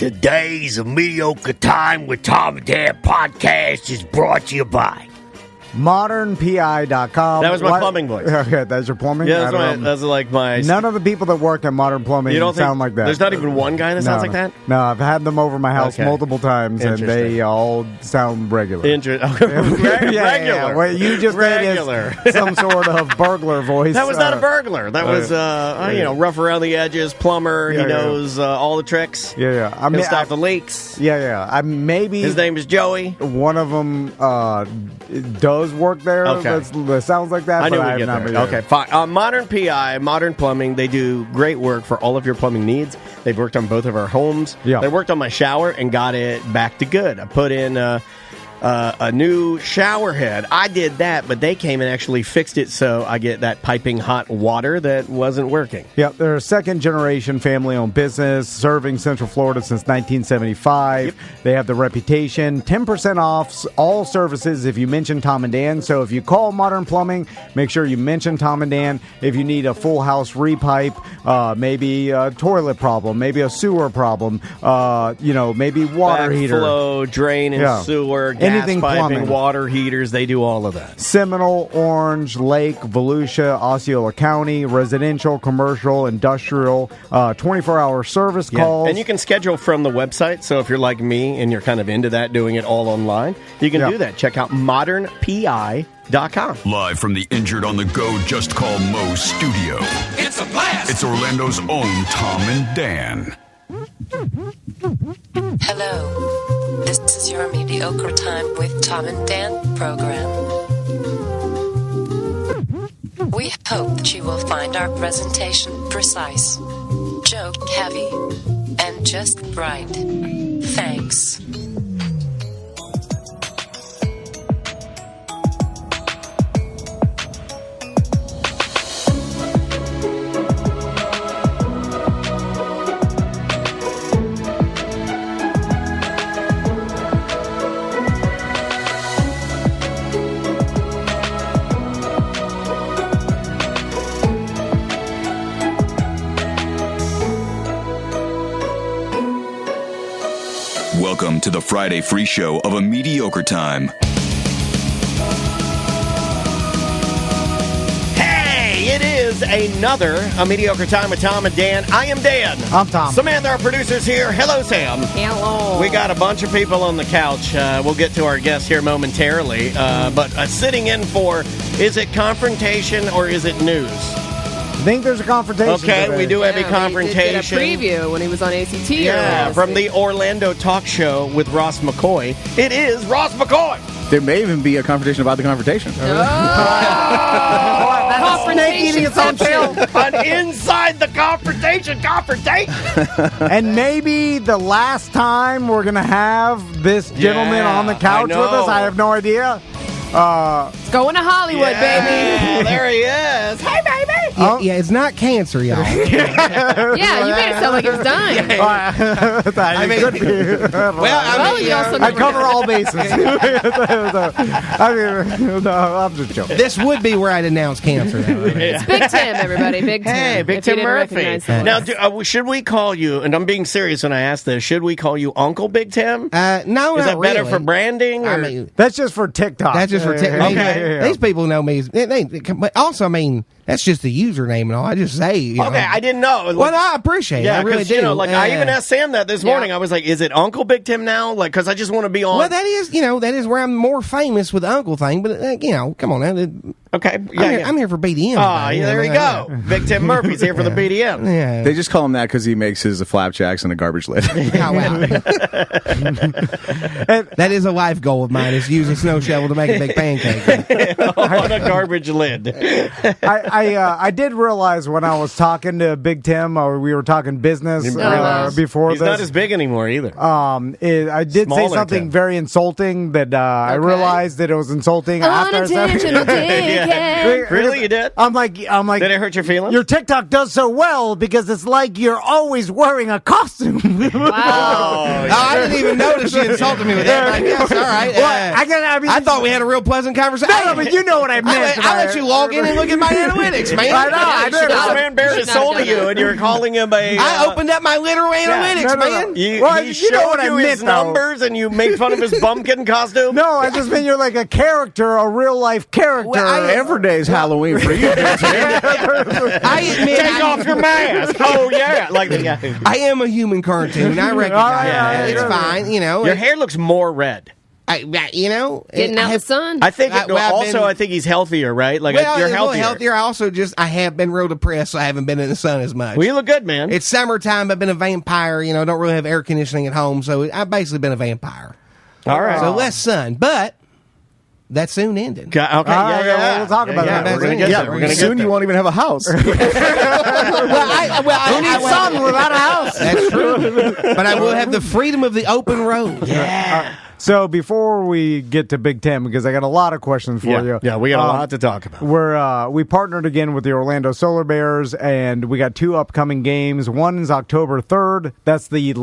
Today's A Mediocre Time with Tom and Dan podcast is brought to you by ModernPI.com. That was my plumbing voice. Okay, that's your plumbing? Yeah, that's like my... None of the people that work at Modern Plumbing sound like that. There's not even one guy that sounds like that? No, I've had them over my house multiple times, and they all sound regular. Regular. Yeah. Well, you just made some sort of burglar voice. That was not a burglar. That was, rough around the edges, plumber. He knows all the tricks. Yeah. I mean, he'll stop the leaks. Yeah. Maybe his name is Joey. One of them does work there. Okay. That sounds like that. I knew we'd get there. Okay, fine. Modern PI, Modern Plumbing, they do great work for all of your plumbing needs. They've worked on both of our homes. Yeah. They worked on my shower and got it back to good. I put in a new shower head. I did that, but they came and actually fixed it so I get that piping hot water that wasn't working. Yep, they're a second-generation family-owned business serving Central Florida since 1975. Yep. They have the reputation, 10% off all services if you mention Tom and Dan. So if you call Modern Plumbing, make sure you mention Tom and Dan. If you need a full house repipe, maybe a toilet problem, maybe a sewer problem, maybe water heater. Backflow, drain and sewer, anything gas piping, plumbing. water heaters, they do all of that. Seminole, Orange, Lake, Volusia, Osceola County, residential, commercial, industrial, 24-hour service calls. And you can schedule from the website, so if you're like me and you're kind of into that, doing it all online, you can do that. Check out modernpi.com. Live from the Injured on the Go Just Call Mo studio. It's a blast! It's Orlando's own Tom and Dan. Hello. This is your Mediocre Time with Tom and Dan program. We hope that you will find our presentation precise, joke heavy, and just right. Thanks. Welcome to the Friday free show of A Mediocre Time. Hey, it is another A Mediocre Time with Tom and Dan. I am Dan. I'm Tom. Samantha, our producer's here. Hello, Sam. Hello. We got a bunch of people on the couch. We'll get to our guests here momentarily. But sitting in for, is it confrontation or is it news? I think there's a confrontation. Okay, today. we do have a confrontation. We did a preview when he was on ACT. Yeah, from the Orlando Talk Show with Ross McCoy. It is Ross McCoy. There may even be a confrontation about the confrontation. Confrontation. An inside the confrontation. And maybe the last time we're going to have this gentleman on the couch with us. I have no idea. It's going to Hollywood, baby. There he is. Hey, baby. Yeah, it's not cancer, y'all. Yeah, you made it sound like it was dying. It could be. I cover all bases. I'm just joking. This would be where I'd announce cancer. Though. It's Big Tim, everybody. Big Tim. Hey, Big Tim Murphy. Now, should we call you, and I'm being serious when I ask this, should we call you Uncle Big Tim? No, Is that better really. for branding? I mean, that's just for TikTok. That's just for TikTok. These people know me. But also, I mean, that's just the username and all. I just say. Okay, I didn't know. Well, I appreciate it. I really do. I even asked Sam that this morning. I was like, is it Uncle Big Tim now? Like, because I just want to be on. Well, that is where I'm more famous with the uncle thing. But, come on now. Okay. I'm here for BDM. There you go. Big Tim Murphy's here for the BDM. Yeah. They just call him that because he makes his flapjacks in a garbage lid. Oh, wow. That is a life goal of mine, is use a snow shovel to make a big pancake. On a garbage lid. I did realize when I was talking to Big Tim, or we were talking business before He's this. not as big anymore either. I did Smaller say something Tim. very insulting that I realized that it was insulting after I said Unintentional digging. Really, you did? I'm like, Did it hurt your feelings? your TikTok does so well because it's like you're always wearing a costume. Wow. I didn't even notice you you insulted me with that. Like, yes, all right. I thought we had a real pleasant conversation. No, but you know what I meant. I let you log in and look at my analytics, man. I know. I did. This man bared his soul to you, and you're calling him a... I opened up my literal analytics, man. He you know what I showed you meant, his though. numbers, and you made fun of his bumpkin costume? No, I just mean you're like a character, a real life character. Every day's Halloween for you. I admit, Take off your mask. Oh, yeah. Like the guy. I am a human cartoon. I recognize that. It's yeah. fine, you know. Your hair looks more red. You know, Getting out the sun. I think well, I think he's healthier, right? Like well, you're a little healthier. healthier. I have been real depressed, so I haven't been in the sun as much. Well, you look good, man. It's summertime. I've been a vampire. You know, don't really have air conditioning at home, so I've basically been a vampire. All right. So less sun, but that's soon ending. Okay, yeah. We'll talk about that. We're going to get there. We're going to Soon you won't even have a house. Who needs sun without a house? That's true. But I will have the freedom of the open road. Yeah. So before we get to Big Ten, because I got a lot of questions for you. Yeah, we got a lot to talk about. We partnered again with the Orlando Solar Bears, and we got 2 upcoming games. One is October 3rd. That's the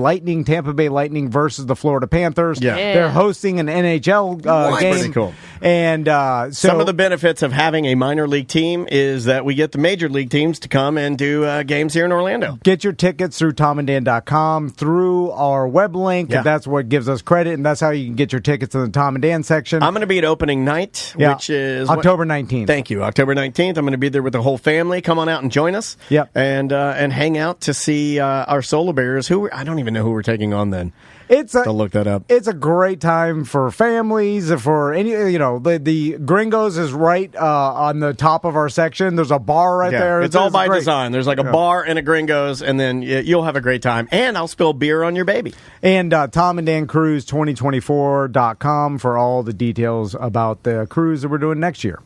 Tampa Bay Lightning versus the Florida Panthers. Yeah. They're hosting an NHL game. Pretty cool. And so some of the benefits of having a minor league team is that we get the major league teams to come and do games here in Orlando. Get your tickets through TOMANDDAN.com, through our web link. Yeah. That's what gives us credit, and that's how you can get your tickets in the Tom and Dan section. I'm going to be at opening night, which is October 19th. Thank you, October 19th. I'm going to be there with the whole family. Come on out and join us. Yep. And hang out to see our Solar Bears. I don't even know who we're taking on then. To look that up. It's a great time for families, for any, the Gringos is right on the top of our section. There's a bar right there. It's all by design. There's like a bar and a Gringos, and then you'll have a great time. And I'll spill beer on your baby. And Tom and Dan Cruise 2024.com for all the details about the cruise that we're doing next year.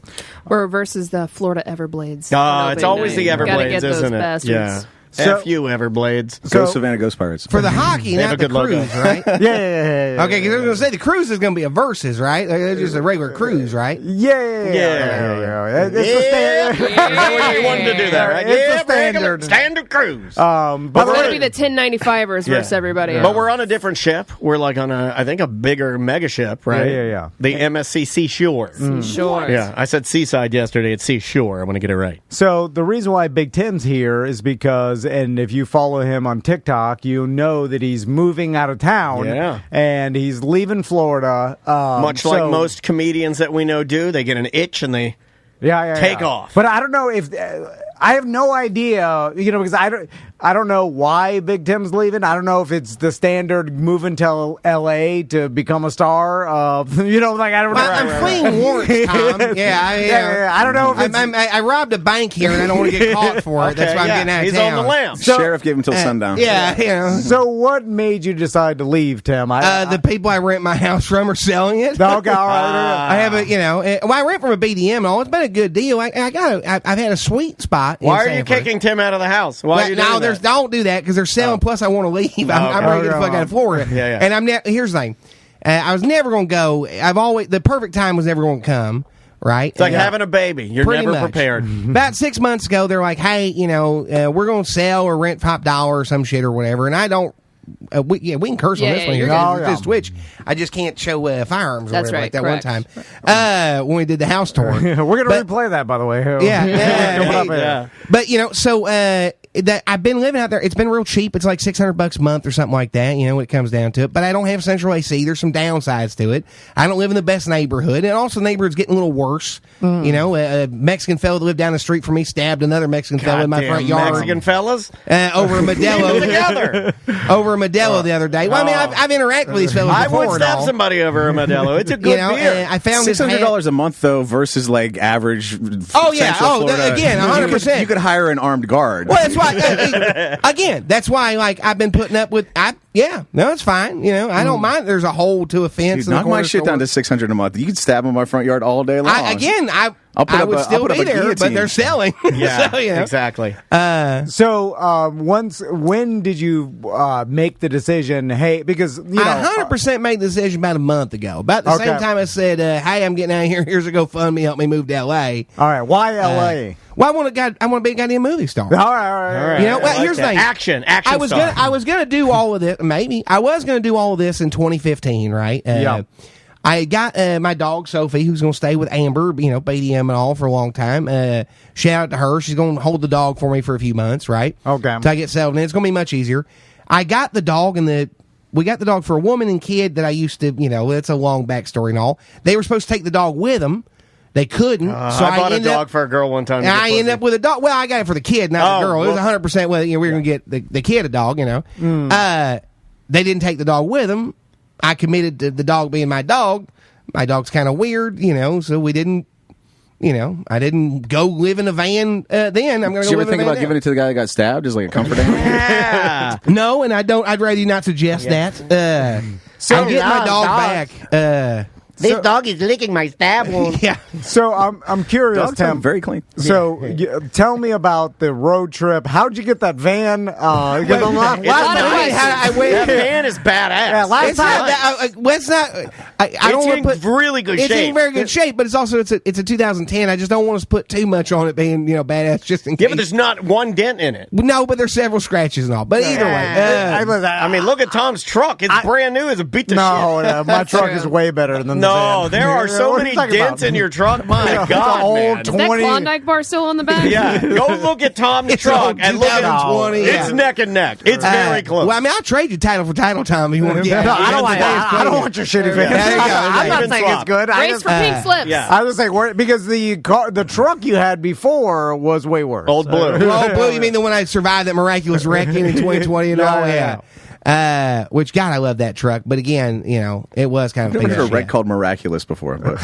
Or versus the Florida Everblades. It's always the Gotta Everblades, get those isn't it? bastards. Yeah. So- F you, Everblades. Go Savannah Ghost Pirates. For the hockey, They have not a the good logo. cruise, right? Yeah. Okay, because I was going to say the cruise is going to be a versus, right? It's just a regular cruise, right? Yeah. It's the You wanted to do that, right? It's the standard. Standard cruise. But It's going to be the 1095ers versus everybody else. But we're on a different ship. We're like on I think a bigger mega ship, right? Yeah. The MSC Seashore. Sure. Yeah, I said Seaside yesterday. It's Seashore. I want to get it right. So the reason why Big Tim's here is because, and if you follow him on TikTok, you know that he's moving out of town. Yeah. And he's leaving Florida. Much like most comedians that we know do, they get an itch and they take off. But I don't know if I have no idea, because I don't know why Big Tim's leaving. I don't know if it's the standard moving to L.A. to become a star. I don't know. I'm fleeing warrants, Tom. I don't know if it's... I robbed a bank here, and I don't want to get caught for it. That's why I'm getting out of He's town. on the lamp. Sheriff gave him till sundown. So what made you decide to leave, Tim? The people I rent my house from are selling it. Okay, all right. I have I rent from a BDM and all. It's been a good deal. I've had a sweet spot. Why are you kicking Tim out of the house? Why are you doing that? Don't do that because they're selling. Plus, I want to leave. I'm ready to get the fuck out of Florida. Yeah. And here's the thing. I was never going to go. The perfect time was never going to come. Right? It's like having a baby. You're Pretty never much. prepared. About 6 months ago, they're like, hey, we're going to sell or rent $5 or some shit or whatever. And I don't. We can curse on this one here. It's Twitch. I just can't show firearms or whatever like that correct. one time. When we did the house tour. We're going to replay that, by the way. Yeah. But, so I've been living out there. It's been real cheap. It's like $600 a month or something like that, when it comes down to it. But I don't have central AC. There's some downsides to it. I don't live in the best neighborhood. And also the neighborhood's getting a little worse. A Mexican fellow that lived down the street from me stabbed another Mexican fellow in my front yard. Mexican fellas? Over a Modelo. Together. Over a Modelo the other day. Well, I've interacted with these fellas before. I would stab somebody over a Modelo. It's a good beer. I found $600 a month though versus like average. Oh yeah. Central Florida. Again, 100%. You could hire an armed guard. Well, that's why. Again, that's why. Like I've been putting up with. It's fine. I don't mind. There's a hole to a fence. Dude, knock my shit down to $600 a month. You could stab in my front yard all day long. I would still be there, but they're selling. Yeah, so, exactly. When did you make the decision? Hey, because I 100% made the decision about a month ago. About the same time I said, "Hey, I'm getting out of here. Here's a GoFundMe. Help me move to L.A." All right, why L.A.? Well, I want to be a goddamn movie star. All right. You know, well, here's the thing. Action I was star. gonna do all of this. Maybe I was gonna do all of this in 2015, right? I got my dog Sophie, who's gonna stay with Amber, you know, BDM and all for a long time. Shout out to her. She's gonna hold the dog for me for a few months, right? Okay. Till I get settled in. It's gonna be much easier. I got the dog we got the dog for a woman and kid that I used to, you know, it's a long backstory and all. They were supposed to take the dog with them. They couldn't. So I bought a dog for a girl one time. And I ended up with a dog. Well, I got it for the kid, not the girl. It was 100%. Well, you know, we were going to get the kid a dog, you know. They didn't take the dog with them. I committed to the dog being my dog. My dog's kind of weird, you know, so we didn't, you know, I didn't go live in a van then. I'm going to go live in a van. Did you ever think about giving it to the guy that got stabbed as like a comfort animal? Yeah. No, and I'd rather you not suggest that. I'm getting my dog back. This dog is licking my stab wound. Yeah. So I'm curious, Dogs Tim. sound very clean. So tell me about the road trip. How'd you get that van? Because That van is badass. Yeah, last time. I don't want to put really good shape. It's in very good shape, but it's also it's a 2010. I just don't want to put too much on it being, you know, badass just in case. Yeah, but there's not one dent in it. No, but there's several scratches and all. But either way, I mean, look at Tom's truck. It's brand new as a beat the shit. No, my truck is way better than the No, van. there are so many dents in your truck. My God, old man. Is that Klondike bar still on the back? Yeah, go look at Tom's truck and look at 2020. It's neck and neck. It's very close. well, I mean, I'll trade you title for title, Tom, if you want to get. I don't want your shitty van. There you go. I'm not saying it's good. Race for pink slips. yeah. I was like, because the truck you had before was way worse. Old Blue. Oh, Blue, you mean the one I survived that miraculous wrecking in 2020 and all? Yeah. Which, God, I love that truck. But again, you know, it was kind of I've a never piece heard of a wreck shit. called Miraculous before. But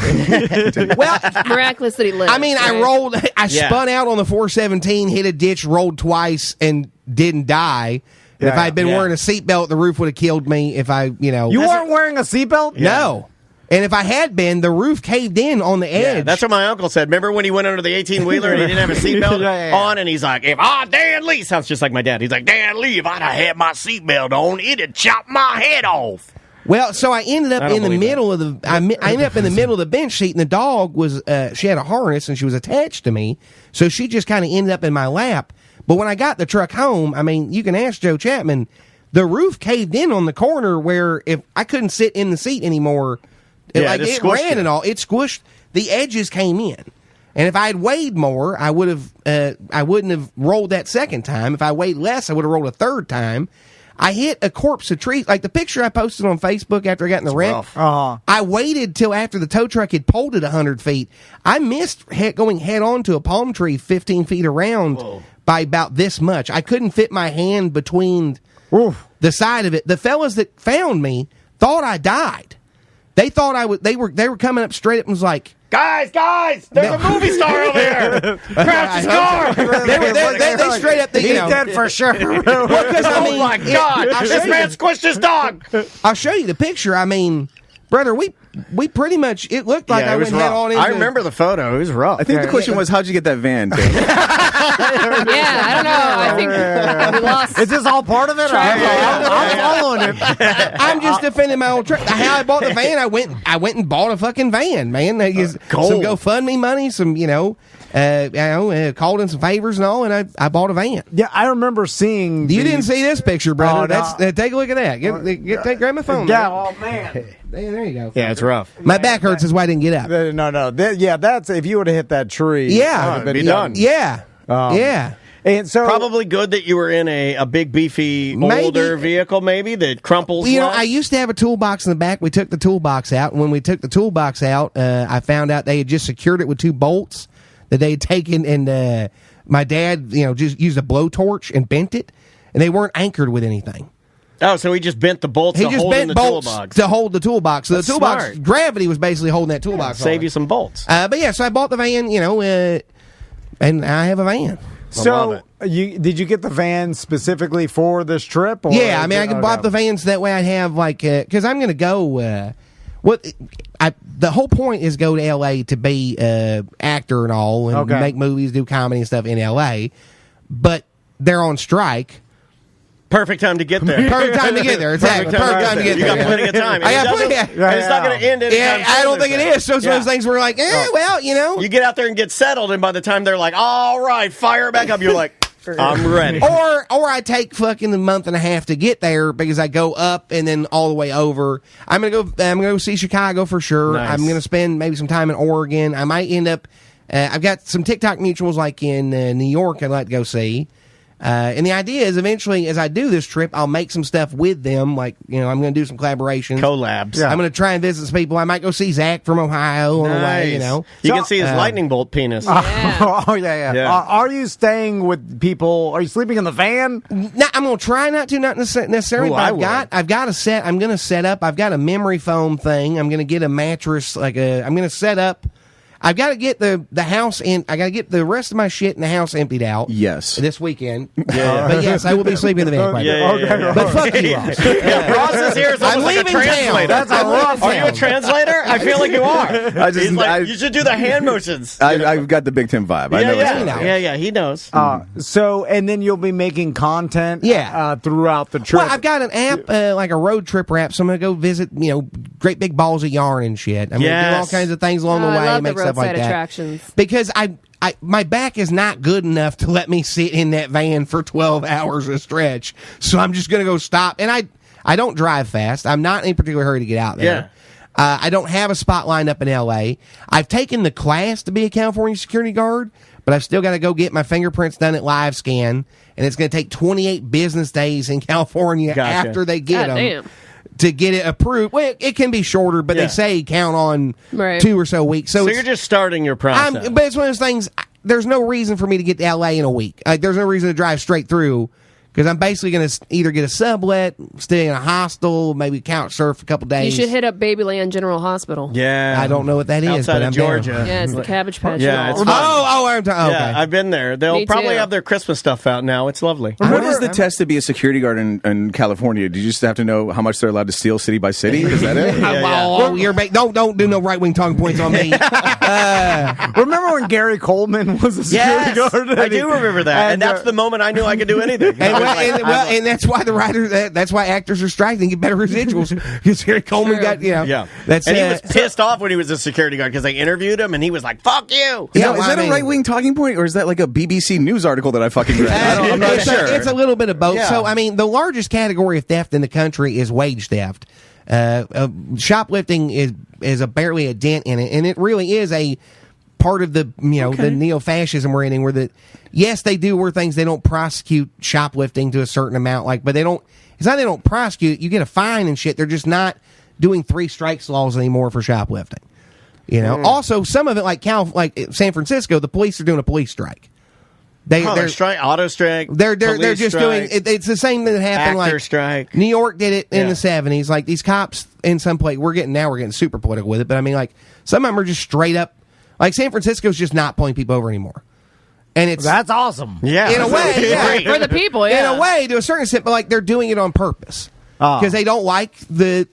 Well, Miraculous that he lives. I mean, right? I spun out on the 417, hit a ditch, rolled twice, and didn't die. And if I had been wearing a seatbelt, the roof would have killed me if I, you know. You weren't wearing a seatbelt? No. And if I had been, the roof caved in on the edge. Yeah, that's what my uncle said. Remember when he went under the 18-wheeler and he didn't have a seatbelt on? And he's like, Dan Lee, sounds just like my dad. He's like, Dan Lee, if I'd have had my seatbelt on, it'd chop my head off. Well, so I ended up in the middle of the. I ended up in the middle of the bench seat, and the dog was. She had a harness, and she was attached to me, so she just kind of ended up in my lap. But when I got the truck home, I mean, you can ask Joe Chapman. The roof caved in on the corner where if I couldn't sit in the seat anymore, it ran and all. It squished. The edges came in, and if I had weighed more, I would have. I wouldn't have rolled that second time. If I weighed less, I would have rolled a third time. I hit a corpse of trees. Like the picture I posted on Facebook after I got in the wreck. I waited till after the tow truck had pulled it 100 feet. I missed going head on to a palm tree 15 feet around by about this much. I couldn't fit my hand between the side of it. The fellas that found me thought I died. They thought I was. They were coming up straight up and was like, Guys, there's a movie star over here. Crouch his car. They straight up. He's dead for sure. Because I mean, Oh my God! This man squished his dog. I'll show you the picture. I mean, brother, we pretty much. It looked like I went head on into. I remember the photo. It was rough. I think the question was, how'd you get that van, Dave? Yeah, I don't know. I think we lost. Is this all part of it? I'm following it. I'm just defending my own truck. How I bought the van, I went and bought a fucking van, man. Some GoFundMe money, some called in some favors and all, and I bought a van. Yeah, I remember seeing. You didn't see this picture, brother. Oh, no. Take a look at that. Grab my phone. Yeah, oh man. There you go. Yeah, it's rough. My back hurts. Is why I didn't get up. No. That's if you would have hit that tree. Yeah, it'd be done. Yeah, yeah. And so Probably good that you were in a big, beefy, older vehicle, maybe, that crumples. You know, I used to have a toolbox in the back. We took the toolbox out. And when we took the toolbox out, I found out they had just secured it with 2 bolts that they had taken. And my dad, just used a blowtorch and bent it. And they weren't anchored with anything. Oh, so he just bent the bolts He to just hold in bent the bolts toolbox. to hold the toolbox. So That's the toolbox, smart. gravity was basically holding that toolbox. Save you some bolts. But yeah, so I bought the van, and I have a van. So did you get the van specifically for this trip? Or Yeah, I mean, I can buy the vans that way. I'd have because I'm going to go. The whole point is go to L.A. to be actor and all, and make movies, do comedy and stuff in L.A. But they're on strike. Perfect time to get there. Perfect time to get there. Exactly. Perfect time to get there. You got plenty of time. I got plenty. It's not going to end anytime soon. I don't think it is. So it's one of those things where like, well, you know. You get out there and get settled, and by the time they're like, all right, fire it back up, you're like, I'm ready. Or I take fucking a month and a half to get there because I go up and then all the way over. I'm gonna go see Chicago for sure. Nice. I'm gonna spend maybe some time in Oregon. I might end up. I've got some TikTok mutuals like in New York I'd like to go see. And the idea is eventually, as I do this trip, I'll make some stuff with them. Like, you know, I'm going to do some collaborations. Collabs. Yeah. I'm going to try and visit some people. I might go see Zach from Ohio on the way, you know. You can see his lightning bolt penis. Yeah. Are you staying with people? Are you sleeping in the van? No, I'm going to try not to, not necessarily, but I've got a set. I'm going to set up. I've got a memory foam thing. I'm going to get a mattress. I'm going to set up. I've got to get the house in. I got to get the rest of my shit in the house emptied out. Yes. This weekend. But yes, I will be sleeping in the van. Yeah. But fuck you, Ross. Ross is here as almost like a translator. That's a rough Are you a translator? I feel like you are. He's like, you should do the hand motions. I've got the Big Tim vibe. I know Yeah, he knows. So, and then you'll be making content throughout the trip. Well, I've got an app, like a road trip app, so I'm going to go visit, you know, great big balls of yarn and shit. I'm going to do all kinds of things along the way. I love make the stuff like that. attractions. Because my back is not good enough to let me sit in that van for 12 hours a stretch. So I'm just going to go stop. And I don't drive fast. I'm not in any particular hurry to get out there. Yeah. I don't have a spot lined up in L.A. I've taken the class to be a California security guard, but I've still got to go get my fingerprints done at Live Scan. And it's going to take 28 business days in California after they get them. Damn. To get it approved. Well, it can be shorter, but they say count on 2 or so weeks. So you're just starting your process. But it's one of those things, there's no reason for me to get to L.A. in a week. There's no reason to drive straight through, because I'm basically going to either get a sublet, stay in a hostel, maybe couch surf a couple days. You should hit up Babyland General Hospital. Yeah. I don't know what that is, outside but of I'm Georgia. down. Yeah, it's the Cabbage Patch. Yeah, it's Dolls. fun. Okay. I've been there. They'll Me probably too. have their Christmas stuff out now. It's lovely. What is the test to be a security guard in California? Do you just have to know how much they're allowed to steal city by city? Is that it? Don't do no right-wing talking points on me. Remember when Gary Coleman was a security guard? I do remember that. And that's the moment I knew I could do anything. And that's why the writers, that's why actors are striking and get better residuals. Because Gary Coleman got, you know. Yeah. That's, and he was pissed off when he was a security guard because they interviewed him and he was like, fuck you. Is that a right-wing talking point, or is that like a BBC News article that I fucking read? I'm not sure. It's a little bit of both. Yeah. So, I mean, the largest category of theft in the country is wage theft. Shoplifting is barely a dent in it, and it really is a part of the the neo-fascism we're in, where yes, they do where things they don't prosecute shoplifting to a certain amount, but they don't. It's not they don't prosecute. You get a fine and shit. They're just not doing 3 strikes laws anymore for shoplifting. Also some of it, like San Francisco, the police are doing a police strike. They're strike, auto strike. They're just doing. It's the same thing that happened. Actor strike. New York did it in the 70s. Like these cops in some place. We're getting super political with it, but I mean, like some of them are just straight up. Like San Francisco's just not pulling people over anymore, and that's awesome. Yeah, in a way, for the people. Yeah, in a way, to a certain extent, but like they're doing it on purpose. Because they don't like the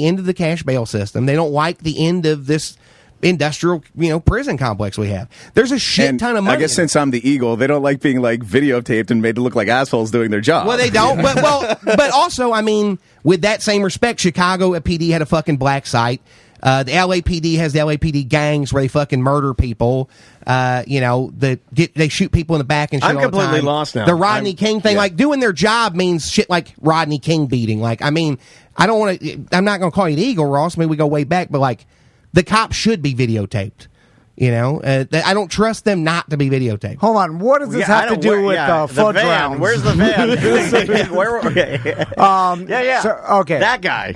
end of the cash bail system. They don't like the end of this industrial, prison complex we have. There's a shit ton of money. I guess since I'm the Eagle, they don't like being like videotaped and made to look like assholes doing their job. Well, they don't. But also, I mean, with that same respect, Chicago PD had a fucking black site. The LAPD has the LAPD gangs where they fucking murder people. They shoot people in the back and shit. I'm all the completely time. lost now. The Rodney King thing, like doing their job means shit like Rodney King beating. Like, I mean, I don't want to. I'm not going to call you the Eagle, Ross. I mean, we go way back, but like, the cops should be videotaped. I don't trust them not to be videotaped. Hold on, what does this have to do with fudge rounds? Where's the van? So, okay, that guy.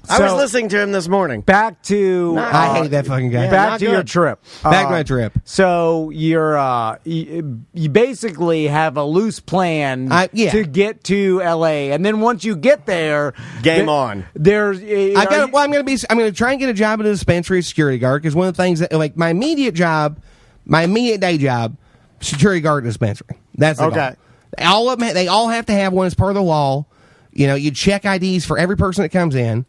I was listening to him this morning. Back to I hate that fucking guy. Back to your trip. Back to my trip. So you're you basically have a loose plan to get to LA, and then once you get there, game on. There's I'm going to try and get a job at a dispensary as security guard, because one of the things that, like, my immediate day job, security guard at a dispensary. That's the goal. All of them, they all have to have one as part of the law. You check IDs for every person that comes in.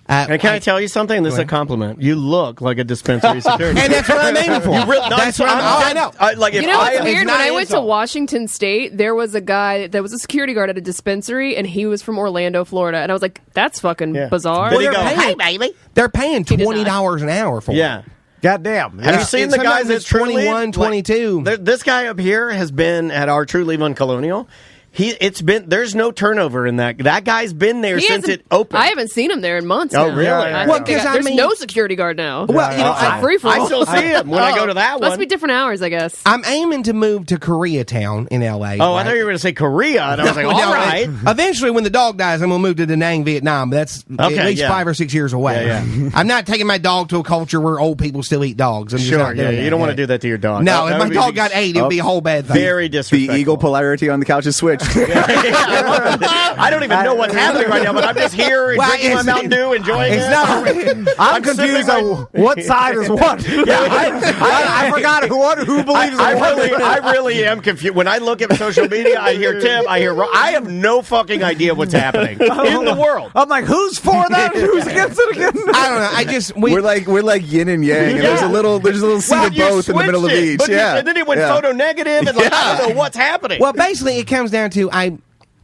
And can I tell you something? This is a compliment. You look like a dispensary security. And that's what I'm aiming for. That's what I know. You know what's weird? When I went to Washington State, there was a guy that was a security guard at a dispensary, and he was from Orlando, Florida. And I was like, that's fucking bizarre. Well, hey, baby. They're paying $20 an hour for it. Goddamn. Have you seen the guys at 21, 22? This guy up here has been at our True Leave on Colonial. There's no turnover in that. That guy's been there since it opened. I haven't seen him there in months. Oh, now. really? There's no security guard now. Well, it's free for all. I still see him when I go to that one. Must be different hours, I guess. I'm aiming to move to Koreatown in L.A. Oh, I thought you were going to say Korea, and I was like, all right. Eventually, when the dog dies, I'm going to move to Da Nang, Vietnam. But that's at least 5 or 6 years away. I'm not taking my dog to a culture where old people still eat dogs. I'm just not doing that. You don't want to do that to your dog. No, if my dog got ate, it would be a whole bad thing. Very disrespectful. The eagle polarity on the couch is switched. I don't even know what's happening right now, but I'm just here drinking my Mountain Dew, enjoying it. I'm confused on what side is what. I forgot who believes what. I really am confused. When I look at social media, I hear Tim, I hear Ron. I have no fucking idea what's happening in the world. I'm like, who's for that? Who's against it again? I don't know. We're like yin and yang, and there's a little seed of both in the middle of each. And then it went photo negative, and I don't know what's happening. Well, basically, it comes down to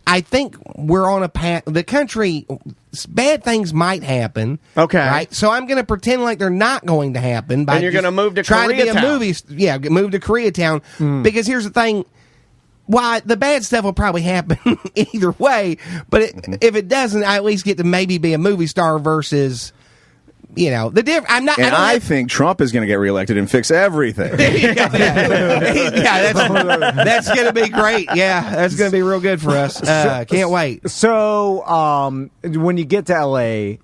I think we're on a path. The country, bad things might happen. Okay, right. So I'm going to pretend like they're not going to happen. And you're going to move to Koreatown. Move to Koreatown. Because here's the thing. Why the bad stuff will probably happen either way, but if it doesn't, I at least get to maybe be a movie star versus. The difference. I think Trump is going to get reelected and fix everything. That's going to be great. Yeah, that's going to be real good for us. Can't wait. So, when you get to LA,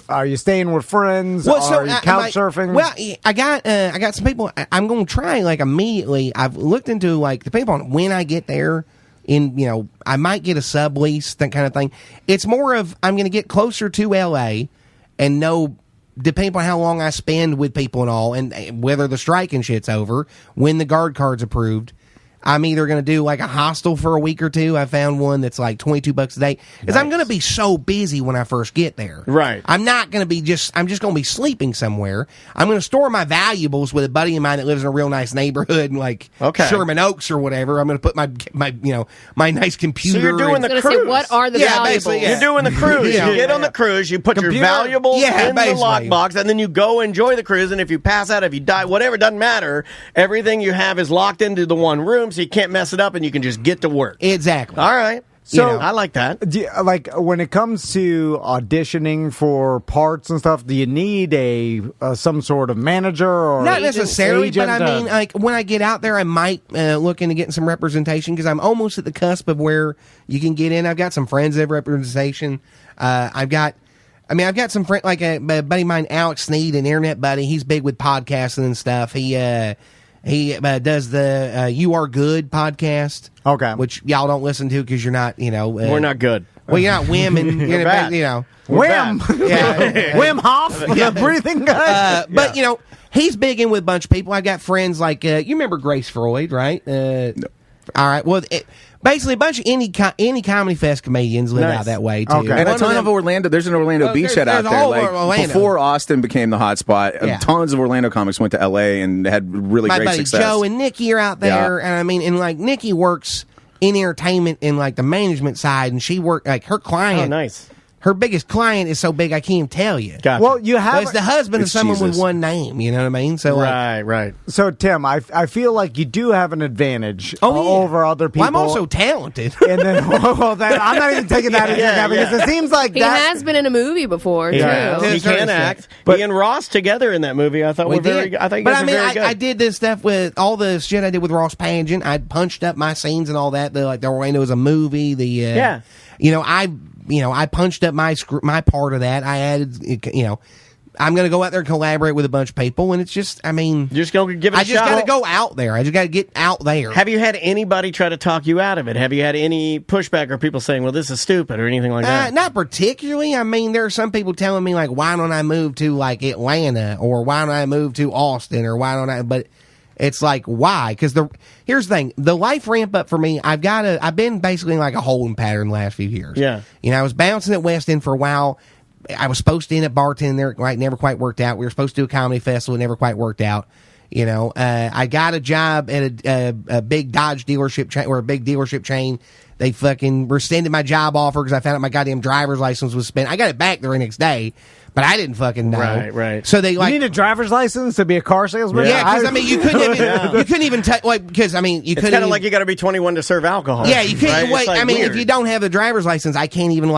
are you staying with friends? Are you couch surfing? Well, I got some people. I'm going to try immediately. I've looked into the people on when I get there. I might get a sublease, that kind of thing. It's more of I'm going to get closer to LA. And depending on how long I spend with people and all, and whether the strike and shit's over, when the guard card's approved, I'm either going to do a hostel for a week or two. I found one that's $22 a day. Because I'm going to be so busy when I first get there. Right. I'm not going to be I'm just going to be sleeping somewhere. I'm going to store my valuables with a buddy of mine that lives in a real nice neighborhood in Sherman Oaks or whatever. I'm going to put my nice computer. So you're doing the cruise. Say, what are the valuables? You're doing the cruise. You get on the cruise, you put your valuables in the lockbox, and then you go enjoy the cruise, and if you pass out, if you die, whatever, doesn't matter. Everything you have is locked into the one room, so you can't mess it up, and you can just get to work. Exactly. All right. So I like that. When it comes to auditioning for parts and stuff, do you need some sort of manager or not necessarily? Agent? But I mean, when I get out there, I might look into getting some representation because I'm almost at the cusp of where you can get in. I've got some friends that have representation. I've got some friends like a buddy of mine, Alex Sneed, an internet buddy. He's big with podcasting and stuff. He does the You Are Good podcast. Okay. Which y'all don't listen to because you're not, we're not good. Well, you're not Wim and, We're bad. Wim. Wim Hof, the breathing guy. But, he's big in with a bunch of people. I got friends like, you remember Grace Freud, right? No. All right. Well, basically a bunch of any comedy fest comedians live out that way, too. Okay. And a ton of Orlando. There's an Orlando beachhead out there. Before Austin became the hot spot, tons of Orlando comics went to L.A. and had really great success. My buddy Joe and Nikki are out there. Yeah. And Nikki works in entertainment in the management side, and she worked her client. Oh, nice. Her biggest client is so big I can't even tell you. Gotcha. Well, you have it's the husband of someone with one name. You know what I mean? So right. So Tim, I feel like you do have an advantage over other people. Well, I'm also talented. And then I'm not even taking that into account because it seems like he has been in a movie before too. He can act. But he and Ross together in that movie, I thought were very good. I think, but very good. I did this stuff with all the shit I did with Ross Pangent. I punched up my scenes and all that. The Orlando was a movie. I punched up my part of that. I added, I'm going to go out there and collaborate with a bunch of people, and it's just, you're just going to give it a shot. I just got to go out there. I just got to get out there. Have you had anybody try to talk you out of it? Have you had any pushback or people saying, well, this is stupid or anything like that? Not particularly. There are some people telling me, why don't I move to, Atlanta, or why don't I move to Austin, or why don't I, but it's why? Because here's the thing: the life ramp up for me. I've been basically in a holding pattern the last few years. Yeah. I was bouncing at West End for a while. I was supposed to end up bartending there. Right, never quite worked out. We were supposed to do a comedy festival. It never quite worked out. I got a job at a big Dodge dealership chain, or a big dealership chain. They fucking rescinded my job offer because I found out my goddamn driver's license was spent. I got it back the very next day, but I didn't fucking know. Right. So they You need a driver's license to be a car salesman? Yeah, because you couldn't even you couldn't It's kind of like you got to be 21 to serve alcohol. Yeah, you couldn't. Right? Wait, Weird. if you don't have the driver's license, I can't even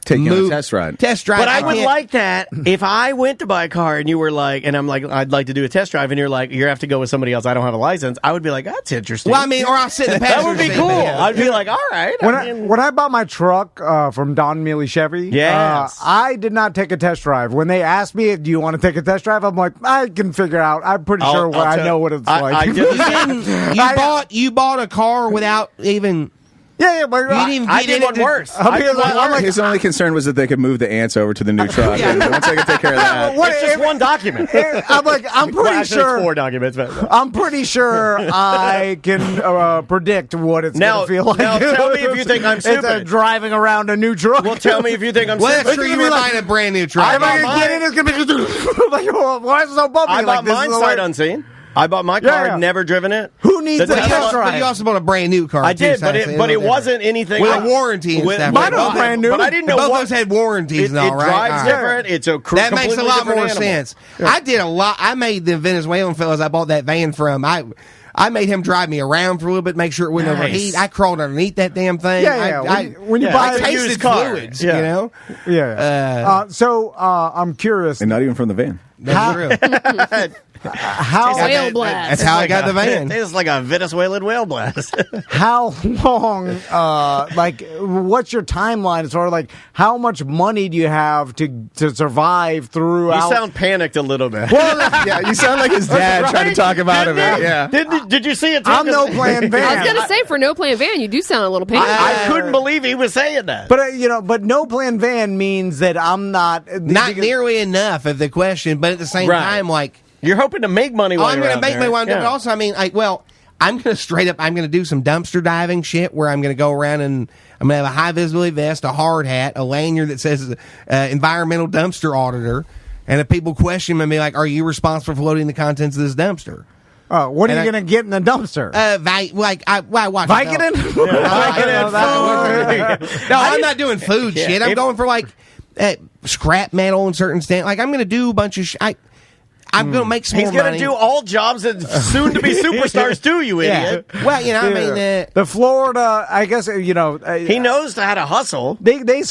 take you on a test drive. But I would like that if I went to buy a car and you were like, and I'm like, I'd like to do a test drive, and you're like, you have to go with somebody else. I don't have a license. I would be like, that's interesting. Well, or I'll sit in the passenger That would be seat, cool. yeah. I'd be like, all right. When I bought my truck from Don Mealy Chevy, I did not take a test drive. When they asked me, do you want to take a test drive? I'm like, I can figure out. I'm pretty sure I know what it's like. You bought a car without even... Yeah, but I did one worse. His only concern was that they could move the ants over to the new truck. Once they could take care of that. It's just one document. I'm like, I'm pretty sure. It's 4 documents. But. I'm pretty sure I can predict what it's going to feel like. Now, tell me if you think I'm stupid. It's driving around a new truck. Well, tell me if you think I'm stupid. stupid. Well, that's true. You were buying a brand new truck. If I can get in, it's going to be like, why is it so bumpy? I bought mine sight unseen. I bought my car, never driven it. Who needs a test drive? But you also bought a brand new car. I did, but it wasn't anything with a warranty and stuff. Mine was brand new, but I didn't know both those had warranties and all, right? It drives different. It's a that makes a lot more animal. sense. Yeah. I did a lot. I made the Venezuelan fellas I bought that van from. I made him drive me around for a little bit, make sure it wouldn't overheat. I crawled underneath that damn thing. When you buy I tasted fluids, you know. Yeah. So I'm curious, and not even from the van. That's real. Whale blast. That's how I got the van. It's like a Venezuelan whale blast. How long? What's your timeline? As far as how much money do you have to survive throughout? You sound panicked a little bit. Well, you sound like his dad trying to talk about it. Yeah. Did you see it? I'm No Plan Van. I was gonna say for No Plan Van, you do sound a little panicked. I couldn't believe he was saying that. But but No Plan Van means that I'm not nearly enough of the question, but at the same time, you're hoping to make money while I'm going to make money while I'm doing it. But also, I'm going to do some dumpster diving shit where I'm going to go around and I'm going to have a high visibility vest, a hard hat, a lanyard that says environmental dumpster auditor. And if people question me and be like, are you responsible for loading the contents of this dumpster? What are you going to get in the dumpster? I watch Vicodin? No, I'm not doing food shit. I'm going for scrap metal and certain stand. I'm going to do a bunch of I'm going to make some more money. He's going to do all jobs that soon-to-be superstars do, you idiot. Well, the Florida, I guess, he knows how to hustle. They get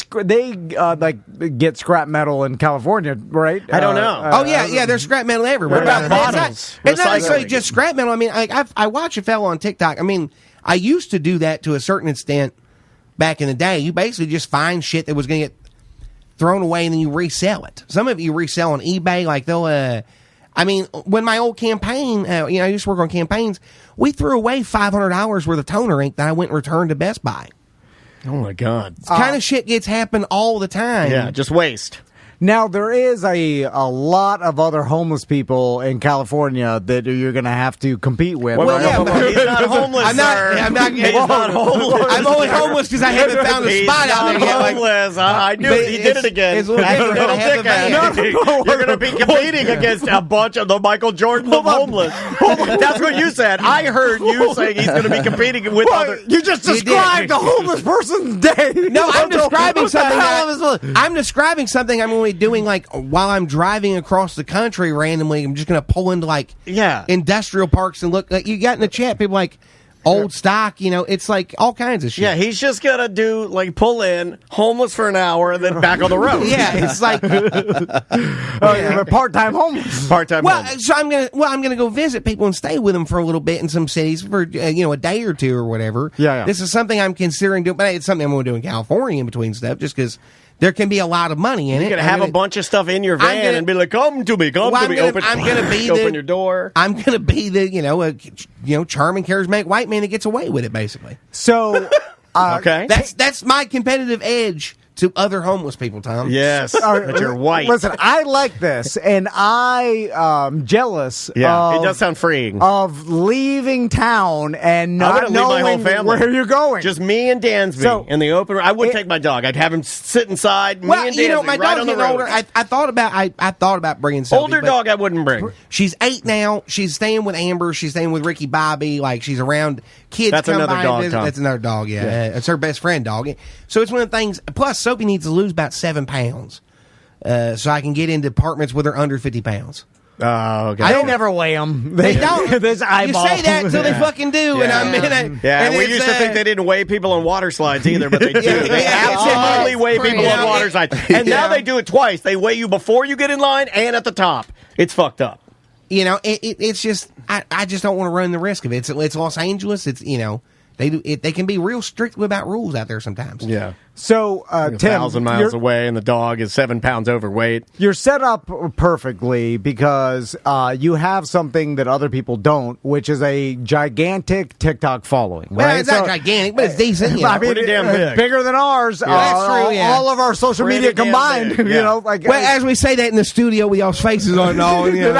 scrap metal in California, right? I don't know. There's scrap metal everywhere. What about bottles? It's not necessarily just scrap metal. I watch a fellow on TikTok. I used to do that to a certain extent back in the day. You basically just find shit that was going to get thrown away and then you resell it. Some of you resell on eBay, they'll... when my old campaign, I used to work on campaigns, we threw away $500 worth of toner ink that I went and returned to Best Buy. Oh, my God. This kind of shit gets happen all the time. Yeah, just waste. Now, there is a lot of other homeless people in California that you're going to have to compete with. He's not homeless, I'm not homeless. I'm only homeless because I haven't found a spot out there yet. Homeless. I knew it. He did it again. It's a little different. You're going to be competing against a bunch of the Michael Jordan of homeless. That's what you said. I heard you saying he's going to be competing with other... You just described the homeless person's day. No, I'm describing something. I'm describing something I'm going to be doing while I'm driving across the country randomly. I'm just going to pull into industrial parks and look. You got in the chat people old stock, it's all kinds of shit. Yeah, he's just going to do pull in homeless for an hour and then back on the road. Yeah, it's part-time homeless. Part-time homeless. So I'm gonna go visit people and stay with them for a little bit in some cities for a day or two or whatever. Yeah. This is something I'm considering doing, but it's something I'm going to do in California in between stuff, just because there can be a lot of money in it. You're going to have a bunch of stuff in your van and be like, come to me. Open your door. I'm going to be the, charming, charismatic white man that gets away with it, basically. So, okay. That's my competitive edge to other homeless people, Tom. Yes, but you're white. Listen, I like this, and I'm jealous. Yeah, of, it does sound freeing. Of leaving town and not leave my whole knowing family. where you're going. Just me and Dansby in the open. I wouldn't take my dog. I'd have him sit inside. Well, me and Dansby my right dog's on the getting road. older. I thought about bringing Sophie. Older dog I wouldn't bring. She's 8 now. She's staying with Amber. She's staying with Ricky Bobby. Like, she's around kids. That's come another by dog, and Tom. That's another dog, yeah. It's her best friend dog. So it's one of the things. Plus, Sophie needs to lose about 7 pounds so I can get into apartments with her under 50 pounds. Oh, okay. They never weigh them. They don't. This You eyeball. say that until they fucking do, and I'm in it. Yeah, and we it's, used to think they didn't weigh people on water slides either, but they do. They absolutely weigh people on water slides. And now they do it twice. They weigh you before you get in line and at the top. It's fucked up. You know, it's just I just don't want to run the risk of it. It's Los Angeles. It's they can be real strict about rules out there sometimes. Yeah. So, Tim, 1,000 miles away, and the dog is 7 pounds overweight. You're set up perfectly because you have something that other people don't, which is a gigantic TikTok following. Right? Well, it's not gigantic, but it's decent. You know. I mean, pretty damn big. Bigger than ours. That's true, yeah. All of our social Pretty media damn combined. big, yeah. Like Well, as we say that in the studio with y'all's faces on and all. They're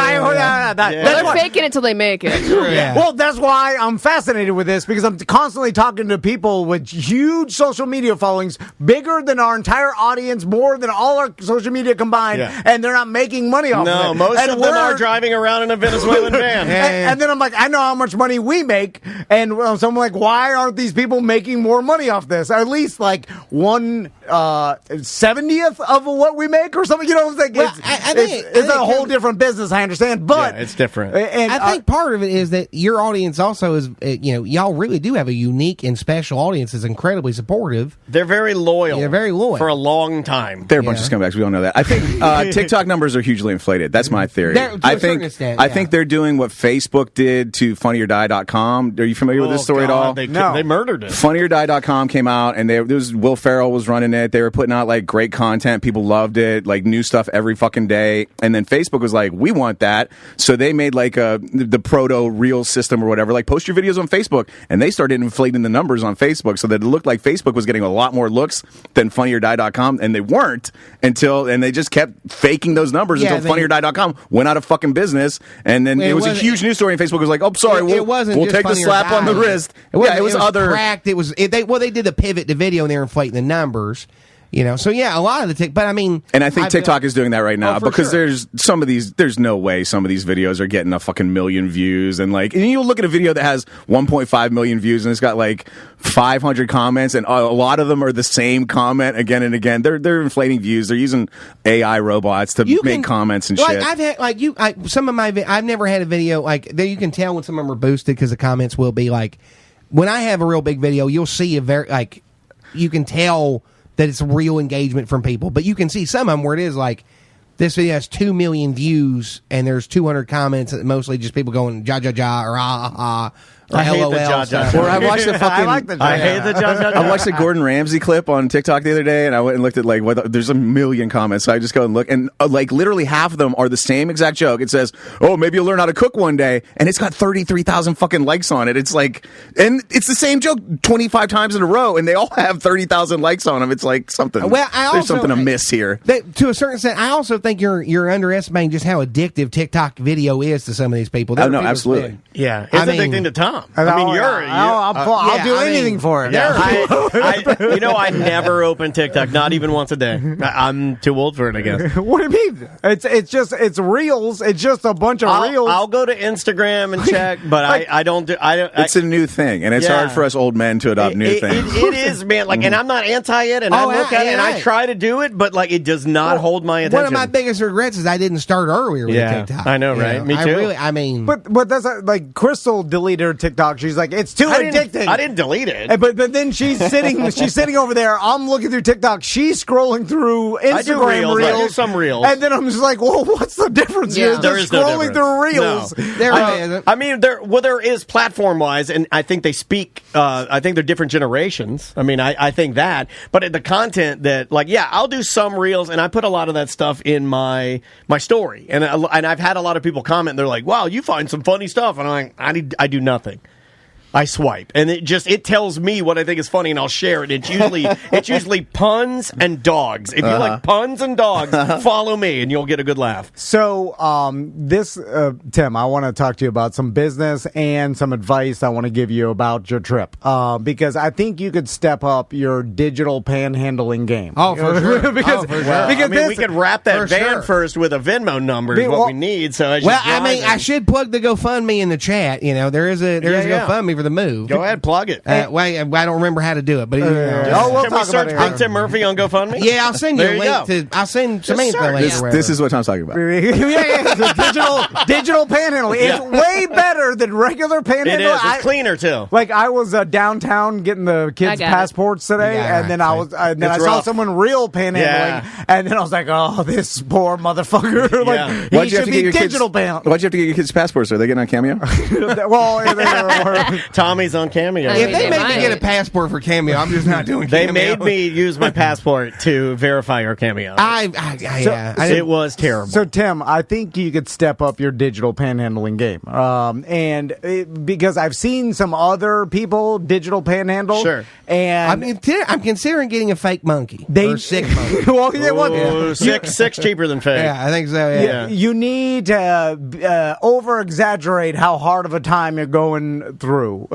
faking it till they make it. Yeah. Well, that's why I'm fascinated with this, because I'm constantly talking to people with huge social media followings, bigger than our entire audience, more than all our social media combined, and they're not making money off of it. No, most of them are driving around in a Venezuelan van. And then I'm like, I know how much money we make, and so I'm like, why aren't these people making more money off this? At least like 1/70th of what we make, or something. You know what I'm saying? Well, It's a whole different business. I understand, but it's different. And I think part of it is that your audience also is, y'all really do have a unique and special audience that's incredibly supportive. They're very loyal. They're very loyal. For a long time. They're a bunch of scumbags. We all know that. I think TikTok numbers are hugely inflated. That's my theory. I think they're doing what Facebook did to funnyordie.com. Are you familiar with this story at all? They murdered it. Funnyordie.com came out, and Will Ferrell was running it. They were putting out like great content. People loved it, like new stuff every fucking day. And then Facebook was like, we want that. So they made like the proto reel system or whatever. Like, post your videos on Facebook, and they started inflating the numbers on Facebook so that it looked like Facebook was getting a lot more looks than funnyordie.com, and they weren't and they just kept faking those numbers until funnyordie.com went out of fucking business. And then it was a huge news story, and Facebook was like, oh, sorry, we'll take the slap on the wrist. It was other cracked. They did the pivot to video, and they're inflating the numbers. So yeah, a lot of the but I mean, and I think TikTok is doing that right now because sure. there's no way some of these videos are getting a fucking million views, and you look at a video that has 1.5 million views and it's got like 500 comments, and a lot of them are the same comment again and again. They're inflating views. They're using AI robots to make comments and shit. I've had I've never had a video there. You can tell when some of them are boosted because the comments will be like, when I have a real big video, you'll see you can tell that it's real engagement from people. But you can see some of them where it is like, this video has 2 million views, and there's 200 comments, mostly just people going, ja, ja, ja, or ah, ah, ah. I hate the ja, ja, ja. Or I watched the fucking. I hate the ja, ja, ja. I watched the Gordon Ramsay clip on TikTok the other day, and I went and looked at there's a million comments. So I just go and look, and literally half of them are the same exact joke. It says, "Oh, maybe you'll learn how to cook one day," and it's got 33,000 fucking likes on it. It's like, and it's the same joke 25 times in a row, and they all have 30,000 likes on them. It's like something. Well, there's something amiss here. To a certain extent, I also think you're underestimating just how addictive TikTok video is to some of these people. Oh no, absolutely. Yeah, it's addicting to Tom. I mean, I'll do anything for it. Yeah. I never open TikTok, not even once a day. I'm too old for it, I guess. What do you mean? It's reels. It's just a bunch of reels. I'll go to Instagram and check, but I don't do. It's a new thing, and it's hard for us old men to adopt new things. It is, man. And I'm not anti it, and I look at it, and I try to do it, but it does not hold my attention. One of my biggest regrets is I didn't start earlier with TikTok. I know, right? Me too. But that's Crystal deleted her TikTok. She's like, it's too addicting. I didn't delete it. But then she's sitting over there. I'm looking through TikTok. She's scrolling through Instagram reels. I do some reels. And then I'm just like, well, what's the difference here? There is scrolling through reels. No. There is platform-wise, and I think they speak, I think they're different generations. I mean, I think that. But the content that, I'll do some reels, and I put a lot of that stuff in my story. And I've had a lot of people comment, and they're like, wow, you find some funny stuff. And I'm like, I do nothing. I swipe, and it tells me what I think is funny, and I'll share it. It's usually puns and dogs. If you like puns and dogs, follow me, and you'll get a good laugh. So, Tim, I want to talk to you about some business and some advice I want to give you about your trip, because I think you could step up your digital panhandling game. Oh, for sure. because we could wrap that van first with a Venmo number is what we need. So I should plug the GoFundMe in the chat. There is a GoFundMe for the move. Go ahead, plug it. Wait, I don't remember how to do it, but we'll can we search Big Tim Murphy on GoFundMe? Yeah, I'll send you a link I'll send Samantha a link. This is what Tom's talking about. Digital panhandling. It's way better than regular panhandling. It is. It's cleaner too. Like I was downtown getting the kids' passports today, and then I saw someone real panhandling, and then I was like, "Oh, this poor motherfucker! He should be digital panhandling." Why'd you have to get your kids' passports? Are they getting on Cameo? Tommy's on Cameo. If they made me get a passport for Cameo, I'm just not doing Cameo. They made me use my passport to verify our Cameo. It was terrible. So, Tim, I think you could step up your digital panhandling game. Because I've seen some other people digital panhandle. Sure. And I'm considering getting a fake monkey. Or sick monkey. Six cheaper than fake. Yeah, I think so. Yeah. You need to over-exaggerate how hard of a time you're going through,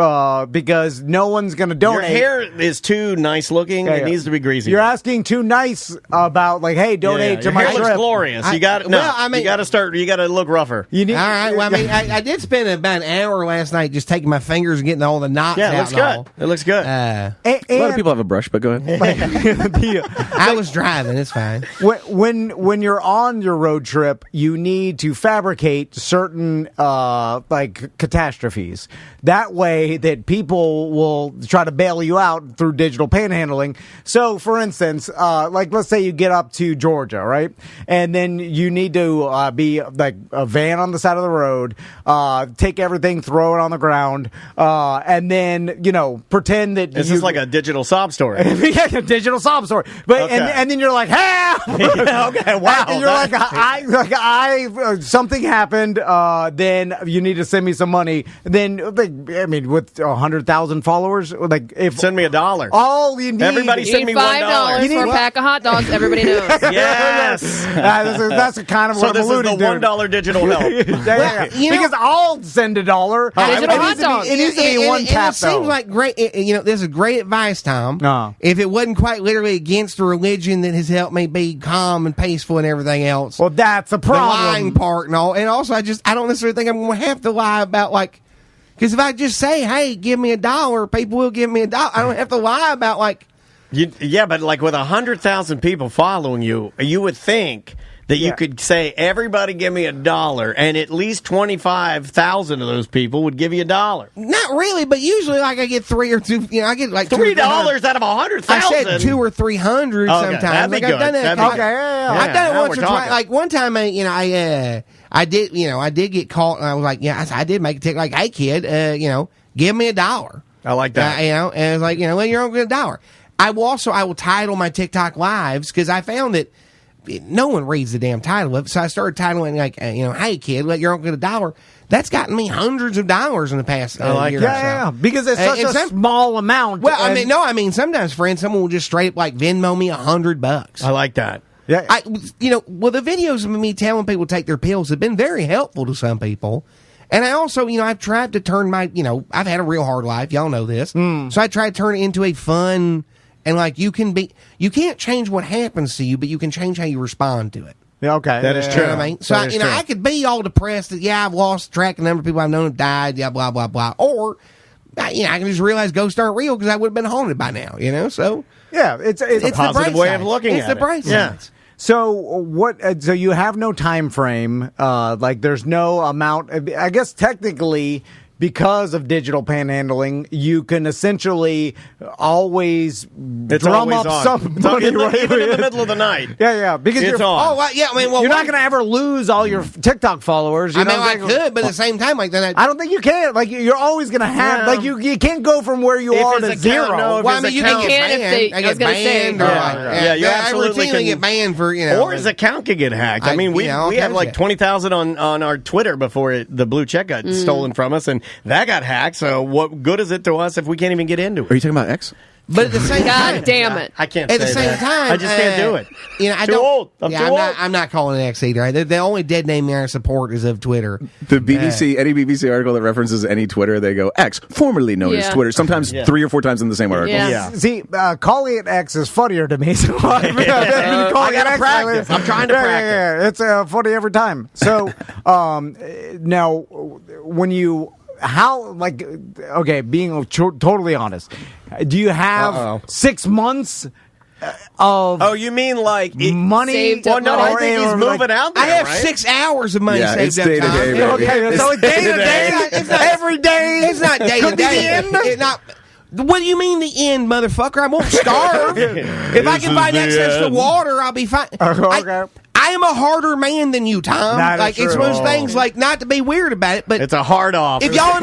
because no one's going to donate. Your hair is too nice looking. It needs to be greasy. You're asking too nice about, hey, donate to my hair trip. looks glorious. You got to look rougher. All right. Well, I did spend about an hour last night just taking my fingers and getting all the knots out. Yeah, it looks good. It looks good. A lot of people have a brush, but go ahead. I was driving. It's fine. When you're on your road trip, you need to fabricate certain catastrophes. That way that people will try to bail you out through digital panhandling. So, for instance, let's say you get up to Georgia, right? And then you need to be like a van on the side of the road, take everything, throw it on the ground, and then, pretend that this is like a digital sob story. Yeah, a digital sob story. But and then you're like, help! Okay, wow. And you're something happened. Then you need to send me some money. Then, with 100,000 followers, send me $1. All you need, everybody send me $1 for a pack of hot dogs. Everybody knows. Yes, that's kind of what I'm alluding to. So this is the $1 digital help. Because I'll send $1. Digital hot dogs. It needs to be one tap. It seems like great. This is great advice, Tom. If it wasn't quite literally against the religion that has helped me be calm and peaceful and everything else. Well, that's a problem. The lying part and all. And also, I don't necessarily think I'm going to have to lie about, because if I just say, hey, give me $1, people will give me $1. I don't have to lie about, but with 100,000 people following you, you would think that you could say, everybody give me $1, and at least 25,000 of those people would give you $1. Not really, but usually, I get 3 or 2. I get $3 out of 100,000. I said 200 or 300 sometimes. That'd be good. I've done that. I've done it once or twice. One time, I did get caught, and I was like, I did make a ticket. Hey kid, give me $1. I like that. And it's like, you're on $1. I will title my TikTok lives because I found that no one reads the damn title of it. So I started titling hey kid, let your uncle get $1. That's gotten me hundreds of dollars in the past year. Yeah, because it's such a small amount. Well, sometimes someone will just straight up Venmo me $100. I like that. Yeah, the videos of me telling people to take their pills have been very helpful to some people. And I also, I've tried to turn my, I've had a real hard life. Y'all know this. So I tried to turn it into a fun, and you can't change what happens to you, but you can change how you respond to it. Yeah, okay. That is true. You know what I mean? So, I could be all depressed that, I've lost track of the number of people I've known have died, blah, blah, blah. Or, I can just realize ghosts aren't real because I would have been haunted by now, So, yeah, it's a positive way of looking at it. It's the bright side. Yeah. So so you have no time frame, there's no amount, I guess technically because of digital panhandling, you can essentially always drum up some money even in the middle of the night. Yeah, because it's on. You're not going to ever lose all your TikTok followers. I could, but at the same time, I don't think you can. You're always going to have you can't go from where you are to zero. You can get banned. You absolutely can get banned for or his account could get hacked. We had 20,000 on our Twitter before the blue check got stolen from us, and that got hacked. So what good is it to us if we can't even get into it? Are you talking about X? But at the same God time, damn it. I can't. At the say same that. time, I just can't do it. You know, I Too don't. old. I'm too old. I'm not calling it X either. The only dead name there I support is of Twitter. The BBC, any BBC article that references any Twitter, they go X, formerly known as Twitter. Sometimes 3 or 4 times in the same article. Yeah. See, calling it X is funnier to me. So I gotta practice. I'm trying to practice. Yeah, it's funny every time. So now, when you being totally honest, do you have 6 months of you mean like money? Saved Well, up no, money? I think he's moving out there. I have right? 6 hours of money Yeah, saved it's up. day to Tom. day, baby. Okay, that's only day to day. It's not Every day. It's not day to Could be the day. end. It not. What do you mean the end, motherfucker? I won't starve. If I can find access to water, I'll be fine. Okay. I am a harder man than you, Tom. Nah, like that's it's true. one of those things. Like not to be weird about it, but It's a hard off. if y'all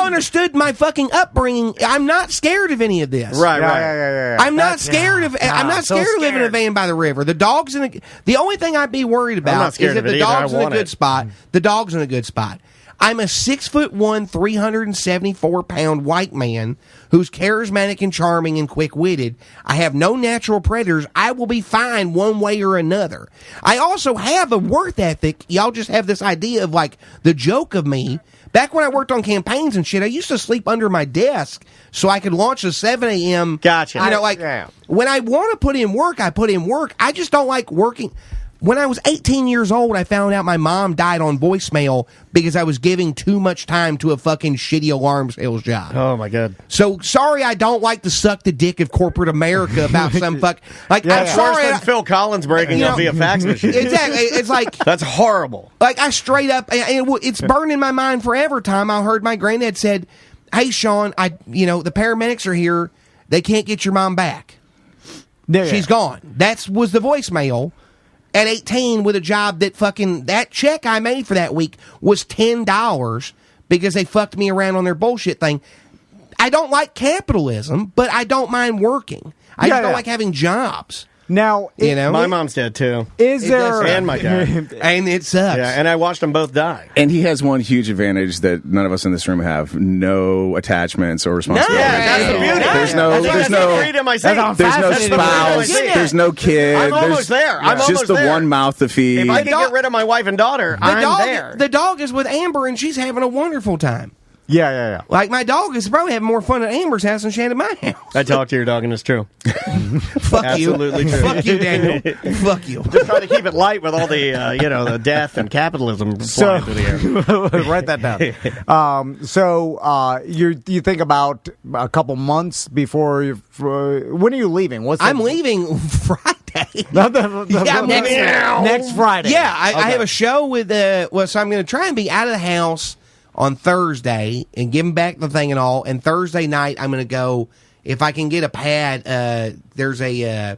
understood my fucking upbringing, I'm not scared of any of this. Right, Yeah, right. yeah. I'm not scared of. I'm not so scared of living in a scared. van by the river. The dog's in a. The only thing I'd be worried not about is scared if of it the either. dog's I in a want good it. spot. The dog's in a good spot. I'm a 6'1", 374-pound white man who's charismatic and charming and quick-witted. I have no natural predators. I will be fine one way or another. I also have a work ethic. Y'all just have this idea of like the joke of me. Back when I worked on campaigns and shit, I used to sleep under my desk so I could launch a 7 a.m. Gotcha. You know, like when I want to put in work, I put in work. I just don't like working. When I was 18 years old, I found out my mom died on voicemail because I was giving too much time to a fucking shitty alarm sales job. Oh my god. So sorry, I don't like to suck the dick of corporate America about some fuck. Like I'm Worse sorry. than Phil Collins breaking up via fax machine. Exactly. It's like That's horrible. like I straight up. It's burned in my mind forever. Time I heard my granddad said, "Hey Sean, the paramedics are here. They can't get your mom back. She's gone." That was the voicemail. At 18 with a job that check I made for that week was $10 because they fucked me around on their bullshit thing. I don't like capitalism, but I don't mind working. I just don't like having jobs. Now, My mom's dead too. is there And my dad. And it sucks. Yeah, and I watched them both die. And he has one huge advantage that none of us in this room have: no attachments or responsibilities. Yeah, that's the beauty. There's no freedom I say. there's no spouse. There's no kid. I'm almost there. I'm just almost the there. one mouth to feed. If I can get rid of my wife and daughter, I'm there. The dog is with Amber, and she's having a wonderful time. Yeah. Like, my dog is probably having more fun at Amber's house than she had at my house. I talked to your dog, and it's true. Fuck Absolutely you. true. Fuck you, Daniel. Fuck you. Just try to keep it light with all the, the death and capitalism flying through the air. Write that down. You think about a couple months before when are you leaving? I'm leaving Friday. I'm next Friday. Yeah, I have a show with so I'm going to try and be out of the house on Thursday and give him back the thing and all. And Thursday night, I'm going to go, if I can get a pad, there's a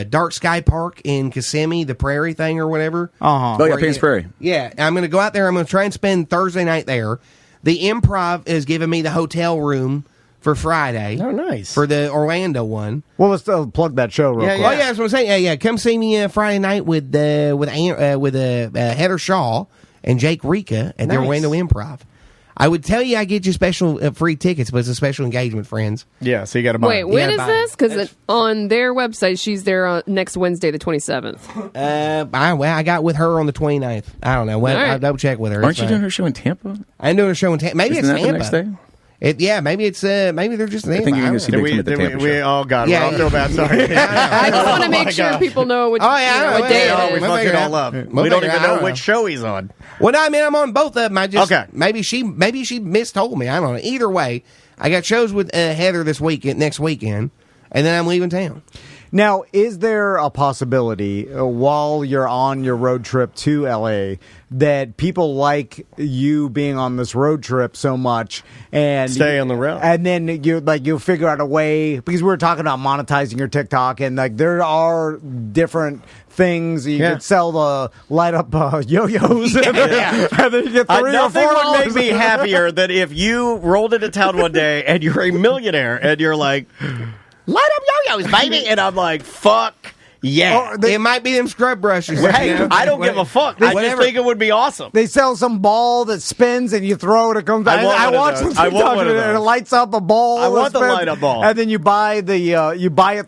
Dark Sky Park in Kissimmee, the Prairie thing or whatever. Oh, yeah, Payne's Prairie. Yeah, I'm going to go out there. I'm going to try and spend Thursday night there. The Improv has given me the hotel room for Friday. Oh, nice. For the Orlando one. Well, let's plug that show real quick. Oh, yeah, that's what I'm saying. Yeah. Come see me Friday night with Heather Shaw and Jake Rika at the Orlando Improv. I would tell you I get you special free tickets, but it's a special engagement, friends. Yeah, so you got to buy Wait, it. when is this? Because on their website, she's there next Wednesday, the 27th. I got with her on the 29th. I don't know. Right. I'll double check with her. Aren't you doing her show in Tampa? I'm doing a show in Tampa. Maybe Isn't it's that Tampa. the next day? Maybe it's maybe they're just in Tampa. I think you're going to see Did Big Tim at the Tampa show. oh, God. Yeah, I feel bad. Sorry. I just want to make sure people know what, I know. what day Yeah, it We is. fuck it all up. We don't even know which show he's on. Well, no, I mean, I'm on both of them. I just Okay. maybe she mistold me. I don't know. Either way, I got shows with Heather next weekend, and then I'm leaving town. Now, is there a possibility while you're on your road trip to LA that people like you being on this road trip so much and Stay on the road, and then you'll figure out a way, because we were talking about monetizing your TikTok, and there are different things you could sell the light up yo-yos, and then you get $3 or nothing $4. would make me happier than if you rolled into town one day and you're a millionaire and you're like, light up yo-yos, baby. And I'm like, fuck Yeah. It might be them scrub brushes. Hey, I don't give a fuck. I just think it would be awesome. They sell some ball that spins and you throw it. It comes back. I watch them. I want one of those. And it lights up a ball. I want the light up ball. And then you buy it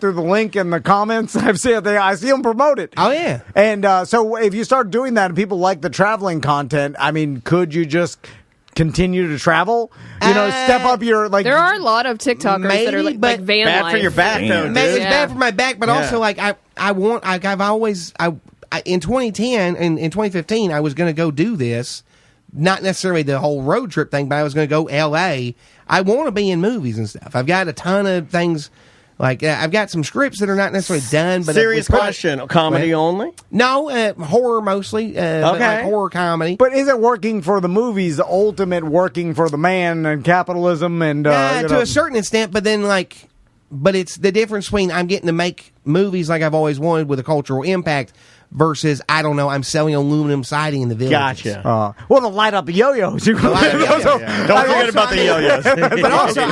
through the link in the comments. I see them promote it. Oh yeah. And so if you start doing that and people like the traveling content, I mean, could you just continue to travel? Step up your like. There are a lot of TikTokers that are like van bad life. for your back, though. Dude. It's bad for my back, but also like I want. Like, I've always in 2010 and in 2015 I was going to go do this. Not necessarily the whole road trip thing, but I was going to go L.A. I want to be in movies and stuff. I've got a ton of things. Like, I've got some scripts that are not necessarily done. But serious question. Comedy only? No, horror mostly. Okay. Like horror comedy. But is it working for the movies, the ultimate working for the man and capitalism and to a certain extent, but then but it's the difference between I'm getting to make movies like I've always wanted with a cultural impact versus, I don't know, I'm selling aluminum siding in the village. Gotcha. Well, to light up yo-yos. Don't forget about the yo-yos. But also,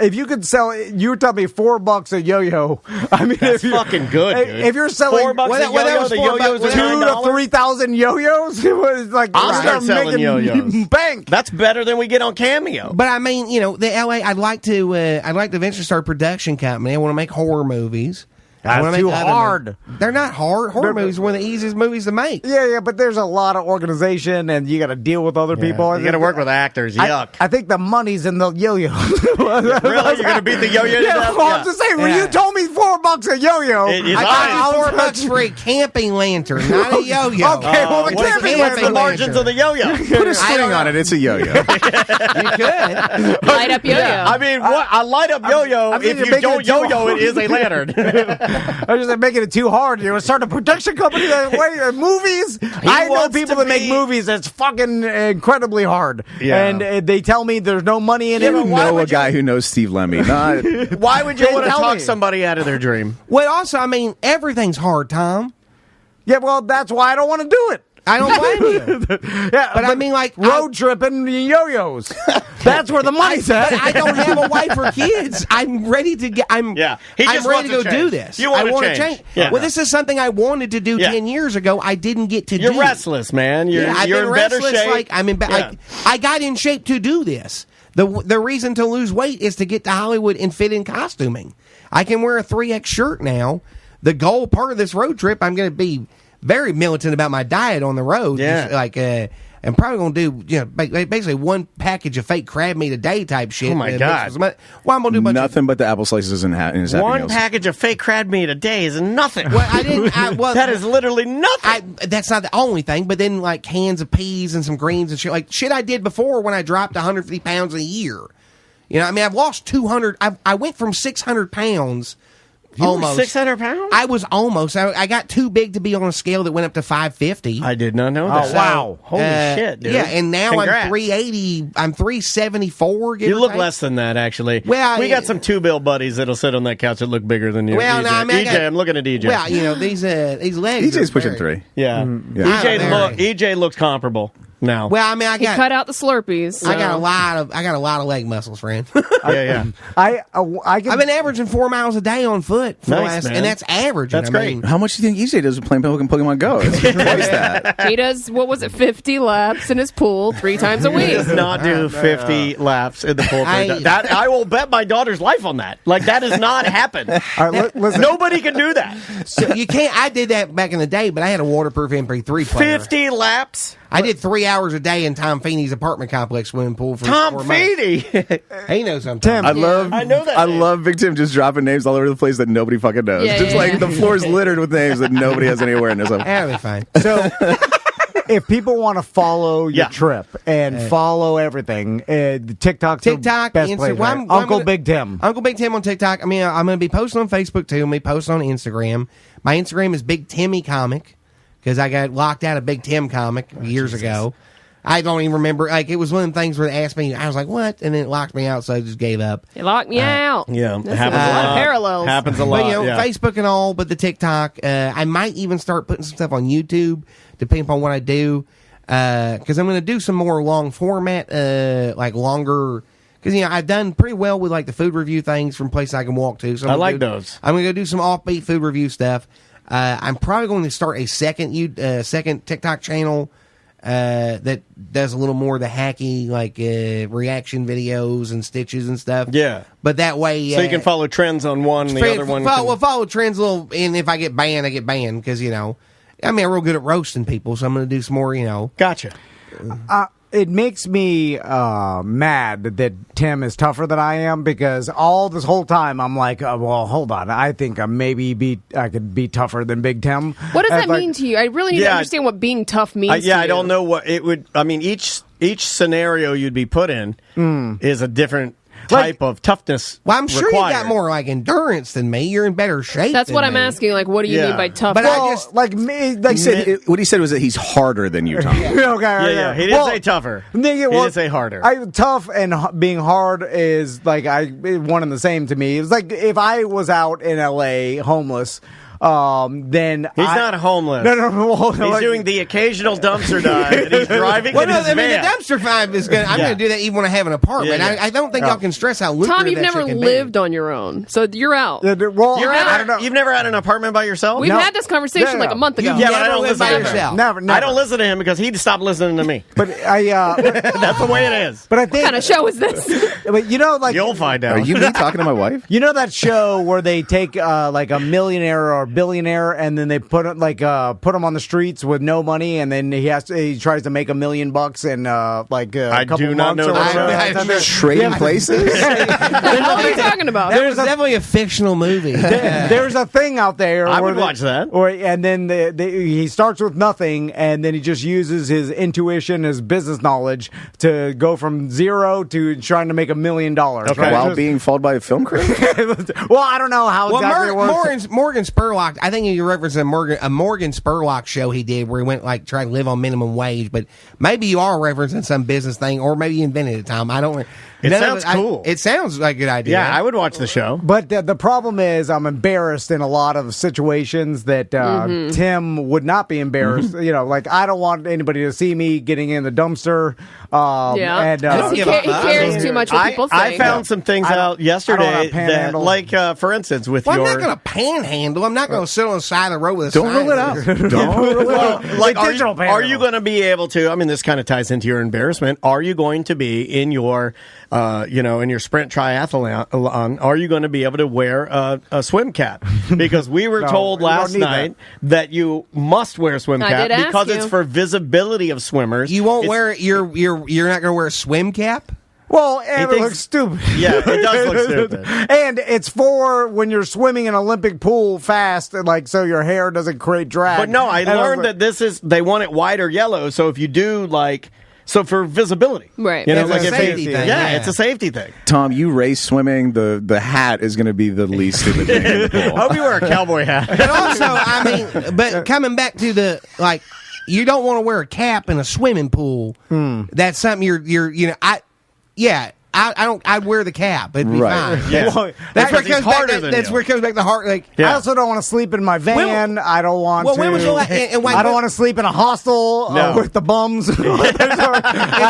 if you could sell, you were telling me $4 a yo-yo. I mean, that's fucking good, dude. If you're selling $4 a yo-yo, the yo-yos are $2,000 to $3,000 yo-yos, it was like I'll start selling yo-yos. Bank. That's better than we get on Cameo. But I mean, the LA, I'd like to eventually start a production company. I want to make horror movies. That's too hard. They're not hard. Horror movies are one of the easiest movies to make. Yeah, but there's a lot of organization, and you got to deal with other people. You got to work with actors. Yuck. I think the money's in the yo-yo. Really? You're going to beat the yo-yo to death? Well, I'm just saying, when you told me $4 a yo-yo, I got $4 for a camping lantern, not a yo-yo. Okay, well, the camping lantern. The margins of the yo-yo. Put a string on it. It's a yo-yo. You could. Light up yo-yo. Yeah. I mean, what? A light up yo-yo, if you don't yo-yo, it is a lantern. I was just making it too hard. You start a production company that way movies. I know people that make movies that's fucking incredibly hard. Yeah. And they tell me there's no money in it. You know a guy who knows Steve Lemmy. Why would you want to talk somebody out of their dream? Well, also, I mean, everything's hard, Tom. Yeah, well, that's why I don't want to do it. I don't blame you. Yeah, but I mean, like road tripping yo-yos. That's where the money's at. But I don't have a wife or kids. I'm ready to get. I'm ready to go do this. I want to change. Yeah. Well, this is something I wanted to do 10 years ago. I didn't get to do. You're restless, man. You're in better shape. I got in shape to do this. The reason to lose weight is to get to Hollywood and fit in costuming. I can wear a 3X shirt now. The goal part of this road trip, I'm going to be very militant about my diet on the road. Yeah. Just I'm probably going to do basically one package of fake crab meat a day type shit. Oh my God. Well, I'm going to do nothing but the apple slices in his Happy One Meals. package of fake crab meat a day is nothing. Well, I didn't. That is literally nothing. That's not the only thing, but then like cans of peas and some greens and shit. Like shit I did before when I dropped 150 pounds a year. I mean, I've lost 200. I went from 600 pounds. You almost were 600 pounds? I was almost. I got too big to be on a scale that went up to 550. I did not know that. Oh, wow. Holy shit, dude. Yeah, and now Congrats. I'm 380. I'm 374. You look less than that, actually. Well, we got some two-bill buddies that'll sit on that couch that look bigger than you. Well, EJ, I'm looking at EJ. Well, these legs. EJ's pushing 3. Yeah. EJ looks comparable. Now, well, I mean, he cut out the Slurpees. So. I got a lot of leg muscles, friend. yeah. I've been averaging 4 miles a day on foot, man. And that's average. That's great. How much do you think EJ does with playing Pokemon Go? It's twice that. He does 50 laps in his pool 3 times a week. He does not do 50 laps in the pool. I will bet my daughter's life on that. Like that does not happen. All right, listen. Nobody can do that. So you can't. I did that back in the day, but I had a waterproof MP3 player. 50 laps. I did 3 hours a day in Tom Feeney's apartment complex swimming pool for Tom 4 months. Feeney. He knows something. Tim. I know that. I love Big Tim just dropping names all over the place that nobody fucking knows. The floor is littered with names that nobody has any awareness of. That'll be fine. So, if people want to follow your trip and follow everything, TikTok, best Instagram, place, right? Uncle Big Tim. Uncle Big Tim on TikTok. I mean, I'm going to be posting on Facebook too. I'm going to be posting on Instagram. My Instagram is Big Timmy Comic because I got locked out of Big Tim Comic years ago. I don't even remember. Like, it was one of the things where they asked me, I was like, what? And then it locked me out, so I just gave up. It locked me out. Yeah. It happens a lot of parallels. Happens a lot. But, Facebook and all, but the TikTok. I might even start putting some stuff on YouTube, depending upon what I do. Because I'm going to do some more long format, like longer because I've done pretty well with like the food review things from places I can walk to. So I like those. I'm gonna go do some offbeat food review stuff. I'm probably going to start a second TikTok channel that does a little more of the hacky like reaction videos and stitches and stuff. Yeah, but that way, so you can follow trends on one, and the other one. Follow trends a little, and if I get banned, I get banned because I'm real good at roasting people, so I'm going to do some more. Gotcha. It makes me mad that Tim is tougher than I am because all this whole time I'm like, well, hold on. I think I could be tougher than Big Tim. What does that mean to you? I really need to understand what being tough means. I don't know what it would. I mean, each scenario you'd be put in is a different type of toughtness. Well, I'm sure you got more like endurance than me. You're in better shape. That's what I'm asking. Like, what do you mean by tough? But what he said was that he's harder than you, Tom. Yeah. He didn't say tougher. He didn't say harder. Tough and being hard is like one and the same to me. It's like if I was out in L.A. homeless. Then he's not homeless. No. He's doing the occasional dumpster dive, and he's driving. The dumpster dive is good. I'm going to do that even when I have an apartment. Yeah. I don't think y'all can stress how lucrative Tom, you've never lived on your own, so you're out. You're out. I don't know. You've never had an apartment by yourself? We've had this conversation like a month ago. Yeah, but I don't listen to yourself. Never. I don't listen to him because he'd stop listening to me. But that's the way it is. But I think what kind of show is this? But you'll find out. Are you me talking to my wife? You know that show where they take like a millionaire or a billionaire and then they put him on the streets with no money, and then he tries to make $1 million in a couple do not months. know that Trading places. What are you talking about? There's definitely a fictional movie. There's a thing out there. I would watch that. And then he starts with nothing, and then he just uses his intuition, his business knowledge, to go from zero to trying to make $1 million. Okay. Right? While being followed by a film crew. Well, I don't know how exactly it works. Morgan Spurlock, I think you referenced a Morgan Spurlock show he did where he went try to live on minimum wage, but maybe you are referencing some business thing, or maybe you invented it, Tom. I don't. It sounds cool. It sounds like a good idea. Yeah, I would watch the show. But the problem is I'm embarrassed in a lot of situations that Tim would not be embarrassed. Like I don't want anybody to see me getting in the dumpster. And he cares too much what people think. I found some things out yesterday that, like, for instance, with I'm not going to panhandle. I'm not going to sit on the side of the road with a Don't sign. rule it out. Don't rule it out. Like, are you going to be able to? I mean, this kind of ties into your embarrassment. Are you going to be in your in your sprint triathlon, are you going to be able to wear a swim cap? Because we were told last night that you must wear a swim cap because it's for visibility of swimmers. You won't wear it. You're not going to wear a swim cap? Well, it looks stupid. Yeah, it does look stupid. And it's for when you're swimming in an Olympic pool fast, so your hair doesn't create drag. But no, I learned that they want it white or yellow, so if you do so for visibility. Right. It's a safety thing. Yeah, it's a safety thing. Tom, you race swimming, the hat is going to be the least stupid thing in the pool. Hope you wear a cowboy hat. But also, but coming back to you don't want to wear a cap in a swimming pool. That's something I'd wear the cap. It'd be fine. Yeah. Well, that's where it comes back. That's where it comes back to heart. I also don't want to sleep in my van. I don't want to. When was the I don't want to sleep in a hostel with the bums. I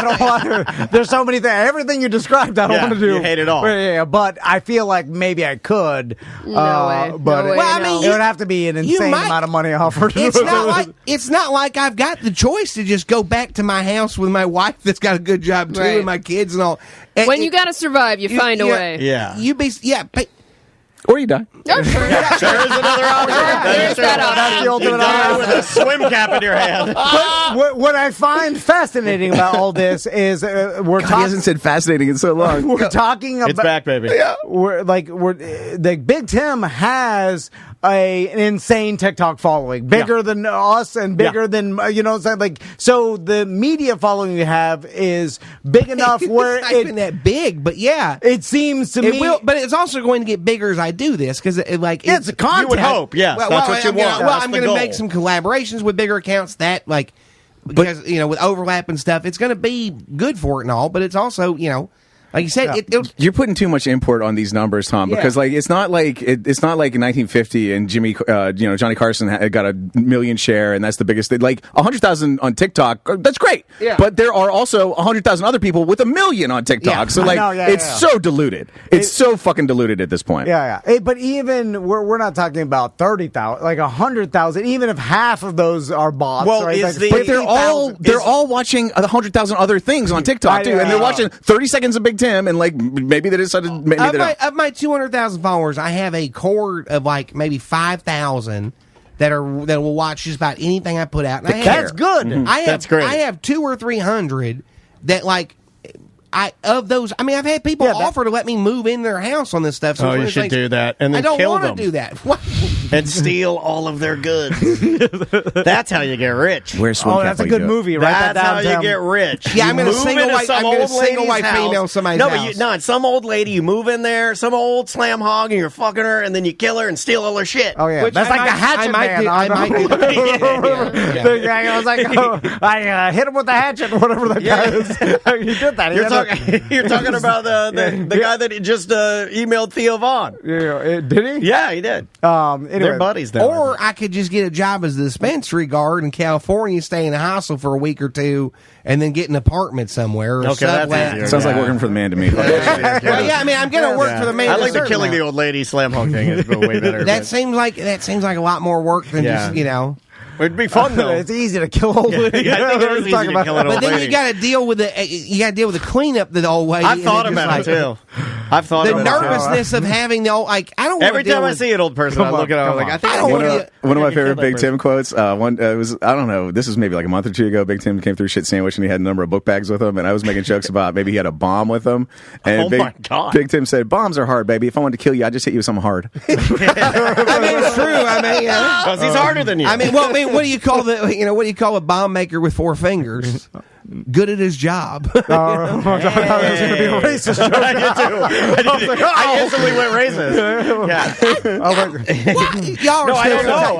don't want to. There's so many things. Everything you described, I don't want to do. You hate it all. Yeah, but I feel like maybe I could. No way. But No way, I mean, it would have to be an insane amount of money offered. It's not like I've got the choice to just go back to my house with my wife that's got a good job too, and my kids and all. When you got to survive, you find a way. Yeah. Or you die. There's another option. There's that option. That's the ultimate Die with a swim cap in your hand. But what I find fascinating about all this is He hasn't said fascinating in so long. We're talking about. It's back, baby. Yeah. The Big Tim has an insane TikTok following, bigger than us and bigger than so the media following you have is big enough where it's not even that big, but it seems to me. But it's also going to get bigger as I do this because it's a content. You would hope, that's what you want. I'm going to make some collaborations with bigger accounts because with overlap and stuff, it's going to be good for it and all. But it's also Like you said, you're putting too much import on these numbers, Tom, because like it's not like in 1950 and Johnny Carson got a million share and that's the biggest thing. Like 100,000 on TikTok, that's great. Yeah. But there are also 100,000 other people with 1 million on TikTok. Yeah. So like so diluted. It's so fucking diluted at this point. Yeah. But even we're not talking about 30,000, like 100,000. Even if half of those are bots, well, right? But they're all watching 100,000 other things on TikTok too, and they're watching 30 seconds of Big Tim, and like maybe they decided of my 200,000 followers, I have a core of like maybe 5,000 that will watch just about anything I put out. And that's good. That's great. I have 200 or 300 that like. Of those, I mean, I've had people offer to let me move in their house on this stuff. So you should do that, and then I don't want to do that. And steal all of their goods. That's how you get rich. That's a good movie, right? That's how you get rich. Yeah, I'm going to single white female somebody's house. No, some old lady, you move in there, some old slam hog, and you're fucking her, and then you kill her and steal all her shit. Oh yeah, that's like the Hatchet Man. I might do that. The guy was like, I hit him with the hatchet, whatever the guy is. He did that. You're talking about the guy that just emailed Theo Vaughn. Yeah, did he? Yeah, he did. Anyway. They're buddies now. Or I could just get a job as a dispensary guard in California, stay in a hostel for a week or two, and then get an apartment somewhere. Okay, that's sounds like working for the man to me. I mean, I'm going to work for the man. I like the killing the old lady slam hog thing. It's way better. That seems like a lot more work than just It'd be fun though. It's easy to kill old lady. I think it is easy to kill an old lady. But then you got to deal with the cleanup of the old lady. I've thought about it too. I've thought the nervousness of having the old I don't. Every time I see an old person, I look at her like I think one of my favorite Big Tim quotes. One was I don't know. This was maybe like a month or two ago. Big Tim came through Shit Sandwich and he had a number of book bags with him, and I was making jokes about maybe he had a bomb with him. And my God. Big Tim said, "Bombs are hard, baby. If I wanted to kill you, I'd just hit you with something hard." I mean, it's true. I mean, because he's harder than you. I mean, what do you call what do you call a bomb maker with 4 fingers? Good at his job. I thought it was going to be a racist joke. I did too. I instantly went racist. Y'all are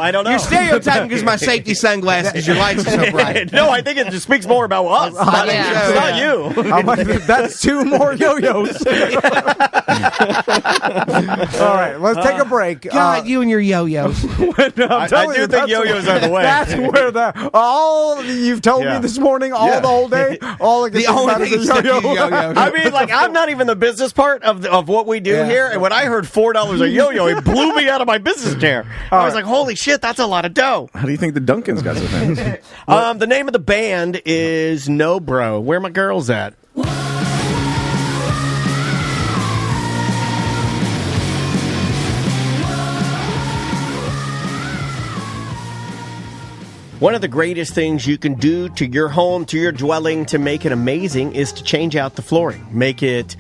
I don't know. You're stereotyping because my safety sunglasses, because your lights are so bright. No, I think it just speaks more about us. It's not you. I'm like, that's 2 more yo-yos. All right, let's take a break. God, you and your yo-yos. I do think yo-yos are the way. That's where all you've told me this morning, all the whole day, all the only thing is yo-yo. I mean, like, I'm not even the business part of what we do here, and when I heard $4 a yo-yo, it blew me out of my business chair. I was like, holy shit, that's a lot of dough. How do you think the Duncans got so famous? The name of the band is No Bro. Where my girls at? One of the greatest things you can do to your home, to your dwelling, to make it amazing is to change out the flooring. Make it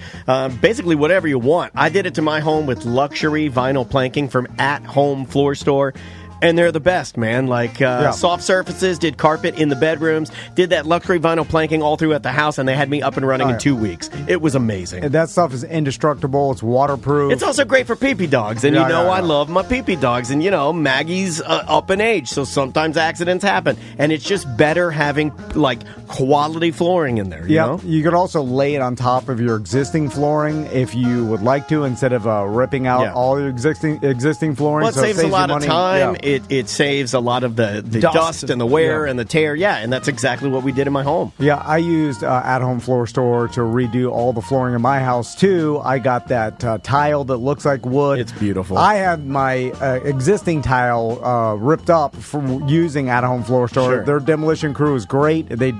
basically whatever you want. I did it to my home with luxury vinyl planking from At Home Floor Store. And they're the best, man. Like soft surfaces, did carpet in the bedrooms, did that luxury vinyl planking all throughout the house, and they had me up and running in 2 weeks. It was amazing. And that stuff is indestructible. It's waterproof. It's also great for pee-pee dogs. And I love my pee-pee dogs. And, Maggie's up in age, so sometimes accidents happen. And it's just better having, like, quality flooring in there, you know? You could also lay it on top of your existing flooring if you would like to, instead of ripping out all your existing flooring. Well, it saves a lot of time. It saves a lot of the dust and the wear and the tear. Yeah, and that's exactly what we did in my home. Yeah, I used At Home Floor Store to redo all the flooring in my house, too. I got that tile that looks like wood. It's beautiful. I had my existing tile ripped up from using At Home Floor Store. Sure. Their demolition crew is great. They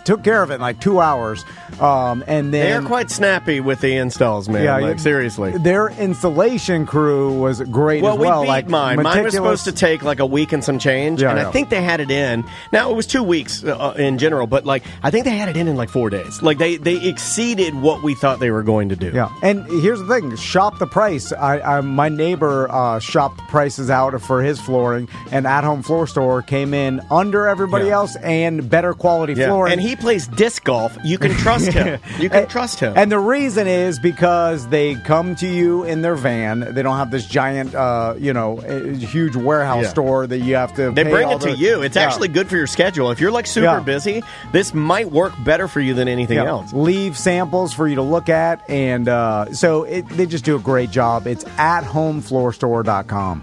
took care of it in like 2 hours. And then they're quite snappy with the installs, man. Yeah, seriously. Their installation crew was great as well. Well, we beat mine. Mine was supposed to take like a week and some change, I think they had it in. Now, it was 2 weeks in general, but like I think they had it in like 4 days. Like they exceeded what we thought they were going to do. Yeah, and here's the thing: shop the price. My neighbor shopped prices out for his flooring, and At Home Floor Store came in under everybody else and better quality flooring. And he plays disc golf. You can trust him. You can trust him. And the reason is because they come to you in their van. They don't have this giant, huge warehouse store that you have to. They pay bring all it to you. It's actually good for your schedule. If you're like super busy, this might work better for you than anything else. Leave samples for you to look at, and so they just do a great job. It's at homefloorstore.com.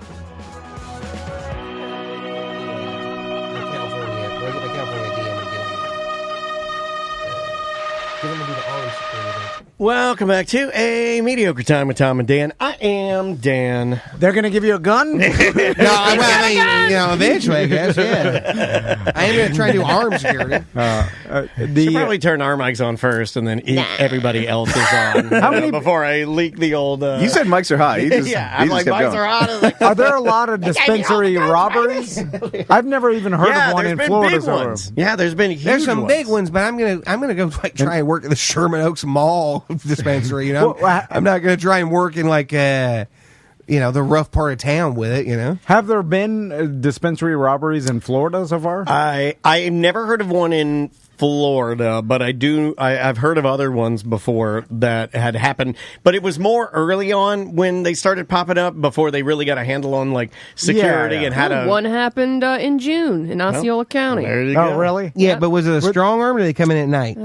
Welcome back to A Mediocre Time with Tom and Dan. I am Dan. They're going to give you a gun? No, I mean, eventually, I guess, yeah. I am going to try to do arm security. Should probably turn our mics on first and then everybody else is on. How many before I leak the old... You said mics are hot. I'm like, mics are hot. Are there a lot of dispensary robberies? I've never even heard of one in Florida. Big ones. Yeah, there's been huge There's some ones. big ones, but I'm gonna go try and work at the Sherman Oaks Mall dispensary. I'm not gonna try and work in the rough part of town with it. Have there been dispensary robberies in Florida so far? I never heard of one in Florida, but I've heard of other ones before that had happened, but it was more early on when they started popping up before they really got a handle on security and had one happened in June in Osceola County. There you go. Oh, really? Yeah, but was it a strong arm or did they come in at night?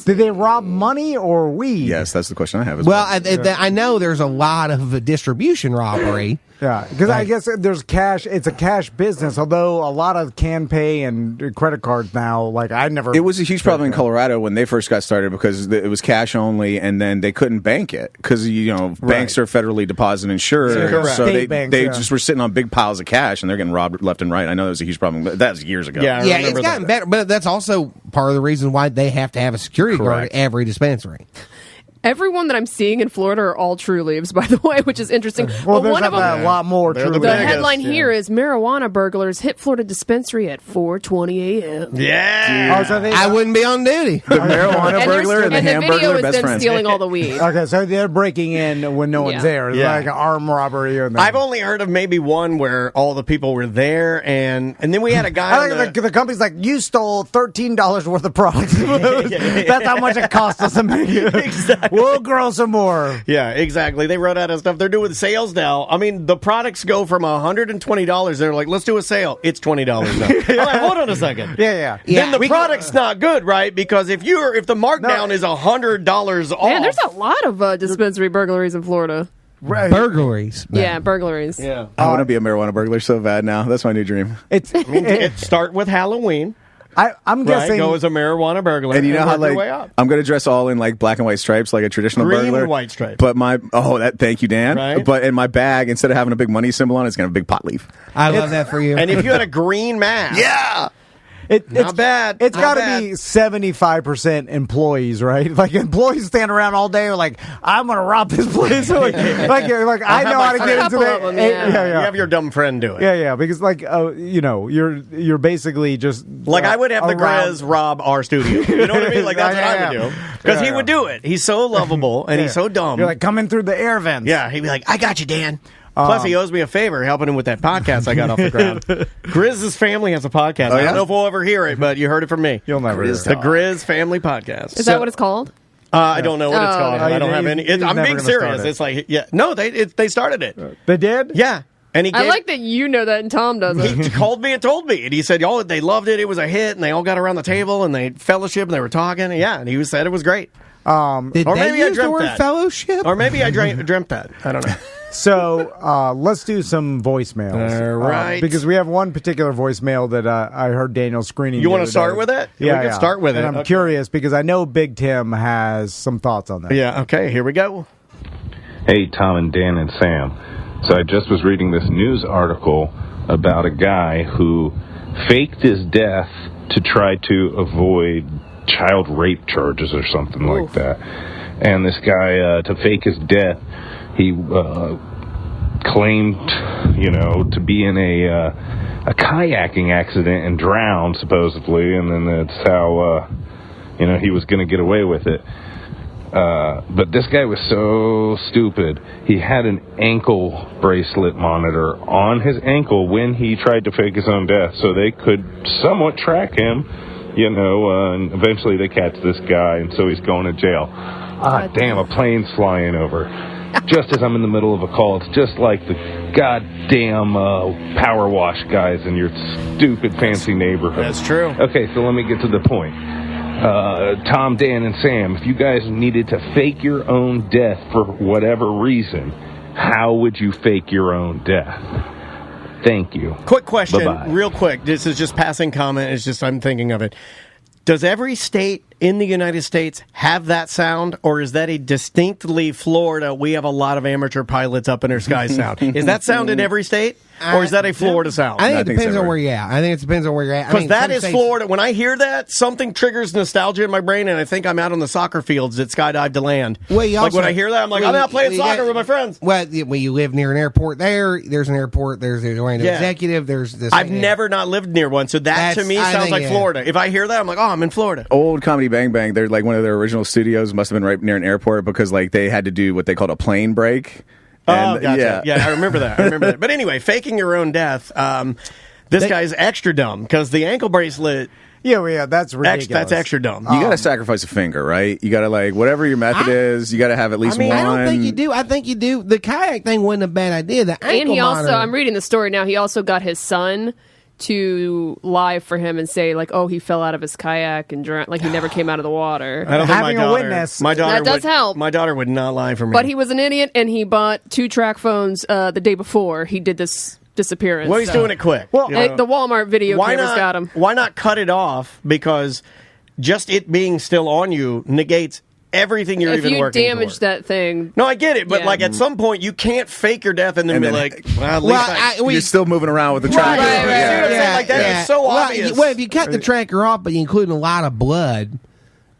Did they rob money or weed? Yes, that's the question I have as well. well. I know there's a lot of distribution robbery. Yeah, because I guess there's cash. It's a cash business, although a lot of can pay and credit cards now. It was a huge problem in Colorado when they first got started because it was cash only, and then they couldn't bank it because banks are federally deposit insured, so they just were sitting on big piles of cash and they're getting robbed left and right. I know that was a huge problem, but that was years ago. Yeah, it's gotten better, but that's also part of the reason why they have to have a security guard at every dispensary. Everyone that I'm seeing in Florida are all True Leaves, by the way, which is interesting. Well, there's one of them, a lot more True Leaves. The headline here is marijuana burglars hit Florida dispensary at 4:20 a.m. Yeah. I wouldn't be on duty. The marijuana burglar and the hamburger best friends. Stealing all the weed. Okay, so they're breaking in when no one's there. It's like an armed robbery. I've only heard of maybe one where all the people were there, and then we had a guy. The company's like, you stole $13 worth of products. That's how much it cost us to make it. Exactly. We'll grow some more. Yeah, exactly. They run out of stuff. They're doing sales now. I mean, the products go from $120. They're like, let's do a sale. It's $20 now. I'm like, hold on a second. Yeah. Then the product's not good, right? Because if the markdown is $100 off. Man, there's a lot of dispensary burglaries in Florida. Right. Burglaries. Man. Yeah, burglaries. Yeah. I want to be a marijuana burglar so bad now. That's my new dream. It start with Halloween. I'm guessing go as a marijuana burglar, and you know how way up. I'm going to dress all in black and white stripes, like a traditional Green burglar. and white stripes. But thank you, Dan. Right? But in my bag, instead of having a big money symbol on it, it's going to have a big pot leaf. I love that for you. And if you had a green mask, it's not bad. It's got to be 75% employees, right? Like employees stand around all day, like I'm going to rob this place. I know how to get into that. You have your dumb friend do it. Yeah, because you're basically just I would have the Grizz rob our studio. You know what I mean? Like that's what I would do because he would do it. He's so lovable and he's so dumb. You're like coming through the air vents. Yeah, he'd be like, "I got you, Dan." Plus, he owes me a favor helping him with that podcast I got off the ground. Grizz's family has a podcast. I don't know if we'll ever hear it, but you heard it from me. You'll never hear it. The Grizz Family Podcast. Is that what it's called? I don't know what it's called. I don't have any. I'm being serious. It's like, no, they started it. They did? Yeah. And I like that you know that and Tom doesn't. He called me and told me. And he said, they loved it. It was a hit. And they all got around the table and they fellowship and they were talking. And he said it was great. Did or they maybe use I dreamt the word that. fellowship? Or maybe I dreamt that. I don't know. So let's do some voicemails. All right. Because we have one particular voicemail that I heard Daniel screening. You want to start with it? Yeah, we can start with and it. I'm curious because I know Big Tim has some thoughts on that. Yeah, okay, here we go. Hey, Tom and Dan and Sam. So I just was reading this news article about a guy who faked his death to try to avoid child rape charges or something like that. And this guy, to fake his death, he claimed, to be in a kayaking accident and drowned, supposedly, and then that's how, he was going to get away with it. But this guy was so stupid. He had an ankle bracelet monitor on his ankle when he tried to fake his own death, so they could somewhat track him, and eventually they catch this guy, and so he's going to jail. Damn, a plane's flying over. just as I'm in the middle of a call. It's just like the goddamn power wash guys in your stupid fancy neighborhood. That's true. Okay, so let me get to the point. Tom, Dan, and Sam, if you guys needed to fake your own death for whatever reason, how would you fake your own death? Thank you. Quick question, Bye-bye. real quick. This is just passing comment. It's just I'm thinking of it. Does every state in the United States have that sound, or is that a distinctly Florida, we have a lot of amateur pilots up in our sky sound? Is that sound in every state, or is that a Florida sound? I think it depends on where you're at. I think it depends on where you're at. Because that is Florida. When I hear that, something triggers nostalgia in my brain, and I think I'm out on the soccer fields at Skydive to land. Well, like when I hear that, I'm like, I'm out playing soccer with my friends. Well, when you live near an airport there's an airport, there's the Orlando Executive, there's this. I've never not lived near one, so that to me sounds like Florida. If I hear that, I'm like, oh, I'm in Florida. Old Comedy Bang Bang, they're like one of their original studios, must have been right near an airport because like they had to do what they called a plane break. And, gotcha. Yeah, I remember that. But anyway, faking your own death. This guy's extra dumb because the ankle bracelet. Yeah, that's ridiculous. That's extra dumb. You got to sacrifice a finger, right? You got to like whatever your method is. You got to have at least one. I don't think you do. I think you do. The kayak thing wasn't a bad idea. The ankle And he also, monitor. I'm reading the story now. He also got his son to lie for him and say like, oh, he fell out of his kayak and drowned, like he never came out of the water. I don't think Having a witness. My daughter that does help. My daughter would not lie for me. But he was an idiot, and he bought 2 track phones the day before he did this disappearance. Well, he's doing it quick. Well, The Walmart video cameras got him. Why not cut it off? Because just it being still on you negates everything you're If even you working damage toward. that thing. No, I get it, but Yeah. like at some point you can't fake your death and then be like, well, at least you're still moving around with the tracker. Right. Like that is so obvious. Well, if you cut the tracker off, but you include a lot of blood,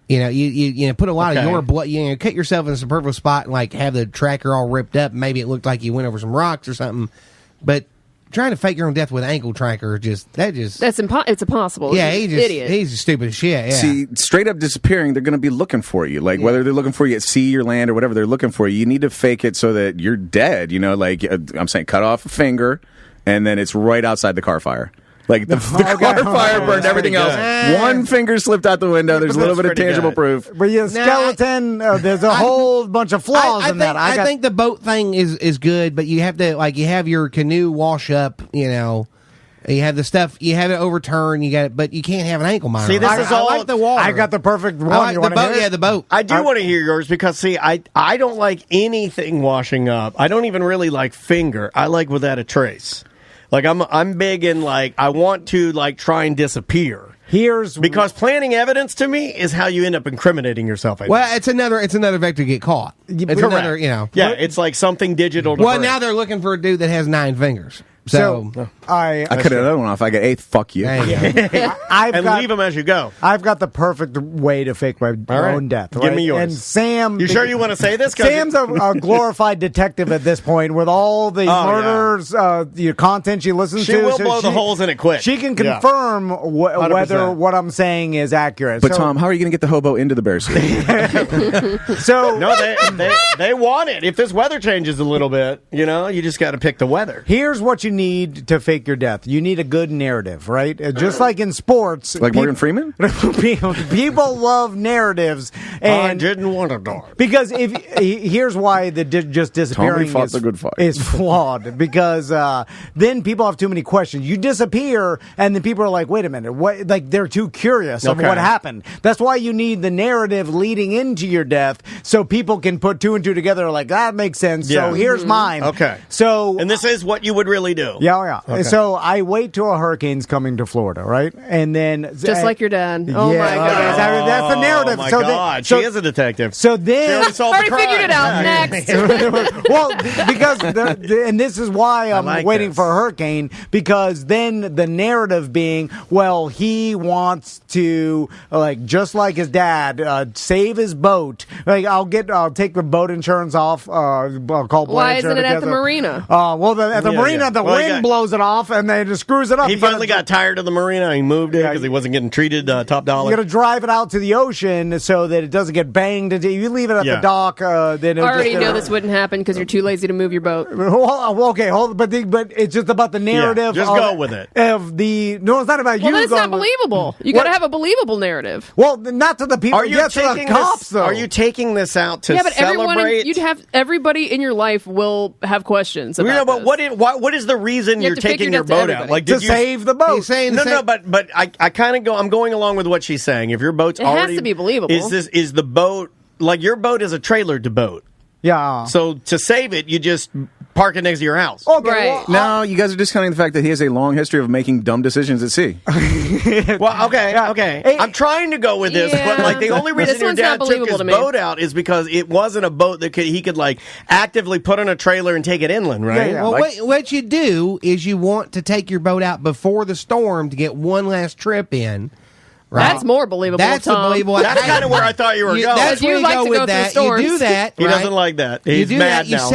you put a lot of your blood, cut yourself in a superfluous spot and like have the tracker all ripped up. Maybe it looked like you went over some rocks or something, but trying to fake your own death with ankle tracker It's impossible. Yeah, He's an idiot. He's stupid as shit. Yeah. See, straight up disappearing, they're going to be looking for you. Like, whether they're looking for you at sea or land or whatever, they're looking for you. You need to fake it so that you're dead. Like, I'm saying cut off a finger, and then it's right outside the car fire. Like, the car fire burned everything else. One finger slipped out the window. There's a little bit of tangible proof. But your skeleton, there's a whole bunch of flaws in that. I think the boat thing is good, but you have to, like, you have your canoe wash up, you have the stuff, you have it overturned, you got it, but you can't have an ankle monitor. See, this is all I like the water. I got the perfect one. I like You the wanna boat. hear it? Yeah, the boat. I do want to hear yours because, see, I don't like anything washing up. I don't even really like finger. I like without a trace. Like, I'm big in, like, I want to, like, try and disappear. Because planting evidence to me is how you end up incriminating yourself. Well, it's another vector to get caught. It's another, Yeah, it's like something digital to Well, break. now they're looking for a dude that has 9 fingers. So I cut another one off. I got 8. Fuck you. Leave them as you go. I've got the perfect way to fake my own death. Give right? me yours. And Sam, You sure you want to say this? Sam's a glorified detective at this point with all the murders, your content she listens to. She will blow the holes in it quick. She can confirm whether what I'm saying is accurate. But Tom, how are you going to get the hobo into the bear suit? No, they want it. If this weather changes a little bit, you just got to pick the weather. Here's what you need to fake your death. You need a good narrative, right? Just like in sports. Like Morgan Freeman? People love narratives. And I didn't want to die. Because here's why the just disappearing fought the good fight. is flawed. Because then people have too many questions. You disappear, and then people are like, wait a minute. What? Like, they're too curious of what happened. That's why you need the narrative leading into your death so people can put 2 and 2 together like, that makes sense. Yeah. So here's mine. Okay. And this is what you would really do. Yeah. Okay. So I wait till a hurricane's coming to Florida, right? And then Just like your dad. Oh, yeah, my God. That's the narrative. Oh, my so God. so, she is a detective. So then... She already solved Already the crime. figured it out. Next. Well, because and this is why I'm like waiting this. for a hurricane, because then the narrative being, well, he wants to, like, just like his dad, save his boat. Like, I'll take the boat insurance off. I'll call Why Blanchard isn't it at the together. marina? At the marina, the wind blows it off, and then it just screws it up. He finally got tired of the marina. He moved it because he wasn't getting treated top dollar. You got to drive it out to the ocean so that it doesn't get banged. You leave it at the dock. Then I already know this wouldn't happen because you're too lazy to move your boat. Okay, but it's just about the narrative. Just go with it. No, it's not about you. Well, it's not believable. You got to have a believable narrative. Well, not to the people. Are you to the cops, though. Are you taking this out to celebrate? You'd have everybody in your life will have questions about but what is the reason you're taking your boat out? Like, to save the boat. No, but I kind of go. I'm going along with what she's saying. If your boat's already, it has to be believable. Is the boat like your boat is a trailer to boat? Yeah. So to save it, you just park it next to your house. Okay. Right. No, you guys are discounting the fact that he has a long history of making dumb decisions at sea. Well, okay. Hey, I'm trying to go with this, but like the only reason your dad took his boat out is because it wasn't a boat that he could like actively put on a trailer and take it inland, right? Yeah. Well, what you do is you want to take your boat out before the storm to get one last trip in. Right. That's more believable. That's Tom. believable. That's kind of where I thought you were going. That's where you like go to with go that. through You do that. He doesn't like that. He's mad now.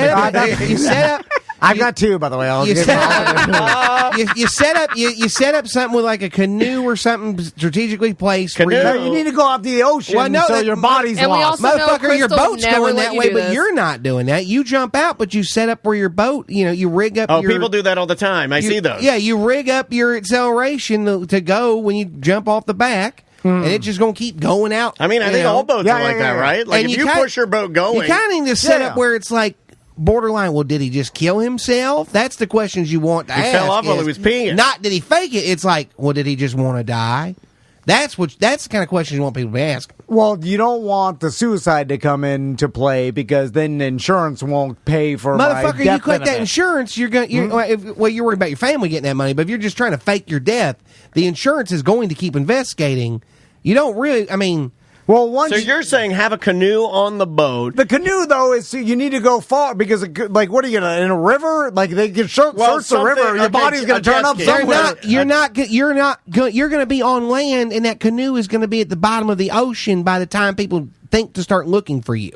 You set up. I've got two, by the way. You set up something with like a canoe or something strategically placed. You need to go out to the ocean so your body's lost. Motherfucker, your boat's going that way, but you're not doing that. You jump out, but you set up where your boat, you rig up people do that all the time. I see those. Yeah, you rig up your acceleration to go when you jump off the back. And it's just going to keep going out. I mean, I think all boats are like that, right? Like, if you push your boat going. You kind of need to set up where it's like borderline. Well, did he just kill himself? That's the questions you want to ask. He fell off while he was peeing. Not did he fake it? It's like, well, did he just want to die? That's the kind of questions you want people to ask. Well, you don't want the suicide to come into play because then insurance won't pay for motherfucker. You collect that insurance, you're going. You're worried about your family getting that money, but if you're just trying to fake your death, the insurance is going to keep investigating. You don't really. I mean. Well, so you're saying have a canoe on the boat. The canoe, though, is you need to go far because, like, what are you gonna in a river? Like they can search the river, your body's gonna turn up somewhere. You're going to be on land, and that canoe is going to be at the bottom of the ocean by the time people think to start looking for you.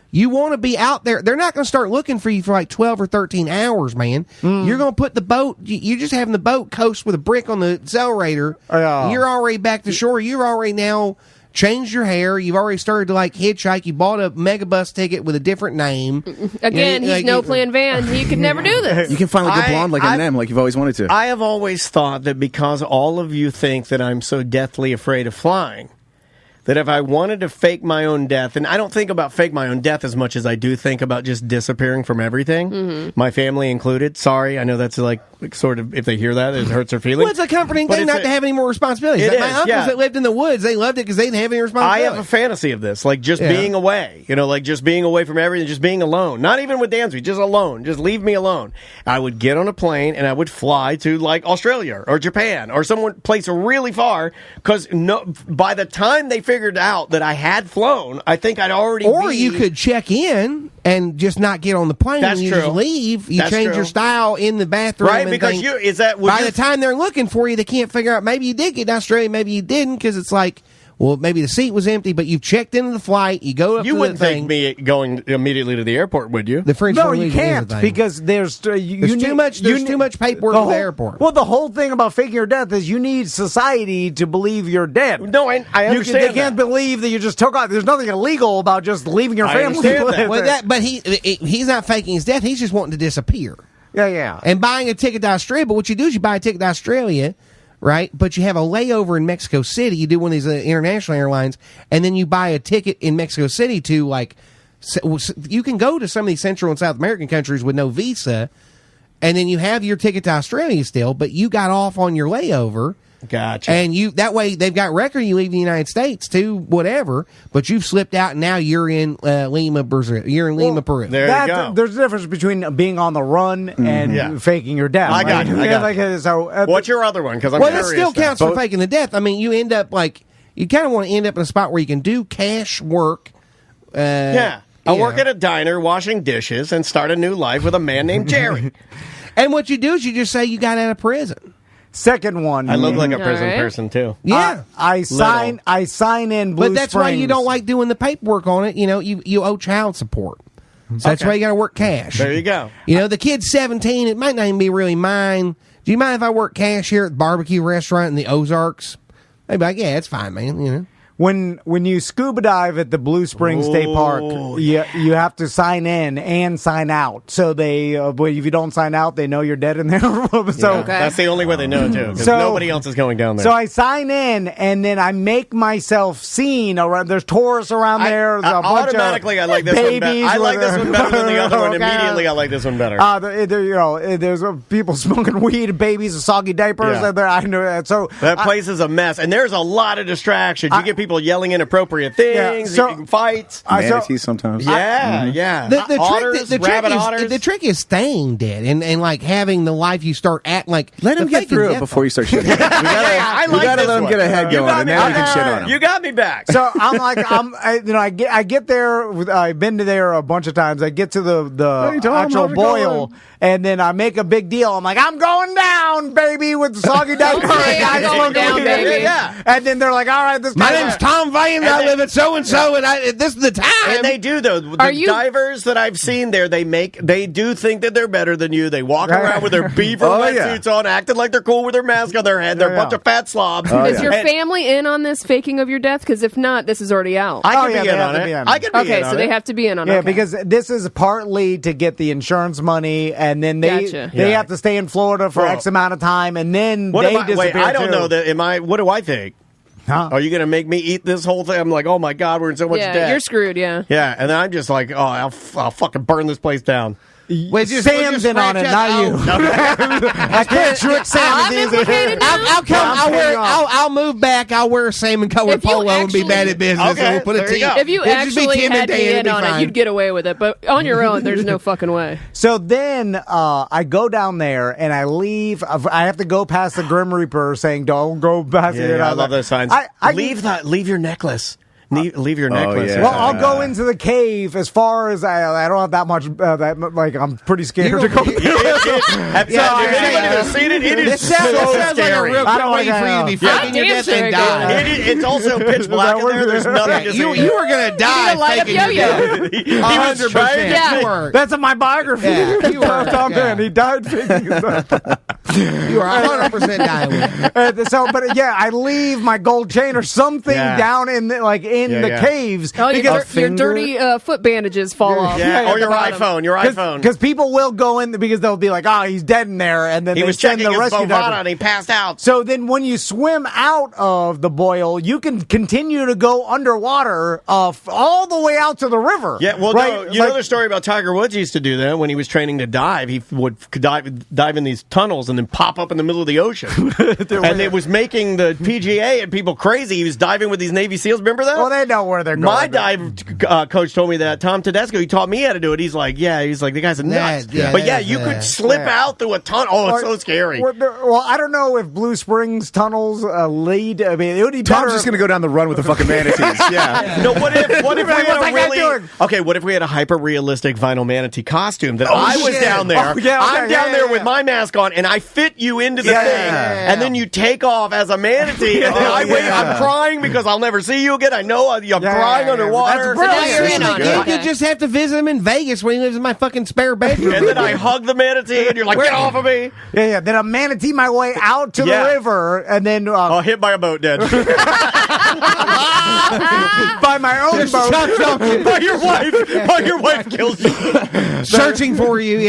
You want to be out there. They're not going to start looking for you for like 12 or 13 hours, man. You're going to put the boat, you're just having the boat coast with a brick on the accelerator. You're already back to shore. You're already now changed your hair. You've already started to like hitchhike. You bought a megabus ticket with a different name. Again, he's no plan Van. He could never do this. You can finally go blonde like Eminem, like you've always wanted to. I have always thought that because all of you think that I'm so deathly afraid of flying, that if I wanted to fake my own death, and I don't think about fake my own death as much as I do think about just disappearing from everything, my family included. Sorry, I know that's like sort of, if they hear that, it hurts their feelings. Well, it's a comforting thing not to have any more responsibilities. My uncles that lived in the woods, they loved it because they didn't have any responsibilities. I have a fantasy of this, like just being away, like just being away from everything, just being alone. Not even with Dansby, just alone. Just leave me alone. I would get on a plane and I would fly to like Australia or Japan or some place really far because by the time they figured out that I had flown, I think I'd already you could check in and just not get on the plane. That's and you true. Just leave. You That's change true. your style in the bathroom. Right, because by the time they're looking for you, they can't figure out maybe you did get to Australia, maybe you didn't, because it's like, well, maybe the seat was empty, but you've checked into the flight. You go up to the thing. You wouldn't think me going immediately to the airport, would you? The French no, you can't because there's too much paperwork at the airport. Well, the whole thing about faking your death is you need society to believe you're dead. No, I understand. They can't believe that you just took off. There's nothing illegal about just leaving your family. But he's not faking his death. He's just wanting to disappear. Yeah. And buying a ticket to Australia. But what you do is you buy a ticket to Australia. Right, but you have a layover in Mexico City. You do one of these international airlines, and then you buy a ticket in Mexico City to like. You can go to some of these Central and South American countries with no visa, and then you have your ticket to Australia still, but you got off on your layover. Gotcha. And that way they've got record you leave the United States to whatever, but you've slipped out and now you're in Lima, Brazil. You're in Lima, Peru. There you go. There's a difference between being on the run and faking your death. I got it. What's your other one? Because I'm curious. It still counts for faking the death. I mean, you end up like you kind of want to end up in a spot where you can do cash work. I'll work at a diner washing dishes and start a new life with a man named Jerry. And what you do is you just say you got out of prison. Second one. I look like a prison person too. Yeah, I sign in Blue But that's Springs. why you don't like doing the paperwork on it. You owe child support. So that's why you got to work cash. There you go. You know, the kid's 17. It might not even be really mine. Do you mind if I work cash here at the barbecue restaurant in the Ozarks? They'd be like, yeah, it's fine, man. You know. When you scuba dive at the Blue Springs State Park, you have to sign in and sign out. So they, if you don't sign out, they know you're dead in there. That's the only way they know too. Because nobody else is going down there. So I sign in, and then I make myself seen around. There's tourists around there. There's a bunch automatically, of I like this one better. I like this one better than the other one. Immediately, I like this one better. There's people smoking weed, babies with soggy diapers. Yeah. I know that. So that place is a mess, and there's a lot of distractions. You get people yelling inappropriate things, fights. Manatees sometimes. Yeah. The trick is staying dead and like having the life you start at. Like, let him get through it before you start shitting. We gotta let him get a head going, and then we can shit on him. You got me back. So I'm like, I get there. I've been to there a bunch of times. I get to the actual boil, and then I make a big deal. I'm like, I'm going down, baby, with the soggy diapers. I'm going down, baby. Yeah. And then they're like, all right, my name's Tom Vann. I live at so and so, and this is the time. And they do though. The divers that I've seen there, they do think that they're better than you. They walk around with their beaver wetsuits on, acting like they're cool with their mask on their head. They're a bunch of fat slobs. Is your family in on this faking of your death? Because if not, this is already out. I can be in on it. I can be in on it. Okay, so they have to be in on it. Yeah, because this is partly to get the insurance money, and then they have to stay in Florida for X amount of time, and then they disappear. Wait, I don't know that. What do I think? Huh? Are you going to make me eat this whole thing? I'm like, oh my God, we're in so much debt. You're screwed, yeah. Yeah, and then I'm just like, oh, I'll fucking burn this place down. Wait, Sam's in on it, not you. I can't trick Sam. I'll move back. I'll wear a salmon colored polo and be bad at business. Okay, and we'll put a T. If you actually had me in on it, you'd get away with it. But on your own, there's no fucking way. So then I go down there and I leave. I have to go past the Grim Reaper saying, "Don't go past it." I love those signs. Leave your necklace. Leave your necklace. Well, I'll go into the cave as far as I don't have that much. I'm pretty scared to go. Have anybody ever seen it? It is so scary. Like a real way for you to be faking your death and die. It's also pitch black in there. There's nothing to see. You were going to die faking your death. 100%. Yeah. That's in my biography. Yeah, you were. Tom Vann. He died faking his death. You are 100% dying. I leave my gold chain or something down in the caves. Oh, your dirty foot bandages fall off. Yeah, or your iPhone. Because people will go in because they'll be like, "Oh, he's dead in there," and then he they was send checking the his rescue diver. and he passed out. So then, when you swim out of the boil, you can continue to go underwater all the way out to the river. Yeah, well, right? You know the story about Tiger Woods used to do that when he was training to dive. He would dive in these tunnels and then pop up in the middle of the ocean. And it was making the PGA and people crazy. He was diving with these Navy SEALs. Remember that? Well, they know where they're going. My dive coach told me that. Tom Tedesco, he taught me how to do it. He's like, the guy's a nuts. You could slip out through a tunnel. Oh, it's so scary. Well, I don't know if Blue Springs tunnels lead. I mean, it would be better. Tom's just going to go down the run with the fucking manatees. Yeah. No, what if we had what if we had a hyper realistic vinyl manatee costume that I was down there? I'm down there with my mask on, and I fit you into the thing, and then you take off as a manatee, and then I'm crying because I'll never see you again. I know I'm crying underwater. So now you're in on it. You just have to visit him in Vegas when he lives in my fucking spare bedroom. And then I hug the manatee, and you're like, get off of me. Yeah. Then I manatee my way out to the river, and then hit by a boat, dead. By my own boat. By your wife kills you. Searching for you,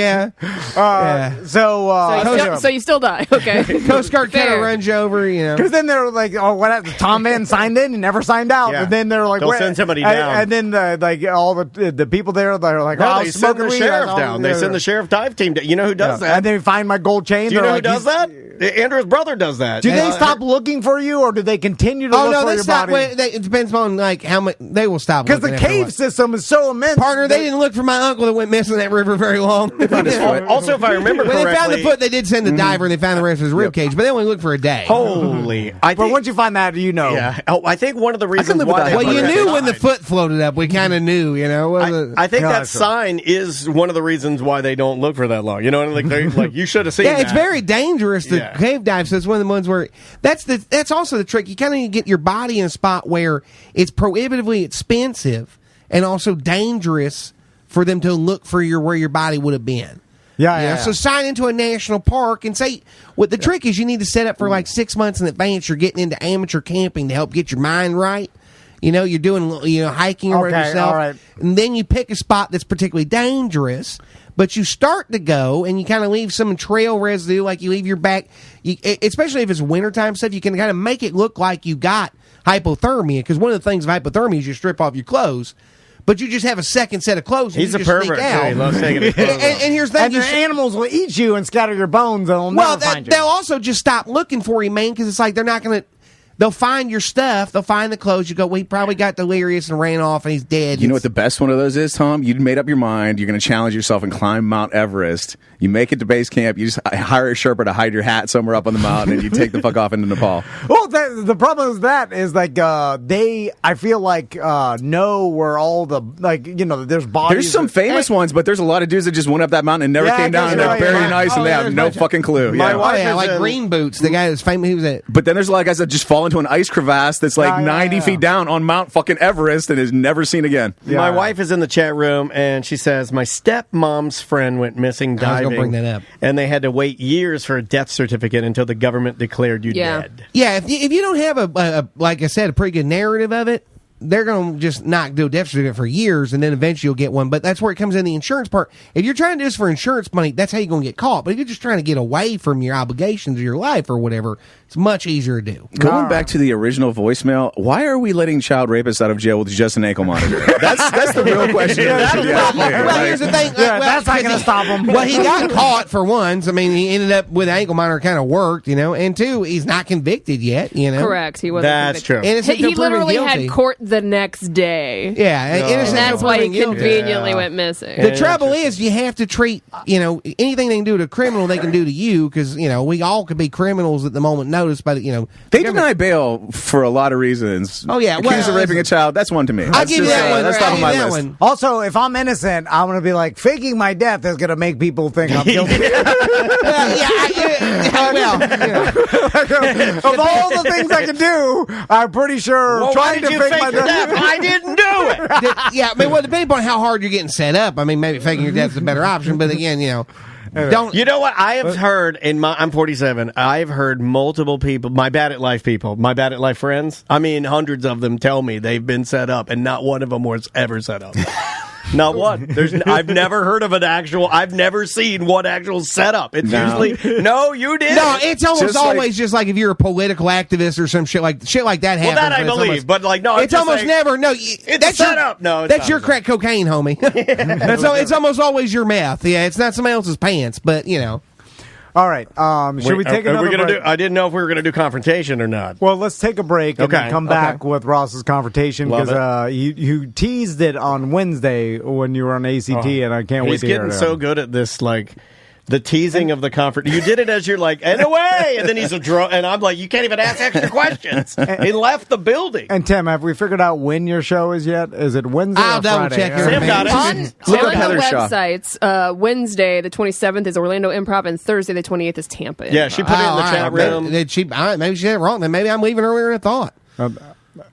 So you still die. Okay. Coast Guard kind of runs you over, Because then they're like, "Oh, what happened? Tom Vann signed in and never signed out." Yeah. And then they're like, "Don't send somebody down." And then all the people there, they're like, "No, they send the sheriff down. They send the sheriff dive team down. You know who does that? And they find my gold chain. Do you know who does that? Andrew's brother does that. Do they stop looking for you, or do they continue to look for your body? It depends on how much they will stop. Because the cave system is so immense. Partner, they didn't look for my uncle that went missing in that river very long. Also, if I remember correctly, when they found the foot, they did send the diver and they found the rest of his rib cage, but they only looked for a day. Holy! But once you find that, you know. Yeah. Oh, I think one of the reasons why. Well, you knew when the foot floated up. We kind of knew, I think that sign is one of the reasons why they don't look for that long. You know, like you should have seen. Yeah, it's very dangerous to cave dive. So it's one of the ones where that's also the trick. You kind of need to get your body in a spot where it's prohibitively expensive and also dangerous for them to look for where your body would have been. Yeah. So sign into a national park and say, what the trick is, you need to set up for like 6 months in advance. You're getting into amateur camping to help get your mind right. You're doing hiking or whatever yourself. All right. And then you pick a spot that's particularly dangerous, but you start to go and you kind of leave some trail residue, like you leave your back, especially if it's wintertime stuff, you can kind of make it look like you got hypothermia, because one of the things of hypothermia is you strip off your clothes, but you just have a second set of clothes. And He's a pervert. He loves taking his clothes off. And here's the thing. And the animals will eat you and scatter your bones, and they'll never find you. They'll also just stop looking for you, man, because it's like they're not going to... They'll find your stuff. They'll find the clothes. You go, well, he probably got delirious and ran off and he's dead. You know what the best one of those is, Tom? You made up your mind. You're going to challenge yourself and climb Mount Everest. You make it to base camp. You just hire a Sherpa to hide your hat somewhere up on the mountain, and you take the fuck off into Nepal. Well, the problem with that is, like, I feel like, know where all the, like, there's bodies. There's some famous ones, but there's a lot of dudes that just went up that mountain and never came down, and they're very nice, and they have no fucking clue. My wife is like Green Boots, the guy that's famous. He was at. But then there's a lot of guys that just fall into an ice crevasse that's like 90 feet down on Mount fucking Everest and is never seen again. My wife is in the chat room, and she says, my stepmom's friend went missing diving. I was going to bring that up. And they had to wait years for a death certificate until the government declared you dead. Yeah, if you don't have a like I said, a pretty good narrative of it, they're going to just not do a death certificate for years, and then eventually you'll get one. But that's where it comes in the insurance part. If you're trying to do this for insurance money, that's how you're going to get caught. But if you're just trying to get away from your obligations of your life or whatever, it's much easier to do. Going back to the original voicemail, why are we letting child rapists out of jail with just an ankle monitor? That's the real question. Well, here's the thing. That's not going to stop him. Well, he got caught for once. I mean, he ended up with an ankle monitor, kind of worked, and two, he's not convicted yet. Correct. He wasn't. That's convicted. true. He literally had court the next day. Yeah, and that's why he conveniently went missing. The trouble is, you have to treat anything they can do to a criminal, they can do to you, because we all could be criminals at the moment notice. But they deny bail for a lot of reasons. Oh yeah, accused of raping a child. That's one to me. I'll give you that one. That's top of my list. Also, if I'm innocent, I'm going to be like, faking my death is going to make people think I'm guilty. Of all the things I can do, I'm pretty sure trying to fake my death. I didn't do it. Depending upon how hard you're getting set up, I mean, maybe faking your death is a better option. But again, don't. You know what? I have heard I'm 47. I've heard multiple people, my bad at life friends. I mean, hundreds of them tell me they've been set up, and not one of them was ever set up. Not one. I've never heard of I've never seen one actual setup. It's usually, no, you didn't. No, it's almost always just like if you're a political activist or some shit like that happens. Well, that I believe, but no, it's almost never. No, it's set up. No, that's your crack cocaine, homie. It's almost always your meth. Yeah, it's not somebody else's pants, but All right. Should we take another break? I didn't know if we were going to do confrontation or not. Well, let's take a break and then come back with Ross's confrontation, because you teased it on Wednesday when you were on ACT, and I can't wait to hear it. He's getting so good at this, like, the teasing of the confront. You did it as you're like, and away! And then he's and I'm like, you can't even ask extra questions. He left the building. And Tim, have we figured out when your show is yet? Is it Wednesday I'll or double Friday? check your Sam got it. On the websites, Wednesday the 27th is Orlando Improv, and Thursday the 28th is Tampa Improv. Yeah, she put it in the chat room. Maybe she did it wrong. Then maybe I'm leaving earlier than I thought. I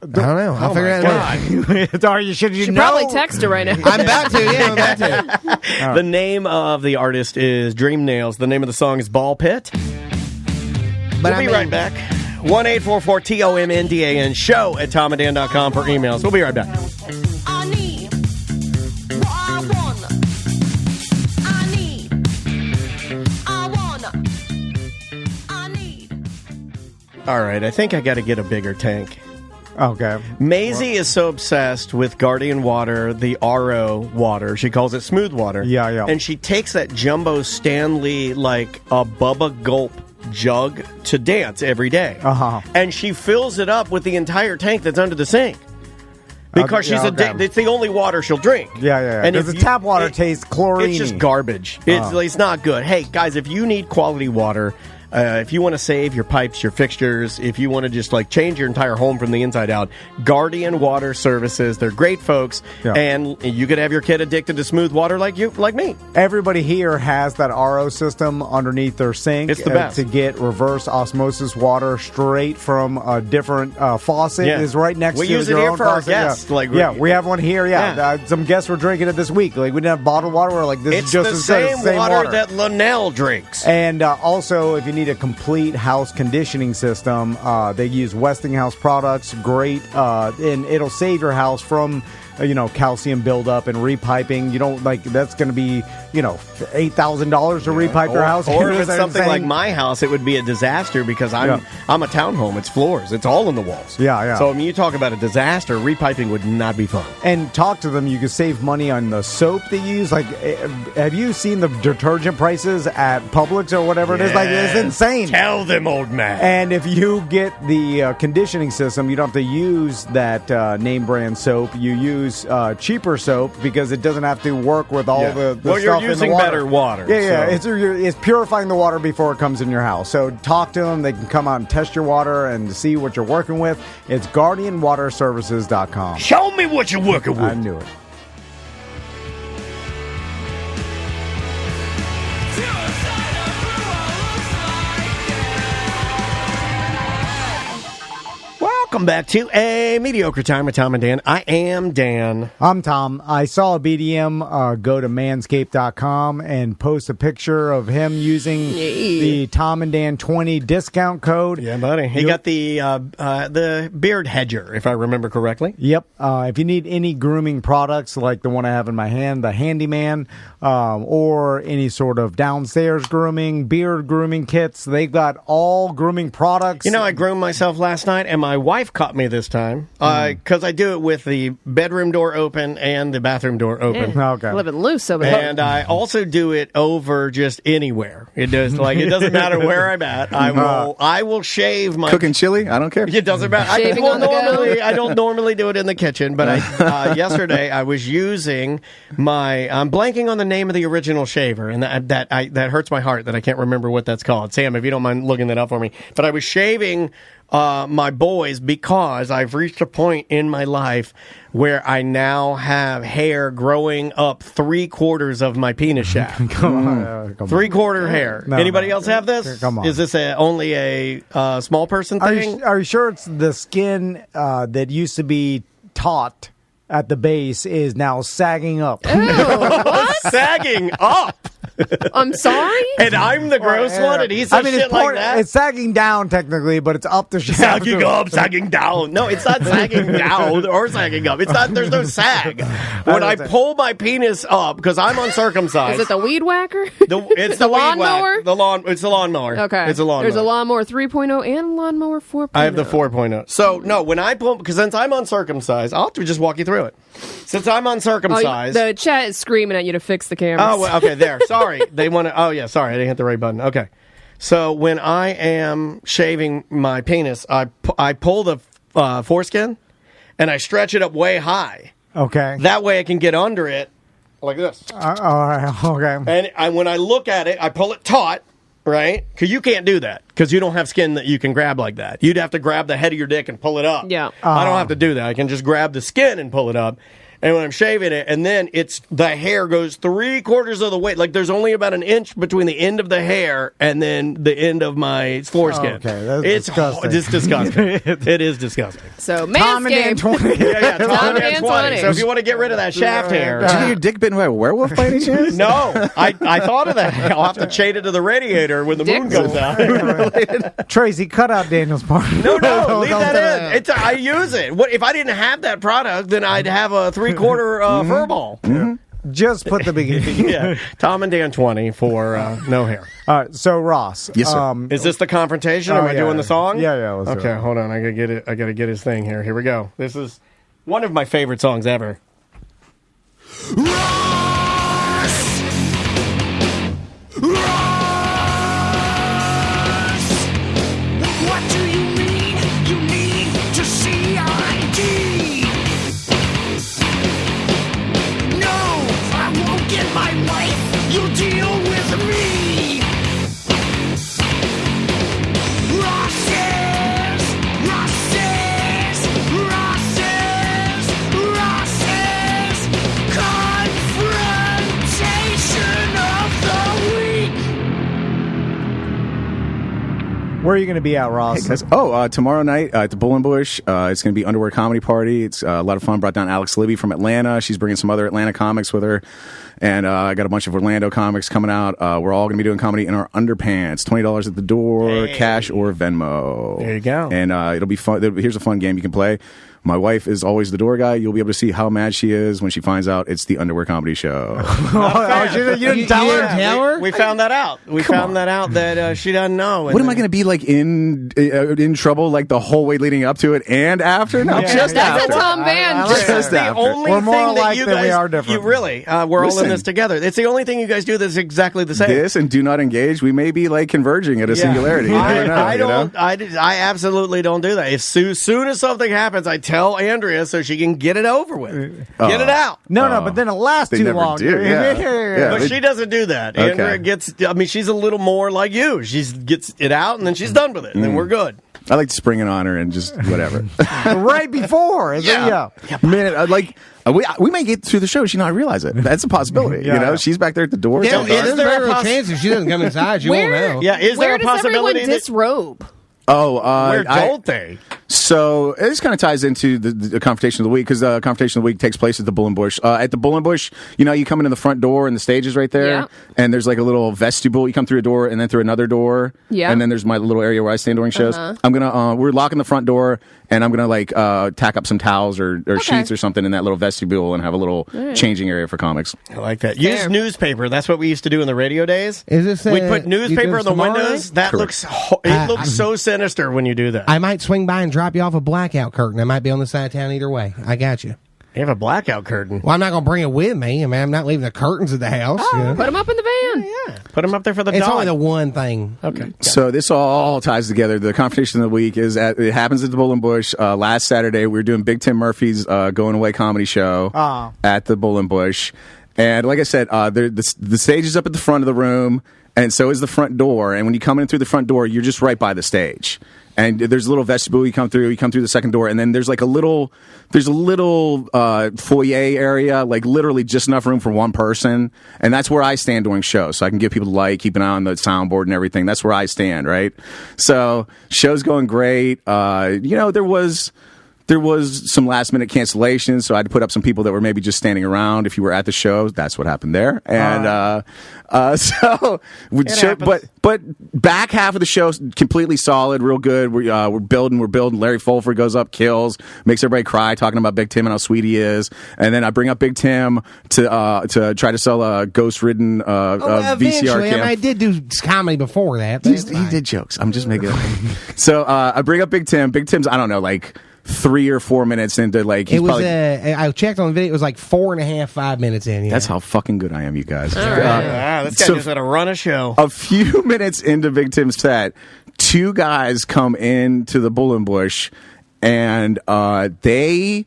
don't know. I'll figure it out. Should you probably text her right now. I'm about to. Yeah, I'm about to. Right. The name of the artist is Dream Nails. The name of the song is Ball Pit. We'll be right back. 1-844-TOMNDAN show at TOMANDDAN20 for emails. We'll be right back. I need what I want. I need. All right, I think I got to get a bigger tank. Okay. Maisie is so obsessed with Guardian water, the RO water. She calls it smooth water. Yeah. And she takes that jumbo Stanley, like a Bubba Gulp jug to dance every day. Uh-huh. And she fills it up with the entire tank that's under the sink. Because it's the only water she'll drink. Yeah. And if the tap water tastes chlorine. It's just garbage. It's not good. Hey, guys, if you need quality water, if you want to save your pipes, your fixtures, if you want to just like change your entire home from the inside out, Guardian Water Services, they're great folks, and you could have your kid addicted to smooth water like me. Everybody here has that RO system underneath their sink. It's the best. To get reverse osmosis water straight from a different faucet. Yeah. Is right next We to use your it here own for our faucet. guests. We have one here. Some guests were drinking it this week. Like we didn't have bottled water. We're like, this It's is just the as good as the same water that Linnell drinks. And also, if you need a complete house conditioning system, they use Westinghouse products. Great, and it'll save your house from calcium buildup and repiping. You don't that's going to be $8,000 to repipe your house. Or if it's something like my house, it would be a disaster because I'm a townhome. It's floors. It's all in the walls. Yeah. So you talk about a disaster. Repiping would not be fun. And talk to them. You can save money on the soap they use. Like, have you seen the detergent prices at Publix or whatever it is? Like, it's insane. Tell them, old man. And if you get the conditioning system, you don't have to use that name brand soap. You use cheaper soap because it doesn't have to work with all the well, stuff you're in the using water. better water. Yeah. So. It's purifying the water before it comes in your house. So talk to them. They can come out and test your water and see what you're working with. It's GuardianWaterServices.com. Show me what you're working with. I knew it. Welcome back to A Mediocre Time with Tom and Dan. I am Dan. I'm Tom. I saw a BDM go to manscaped.com and post a picture of him using the TOMANDDAN20 discount code. Yeah, buddy. He got the beard hedger, if I remember correctly. Yep. If you need any grooming products like the one I have in my hand, the Handyman, or any sort of downstairs grooming, beard grooming kits, they've got all grooming products. I groomed myself last night, and my wife caught me this time because I do it with the bedroom door open and the bathroom door open. Okay. Living loose over there. And I also do it over just anywhere. It doesn't matter where I'm at. I will shave my cooking chili. I don't care. It doesn't matter. Shaving on the go. I don't normally do it in the kitchen, but yesterday I was using I'm blanking on the name of the original shaver, and that hurts my heart that I can't remember what that's called. Sam, if you don't mind looking that up for me. But I was shaving my boys because I've reached a point in my life where I now have hair growing up 3/4 of my penis shaft. Come on. 3/4 hair. No, Anybody else have this? Come on. Is this only a small person thing? Are you sure it's the skin that used to be taut at the base is now sagging up? Ew, what? Sagging up. I'm sorry? And I'm the gross one, and he says shit like that? It's sagging down technically, but it's up the shaft. Sagging up, sagging down. No, it's not sagging down or sagging up. It's not. There's no sag. When I pull my penis up, because I'm uncircumcised. Is it the weed whacker? It's the weed lawnmower? whack. It's the lawnmower. Okay. It's a lawnmower. There's a lawnmower 3.0 and a lawnmower 4.0. I have the 4.0. So, no, when I pull, because since I'm uncircumcised, I'll have to just walk you through it. Since I'm uncircumcised. The chat is screaming at you to fix the cameras. Oh, well, okay, there. Sorry. They want to. Oh, yeah, sorry. I didn't hit the right button. Okay. So when I am shaving my penis, I pull the foreskin and I stretch it up way high. Okay. That way I can get under it like this. All right. Okay. And when I look at it, I pull it taut, right? Because you can't do that because you don't have skin that you can grab like that. You'd have to grab the head of your dick and pull it up. Yeah. I don't have to do that. I can just grab the skin and pull it up. And when I'm shaving it, and then the hair goes 3/4 of the way. Like there's only about an inch between the end of the hair and then the end of my foreskin. Okay, that's it's disgusting. It's disgusting. It is disgusting. So TOMANDDAN20. Manscaped. Yeah, TOMANDDAN20. TOMANDDAN20. So if you want to get rid of that shaft hair. Did you get your dick bitten by a werewolf by any chance? No, I thought of that. I'll have to chain it to the radiator when the moon goes out. Tracy, cut out Daniel's part. No, leave that in. I use it. What if I didn't have that product? Then I'd have a 3/4 fur ball. Mm-hmm. Just put the beginning. Yeah, TOMANDDAN20 for no hair. All right, so Ross. Yes, sir. Is this the confrontation? Am I doing the song? Yeah. Let's do Okay, it. hold on. I gotta get it. I gotta get his thing here. Here we go. This is one of my favorite songs ever. What do you mean? You need to see ID. No, I won't get my wife. You'll deal with me. Where are you going to be at, Ross? Tomorrow night at the Bull and Bush. It's going to be Underwear Comedy Party. It's a lot of fun. Brought down Alex Libby from Atlanta. She's bringing some other Atlanta comics with her. And I got a bunch of Orlando comics coming out. We're all going to be doing comedy in our underpants. $20 at the door, cash or Venmo. There you go. And it'll be fun. Here's a fun game you can play. My wife is always the door guy. You'll be able to see how mad she is when she finds out it's the Underwear Comedy Show. You didn't tell her? We found that out. We found that out that she doesn't know. What am I going to be like in trouble like the whole way leading up to it and after? No, just That's after. a Tom Vann. Just the only We're more thing that alike you than guys, we are different. You really, we're all in this together. It's the only thing you guys do that's exactly the same. This and do not engage. We may be like converging at a singularity. You never know, I absolutely don't do that. As soon as something happens, I tell Andrea so she can get it over with. Get it out. No, but then it lasts They too never long. do, yeah. But she doesn't do that. Okay. Andrea gets, she's a little more like you. She gets it out and then she's done with it. And then we're good. I like to spring it on her and just whatever. Right before. We may get through the show. She not realize it. That's a possibility. She's back there at the door. Yeah, there's a real chance if she doesn't come inside, she won't know. Yeah, is there a possibility? Where does everyone disrobe? Where don't they? So this kind of ties into the confrontation of the week because the confrontation of the week takes place at the Bull and Bush. At the Bull and Bush, you come into the front door and the stage is right there, and there's like a little vestibule. You come through a door and then through another door, and then there's my little area where I stand during shows. I'm gonna we're locking the front door and I'm gonna tack up some towels or sheets or something in that little vestibule and have a little changing area for comics. I like that. Use newspaper. That's what we used to do in the radio days. Is this? We'd put newspaper in the windows. That looks looks so sinister when you do that. I might swing by and drop you off a blackout curtain. I might be on the side of town either way. I got you. You have a blackout curtain. Well, I'm not going to bring it with me. I mean, I'm not leaving the curtains at the house. Put them up in the van. Yeah. Put them up there for the dog. It's only the one thing. Okay. So this all ties together. The confrontation of the week it happens at the Bull and Bush. Last Saturday, we were doing Big Tim Murphy's Going Away comedy show at the Bull and Bush. And like I said, the stage is up at the front of the room, and so is the front door. And when you come in through the front door, you're just right by the stage. And there's a little vestibule you come through the second door, and then there's like a little foyer area, like literally just enough room for one person, and that's where I stand during shows, so I can give people the light, keep an eye on the soundboard and everything. That's where I stand, right? So show's going great. There was some last minute cancellations, so I had to put up some people that were maybe just standing around. If you were at the show, that's what happened there. And but back half of the show completely solid, real good. We're building. Larry Fulford goes up, kills, makes everybody cry, talking about Big Tim and how sweet he is. And then I bring up Big Tim to try to sell a ghost-ridden VCR cam. I did do comedy before that. He did jokes. I'm just making it up. So I bring up Big Tim. Big Tim's, I don't know, like 3 or 4 minutes into he's probably, I checked on the video. It was like 4.5, 5 minutes in. Yeah. That's how fucking good I am, you guys. This guy just had to run a show. A few minutes into Big Tim's set, two guys come into the Bull and Bush, and they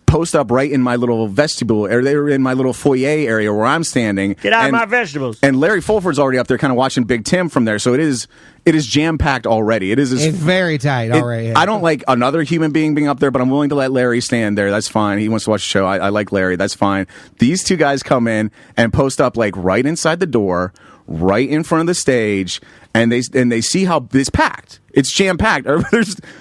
post up right in my little vestibule, or they were in my little foyer area where I'm standing. Get out of my vegetables. And Larry Fulford's already up there kind of watching Big Tim from there, so it is jam-packed already. It's very tight already. Yeah. I don't like another human being up there, but I'm willing to let Larry stand there. That's fine. He wants to watch the show. I like Larry. That's fine. These two guys come in and post up like right inside the door, right in front of the stage, and they see how it's packed. It's jam-packed.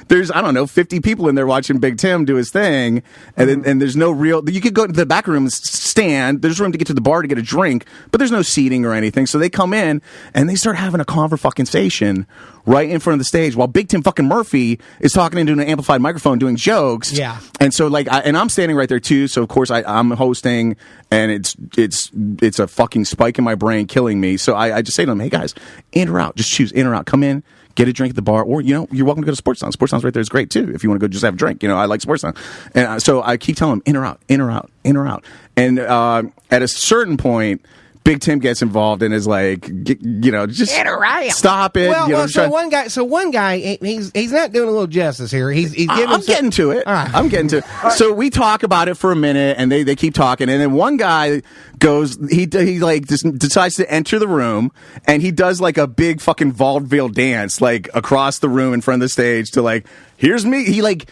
There's I don't know, 50 people in there watching Big Tim do his thing, and there's no real. You could go to the back room and stand. There's room to get to the bar to get a drink, but there's no seating or anything. So they come in and they start having a conversation right in front of the stage while Big Tim fucking Murphy is talking into an amplified microphone doing jokes. Yeah. And so and I'm standing right there too. So of course I'm hosting, and it's a fucking spike in my brain killing me. So I just say to them, hey guys, in or out, just choose in or out. Come in, get a drink at the bar, or you're welcome to go to Sports Sound. Sports Sound's right there is great too if you want to go just have a drink. I like Sports Sound, and so I keep telling them in or out, in or out, in or out. And at a certain point, Big Tim gets involved and is like, just stop it. So one guy, he's not doing a little justice here. He's giving. I'm getting to it. Right. I'm getting to it. So we talk about it for a minute, and they keep talking, and then one guy goes, he decides to enter the room, and he does like a big fucking vaudeville dance like across the room in front of the stage to like, here's me. He like.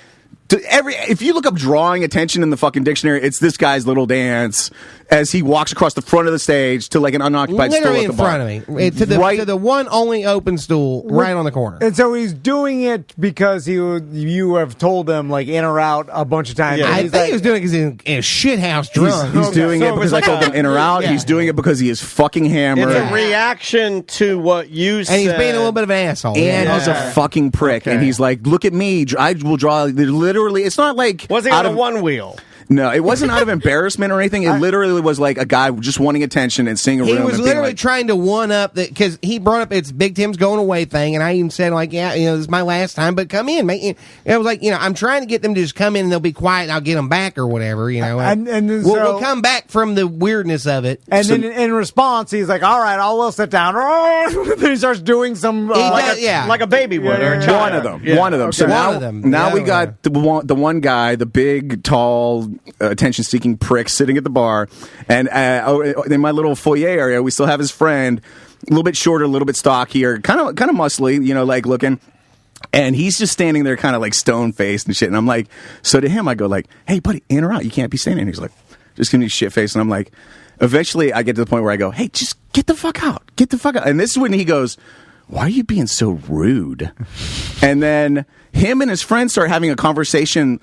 If you look up drawing attention in the fucking dictionary, it's this guy's little dance. as he walks across the front of the stage to like an unoccupied stool literally at the in bar. front of me, to the one only open stool right on the corner. And so he's doing it because you have told him like in or out a bunch of times. Yeah. I think he was doing it because he's in a shithouse drunk. He's doing it because I told him in or out. Yeah. He's doing it because he is fucking hammered. It's a reaction to what you said. And he's being a little bit of an asshole. And he's a fucking prick. And he's like, look at me. I will draw. Literally, it's not like. Was he on a one wheel? No, it wasn't out of embarrassment or anything. It literally was like a guy just wanting attention and seeing a room. He was and literally like, trying to one up that because he brought up it's Big Tim's going away thing, and I even said like, yeah, this is my last time, but come in, mate. And I was like, I'm trying to get them to just come in and they'll be quiet, and I'll get them back or whatever, And we'll come back from the weirdness of it. And then in response, he's like, "All right, I'll sit down." Then he starts doing some like a baby would or a child. One of them. So now we got the one guy, the big, tall, attention-seeking prick sitting at the bar, and in my little foyer area, we still have his friend, a little bit shorter, a little bit stockier, kind of muscly, like looking. And he's just standing there kind of like stone-faced and shit. And I'm like, so to him, I go like, hey, buddy, in or out? You can't be standing. And he's like, just giving me shit-faced. And I'm like, eventually I get to the point where I go, hey, just get the fuck out. Get the fuck out. And this is when he goes, why are you being so rude? And then him and his friend start having a conversation.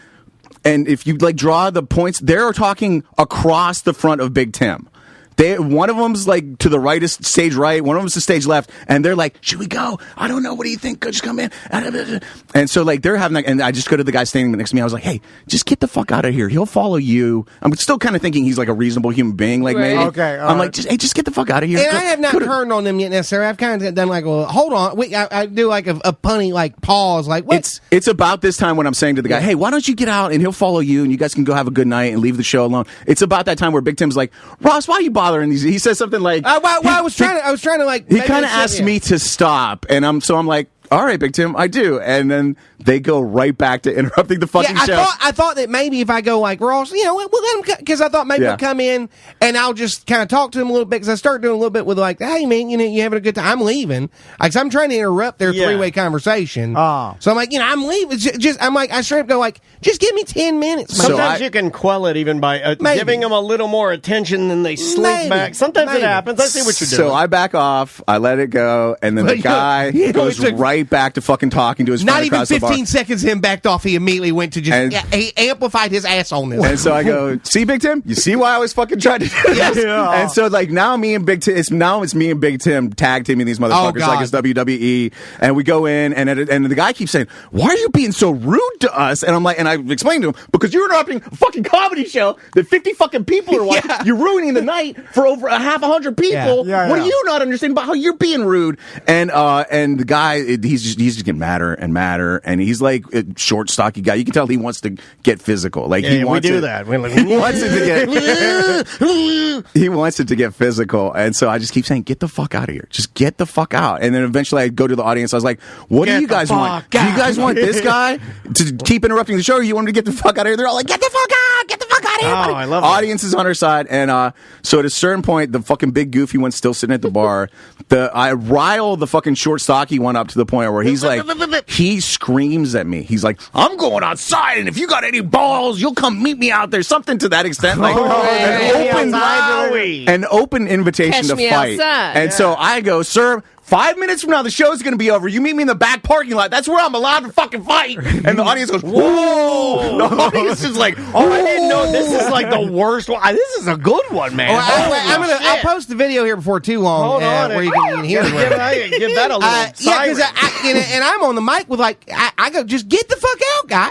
And if you like draw the points, they're talking across the front of Big Tim. One of them's like to the right, stage right. One of them's to stage left, and they're like, "Should we go? I don't know. What do you think? Just come in." And so like they're having, and I just go to the guy standing next to me. I was like, "Hey, just get the fuck out of here. He'll follow you." I'm still kind of thinking he's like a reasonable human being, like maybe. Okay. I'm like, just get the fuck out of here. And I have not turned on them yet necessarily. I've kind of done like, well, hold on. I do like a punny like pause, like what? It's about this time when I'm saying to the guy, "Hey, why don't you get out and he'll follow you, and you guys can go have a good night and leave the show alone." It's about that time where Big Tim's like, "Ross, why are you bothering these?" He says something like, I was trying to like. He kind of asked me to stop, and I'm like, all right, Big Tim, I do. And then they go right back to interrupting the fucking show. I thought that maybe if I go like, Ross, we'll let him, because I thought maybe he'll come in and I'll just kind of talk to him a little bit, because I start doing a little bit with like, hey man, you having a good time? I'm leaving. Like, I'm trying to interrupt their three-way conversation. So I'm like, I'm leaving. I'm like, I straight up go like, just give me 10 minutes. Sometimes you can quell it even by giving them a little more attention, and they slink back. Sometimes it happens. I see what you're doing. So I back off, I let it go, and then the guy goes right back to fucking talking to his friend across the bar. Not even 15 seconds him backed off, he immediately went to just, he amplified his assholeness. And so I go, see, Big Tim? You see why I was fucking trying to do this? Yeah. And so, like, now me and Big Tim, it's me and Big Tim tag teaming these motherfuckers like it's WWE. And we go in, and the guy keeps saying, why are you being so rude to us? And I'm like, and I explained to him, because you're interrupting a fucking comedy show that 50 fucking people are watching. You're ruining the night for over 100 people. What do you not understand about how you're being rude? And the guy, he's just getting madder and madder, and he's like a short, stocky guy. You can tell he wants to get physical. Like he wants he wants it to get physical. And so I just keep saying, get the fuck out of here. Just get the fuck out. And then eventually I go to the audience. I was like, what do you guys want? Do you guys want this guy to keep interrupting the show, or you want him to get the fuck out of here? They're all like, get the fuck out! Get the fuck out of here! Oh, I love audience is on her side. And so at a certain point, the fucking big goofy one's still sitting at the bar. I rile the fucking short, stocky one up to the point where he's like, he screams at me. He's like, I'm going outside, and if you got any balls, you'll come meet me out there. Something to that extent. Like an open invitation to fight. Outside. And so I go, sir, 5 minutes from now, the show's going to be over. You meet me in the back parking lot. That's where I'm allowed to fucking fight. And the audience goes, whoa. The audience is like, oh, I didn't know this is like the worst one. This is a good one, man. I'll post the video here before too long. Hold on. Where you can hear it. Give that a little siren. And I'm on the mic with like, I go, just get the fuck out, guy.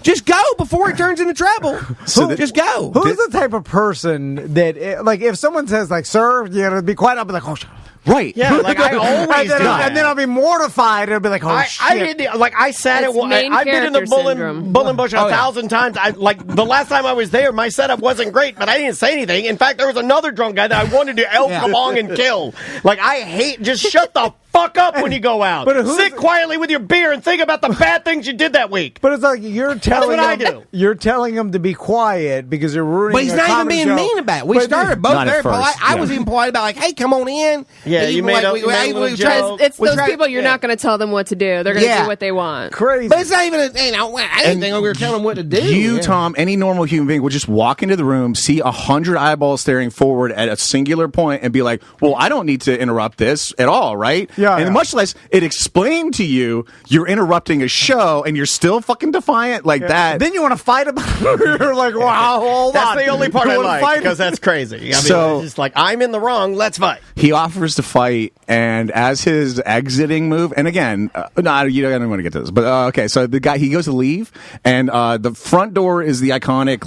Just go before it turns into trouble. Just go. Who's the type of person that, like, if someone says, like, sir, be quiet, I'll be like, oh, shut up. Right. Yeah, like I always do. And then I'll be mortified. I'll be like, oh, shit. I've been in the Bullenbush 1,000 times. The last time I was there, my setup wasn't great, but I didn't say anything. In fact, there was another drunk guy that I wanted to elk along and kill. Like, I hate, just shut the fuck up when you go out. Sit quietly with your beer and think about the bad things you did that week. But it's like you're telling That's what him, I do. You're telling him to be quiet because you're ruining. But he's not even being mean about it. We started both very polite. I was even polite about hey, come on in. Yeah, you made a joke. It's those people you're not going to tell them what to do. They're going to do what they want. Crazy. But it's not even. I didn't think we were telling them what to do. You, Tom, any normal human being would just walk into the room, see 100 eyeballs staring forward at a singular point, and be like, "Well, I don't need to interrupt this at all, right?" And much less it explained to you you're interrupting a show and you're still fucking defiant like that. Then you want to fight about it. You're like, wow, hold That's on. the only part I like because that's crazy. I mean, So- it's just like I'm in the wrong. Let's fight. He offers to fight, and as his exiting move, and again, no, you don't want to get to this, but okay. So the guy, he goes to leave, and the front door is the iconic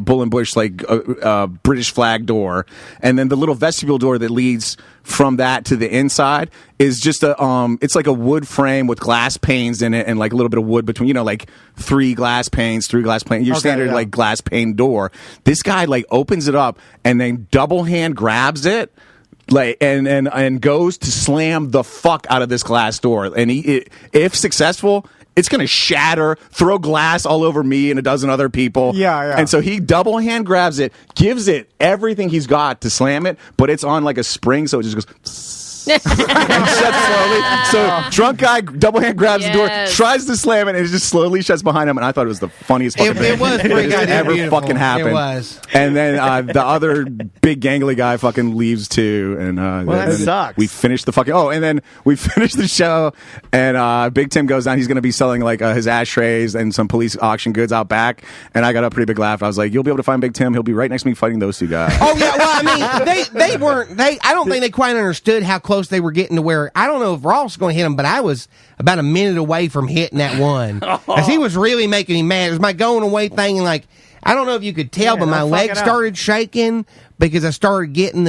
Bull and Bush British flag door, and then the little vestibule door that leads from that to the inside is just it's like a wood frame with glass panes in it, and like a little bit of wood between, like three glass panes, your standard like glass pane door. This guy opens it up and then double hand grabs it. And goes to slam the fuck out of this glass door, and if successful, it's going to shatter, throw glass all over me and a dozen other people. Yeah. And so he double hand grabs it, gives it everything he's got to slam it, but it's on like a spring, so it just goes. And shuts slowly. So drunk guy double hand grabs the door, tries to slam it, and it just slowly shuts behind him. And I thought it was the funniest fucking thing that ever fucking happened. It was. And then the other big gangly guy fucking leaves too. And that sucks. We finished the fucking. And then we finished the show, and Big Tim goes down. He's going to be selling his ashtrays and some police auction goods out back. And I got a pretty big laugh. I was like, "You'll be able to find Big Tim. He'll be right next to me fighting those two guys." Oh yeah. Well, I mean, they weren't. I don't think they quite understood how close they were getting to where I don't know if Ross was going to hit him, but I was about a minute away from hitting that one because he was really making me mad. It was my going away thing, and I don't know if you could tell, but my legs started shaking because I started getting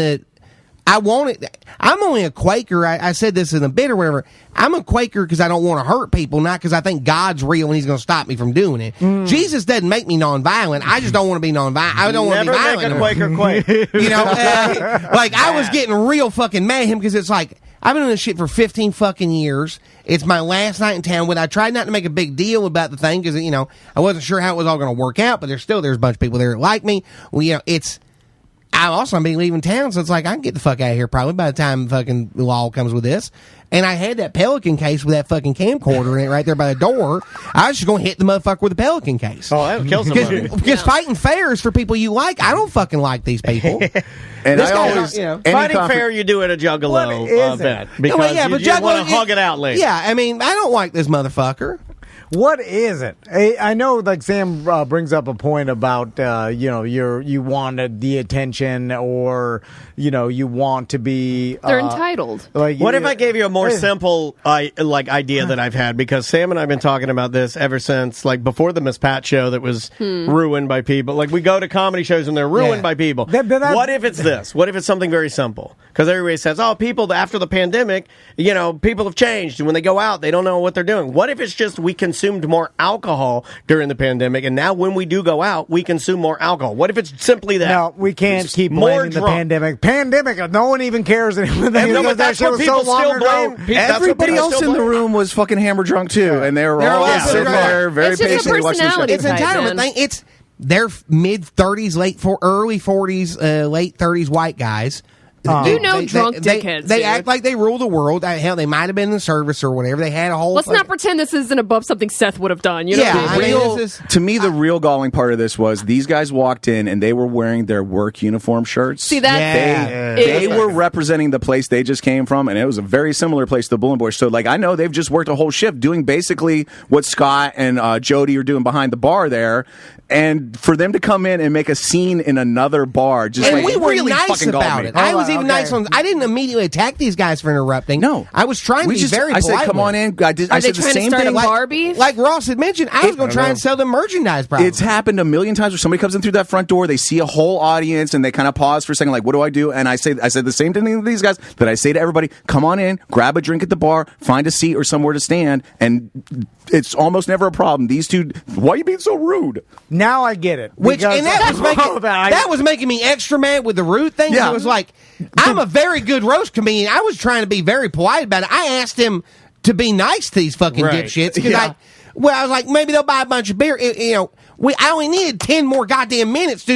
I'm only a Quaker. I said this in a bit or whatever. I'm a Quaker because I don't want to hurt people, not because I think God's real and He's going to stop me from doing it. Jesus doesn't make me nonviolent. I just don't want to be nonviolent. I don't want to be violent. Never make a Quaker quake. I was getting real fucking mad at him because it's like, I've been doing this shit for 15 fucking years. It's my last night in town. I tried not to make a big deal about the thing because, I wasn't sure how it was all going to work out, but there's a bunch of people there that like me. Well, I'm also going to be leaving town, so it's like I can get the fuck out of here probably by the time fucking the law comes with this. And I had that Pelican case with that fucking camcorder in it right there by the door. I was just going to hit the motherfucker with a Pelican case. Oh, that would kill somebody. Because fighting fair is for people you like. I don't fucking like these people. And I always, fighting fair, you do at a Juggalo event because you want to hug it out later. Yeah, I mean, I don't like this motherfucker. What is it? I know, Sam brings up a point about you wanted the attention, or you want to be. They're entitled. What if I gave you a more simple idea that I've had? Because Sam and I've been talking about this ever since before the Miss Pat show that was ruined by people. We go to comedy shows and they're ruined by people. What if it's this? What if it's something very simple? Because everybody says, people after the pandemic, people have changed, and when they go out, they don't know what they're doing. What if it's just we consumed more alcohol during the pandemic, and now when we do go out, we consume more alcohol? What if it's simply that? No, we can't keep blaming the pandemic. No one even cares anymore. That's what people still blame. Everybody else in the room was fucking hammer drunk too, and they were all sitting there very patiently watching the show. It's an entitlement thing. It's their mid-30s, early 40s, late 30s white guys. Drunk dickheads. They act like they rule the world. Hell, they might have been in the service or whatever. They had a whole. Let's not pretend this isn't above something Seth would have done. To me, the real galling part of this was these guys walked in and they were wearing their work uniform shirts. See that? They were representing the place they just came from, and it was a very similar place to the Bull and Bush. So, I know they've just worked a whole shift doing basically what Scott and Jody are doing behind the bar there. And for them to come in and make a scene in another bar, we were really nice fucking about it. I was even nice on. I didn't immediately attack these guys for interrupting. No, I was trying to be very polite. I said, "Come on in." Are they trying to start a bar beef? Like Ross had mentioned, I was going to try and sell them merchandise. Probably it's happened a million times where somebody comes in through that front door, they see a whole audience, and they kind of pause for a second, like, "What do I do?" And I said the same thing to these guys that I say to everybody: "Come on in, grab a drink at the bar, find a seat or somewhere to stand," and it's almost never a problem. These two, why are you being so rude? Now I get it. That was making me extra mad with the rude thing. Yeah. It was like, I'm a very good roast comedian. I was trying to be very polite about it. I asked him to be nice to these fucking dipshits because I was like, maybe they'll buy a bunch of beer. I only needed 10 more goddamn minutes.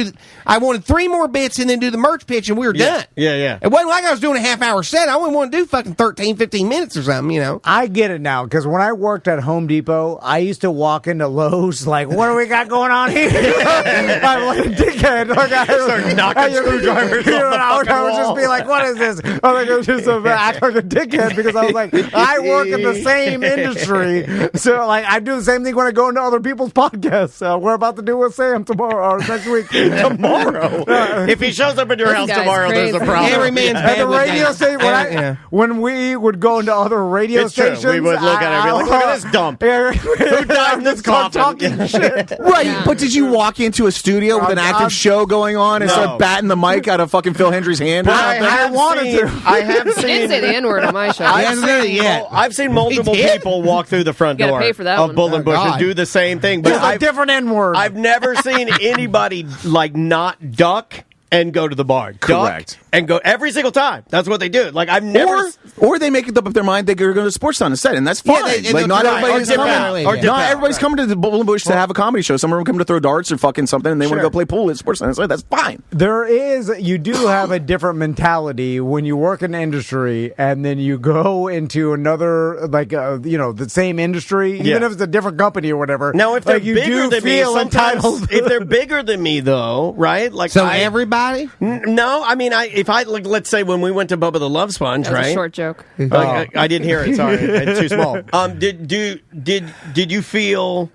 I wanted 3 more bits and then do the merch pitch, and we were done. Yeah. It wasn't like I was doing a half-hour set. I only want to do fucking 13, 15 minutes or something, I get it now, because when I worked at Home Depot, I used to walk into Lowe's like, what do we got going on here? I'm like a dickhead. Like, Start knocking screwdrivers I would just be like, what is this? I was like, I was just act like a dickhead, because I was like, I work in the same industry. So, like, I do the same thing when I go into other people's podcasts. We're about to do with Sam tomorrow or next week. Tomorrow. If he shows up at your house tomorrow, crazy. there's a problem. Every man's At the radio station, when we would go into other radio stations, we would look at it and be like, look at this dump. Who died in this coffin? Talking shit. Right, but did you walk into a studio with an active show going on and start batting the mic out of fucking Phil Hendry's hand? I have I didn't say the N-word on my show. I've seen multiple people walk through the front You gotta door pay for that of one. Bull and Bush and do the same thing. But It's a different N-word. I've never seen anybody not duck and go to the bar. Correct. Duck and go every single time. That's what they do. Like I've never. Or they make it up of their mind they're going to sports town instead, and that's fine. Not everybody's coming to the Bull and Bush to have a comedy show. Some of them come to throw darts or fucking something, and they want to go play pool at sports town instead. That's fine. You do have a different mentality when you work in industry, and then you go into another, the same industry, even if it's a different company or whatever. Now, if they're bigger than me, entitled. if they're bigger than me, though, right? Like everybody? No, I mean, if I let's say when we went to Bubba the Love Sponge, That was right? a short joke. I didn't hear it. Sorry, it's too small. Did you feel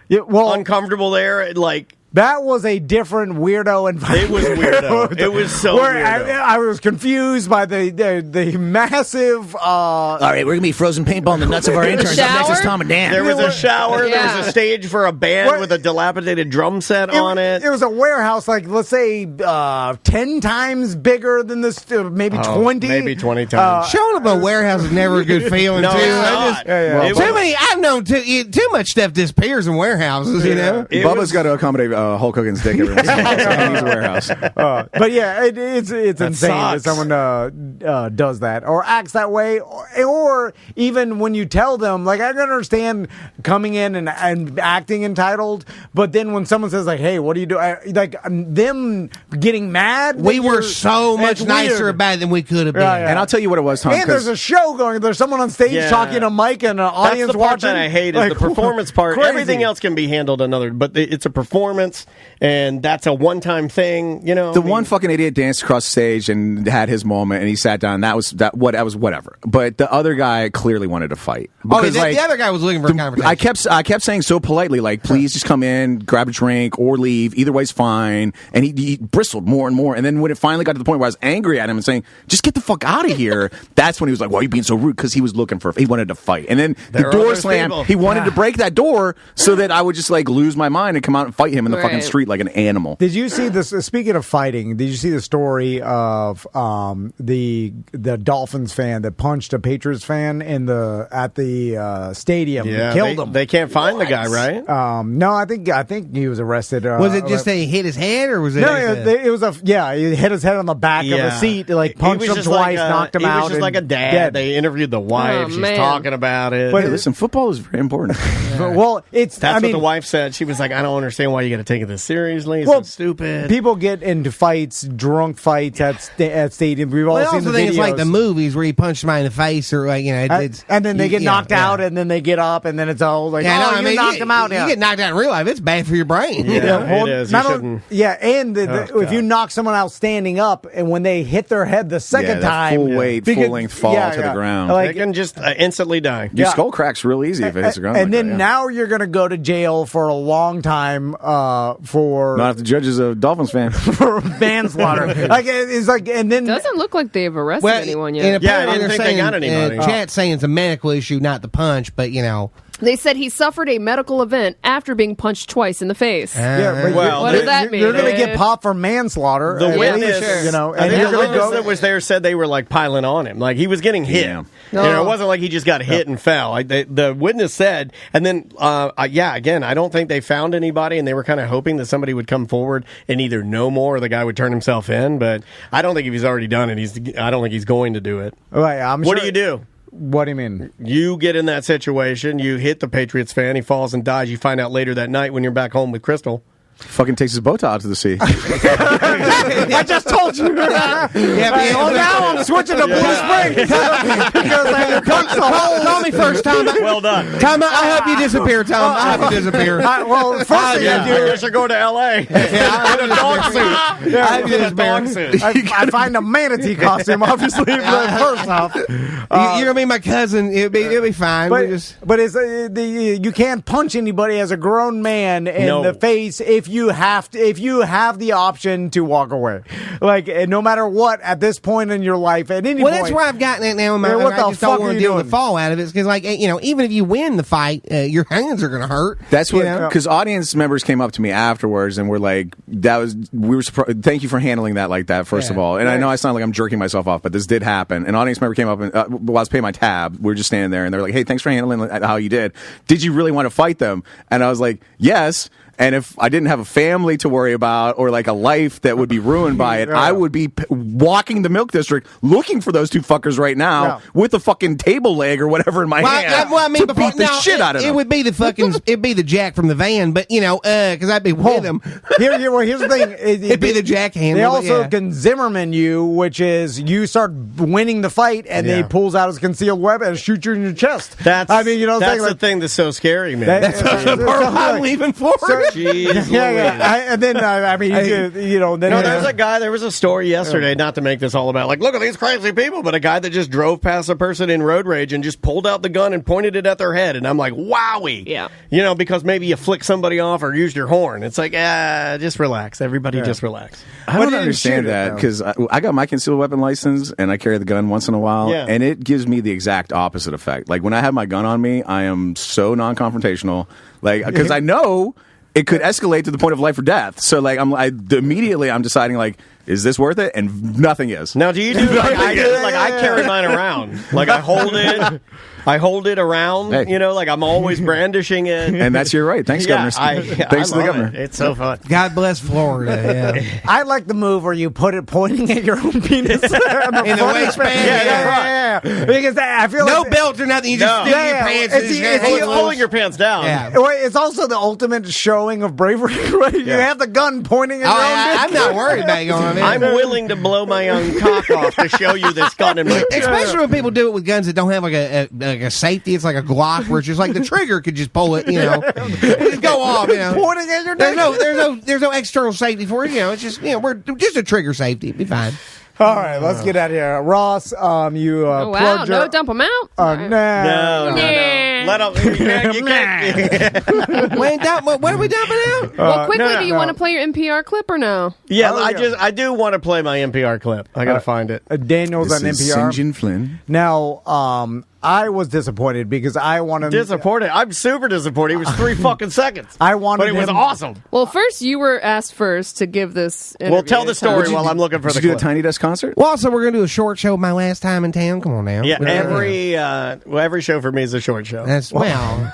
uncomfortable there? Like. That was a different weirdo environment. It was weirdo. It was so weirdo. I was confused by the massive. All right, we're gonna be frozen paintball in the nuts of our interns. Up next is Tom and Dan. There was a shower. There was a stage for a band with a dilapidated drum set on it. It was a warehouse, like let's say 10 times bigger than this, maybe 20. Maybe 20 times. Showing up at a warehouse is never a good feeling. No, too. it's not. Too many. I've known too much stuff disappears in warehouses. Bubba's got to accommodate Hulk Hogan's dick every once in a while, so he needs a warehouse. But yeah, it's insane that someone does that or acts that way, or even when you tell them, like, I can understand coming in and acting entitled, but then when someone says like, "Hey, what do you do?" Them getting mad. We were so much nicer about it than we could have been. And I'll tell you what it was, Tom. And there's a show going. There's someone on stage talking to a mic and an audience That's the part watching. that I hate is the performance part. Crazy. Everything else can be handled but it's a performance, and that's a one-time thing. One fucking idiot danced across the stage and had his moment, and he sat down. That was whatever. But the other guy clearly wanted to fight. Because, the other guy was looking for a conversation. I kept saying so politely, like, please just come in, grab a drink, or leave. Either way's fine. And he bristled more and more. And then when it finally got to the point where I was angry at him and saying, just get the fuck out of here, that's when he was like, why are you being so rude? Because he wanted to fight. And then the door slammed. He wanted to break that door so that I would just like lose my mind and come out and fight him in the fucking street like an animal. Did you see this? Speaking of fighting, did you see the story of the Dolphins fan that punched a Patriots fan at the stadium? Yeah, killed him. They can't find the guy, right? No, I think he was arrested. Was it just that he hit his head, or was it? No, it was he hit his head on the back of the seat, like punched him twice, knocked him out. He was just like a dad. Dead. They interviewed the wife. She's talking about it. But listen, football is very important. Well, that's what the wife said. She was like, I don't understand why you got to take it this seriously. It's so stupid. People get into fights, drunk fights at stadiums. We've all seen the videos. It's like the movies where he punched somebody in the face, or like and then they get knocked out, and then they get up, and then it's all like, you knocked him out. You get knocked out in real life, it's bad for your brain. Yeah, it is. And if you knock someone out standing up, and when they hit their head the second time, full weight, full length fall to the ground, they can just instantly die. Your skull cracks real easy if it hits the ground. And then now you're going to go to jail for a long time for not if the judge is a Dolphins fan for manslaughter. And then doesn't look like they've arrested anyone yet. I didn't think they got anybody. Chat's saying it's a medical issue, not the punch, but They said he suffered a medical event after being punched twice in the face. What does that mean? You're going to get popped for manslaughter. The witness, you know, and you're the going to witness go. that was there said they were like piling on him, like he was getting hit. Yeah. You know, it wasn't like he just got hit and fell. The witness said, and then again, I don't think they found anybody, and they were kind of hoping that somebody would come forward and either know more or the guy would turn himself in. But I don't think if he's already done it, I don't think he's going to do it. Right, What do you do? What do you mean? You get in that situation, you hit the Patriots fan, he falls and dies. You find out later that night when you're back home with Crystal. Fucking takes his bow tie out to the sea. I just told you. Now I'm switching to Blue Springs because Call me first, Tom. Well done. Tom, I hope you disappear, Tom. I hope you disappear. Well, first thing you do is go to L.A. in a dog suit. I hope you disappear. I find a manatee costume, obviously, first off. You're going to be my cousin. It'll be fine. But you can't punch anybody as a grown man in the face if you have the option to walk away. Like, no matter what, at this point in your life, at any point. Well, that's where I've gotten it now. What I the just fuck don't want to deal with the fall out of it. Because, like, you know, even if you win the fight, your hands are going to hurt. That's what, because audience members came up to me afterwards and were like, thank you for handling that like that, first of all. And I know I sound like I'm jerking myself off, but this did happen. An audience member came up and while I was paying my tab, we were just standing there and they're like, hey, thanks for handling how you did. Did you really want to fight them? And I was like, yes. And if I didn't have a family to worry about or like a life that would be ruined by it, I would be walking the Milk District looking for those two fuckers right now with a fucking table leg or whatever in my hand to beat the shit out of them. It would be the fucking, it'd be the Jack from the van, but you know, because I'd be with him. Here's the thing. It'd be the Jack handle. They also can Zimmerman you, which is you start winning the fight and he pulls out his concealed weapon and shoots you in your chest. That's the thing that's so scary, man. That's the part I'm leaving for. And then there's a guy. There was a story yesterday. Not to make this all about like, look at these crazy people, but a guy that just drove past a person in road rage and just pulled out the gun and pointed it at their head. And I'm like, wowie, you know, because maybe you flick somebody off or used your horn. It's like, just relax, everybody, just relax. I don't understand that because I got my concealed weapon license and I carry the gun once in a while, and it gives me the exact opposite effect. Like when I have my gun on me, I am so non-confrontational, like because I know it could escalate to the point of life or death. So like immediately I'm deciding like, is this worth it? And nothing is. Now, do you do like I do? Like I carry mine around. Like I hold it around. You know, like I'm always brandishing it. And that's your right. Thanks, Governor. Thanks to the governor. It's so fun. God bless Florida. I like the move where you put it pointing at your own penis in the waistband. Yeah. Because I feel no like belt or nothing. You just steal your pants. It's pulling your pants down. Yeah. It's also the ultimate showing of bravery. Right? You have the gun pointing at your own dick. I'm not worried about you going. I'm willing to blow my own cock off to show you this gun in my especially when people do it with guns that don't have like a safety. It's like a Glock where it's just like the trigger could just pull it, you know, just go off, you know. Pointing at your dick. There's no external safety for it, you know. It's just we're just a trigger safety. It'd be fine. All right, let's get out of here. Ross, you plugged your... No, dump them out? No. Let them... You can't... What are we dumping out? Well, quickly, do you want to play your NPR clip or no? Yeah, I do want to play my NPR clip. I got to find it. Daniel's on NPR. St. John Flynn. Now, I was disappointed because I wanted... Disappointed? I'm super disappointed. It was 3 fucking seconds. I wanted But it was awesome. Well, first, you were asked first to give this interview. Well, tell the story while I'm looking for the clip. clip. Did you do a Tiny Desk concert? Well, also, we're going to do a short show my last time in town. Come on now. Yeah, every show for me is a short show. That's, well...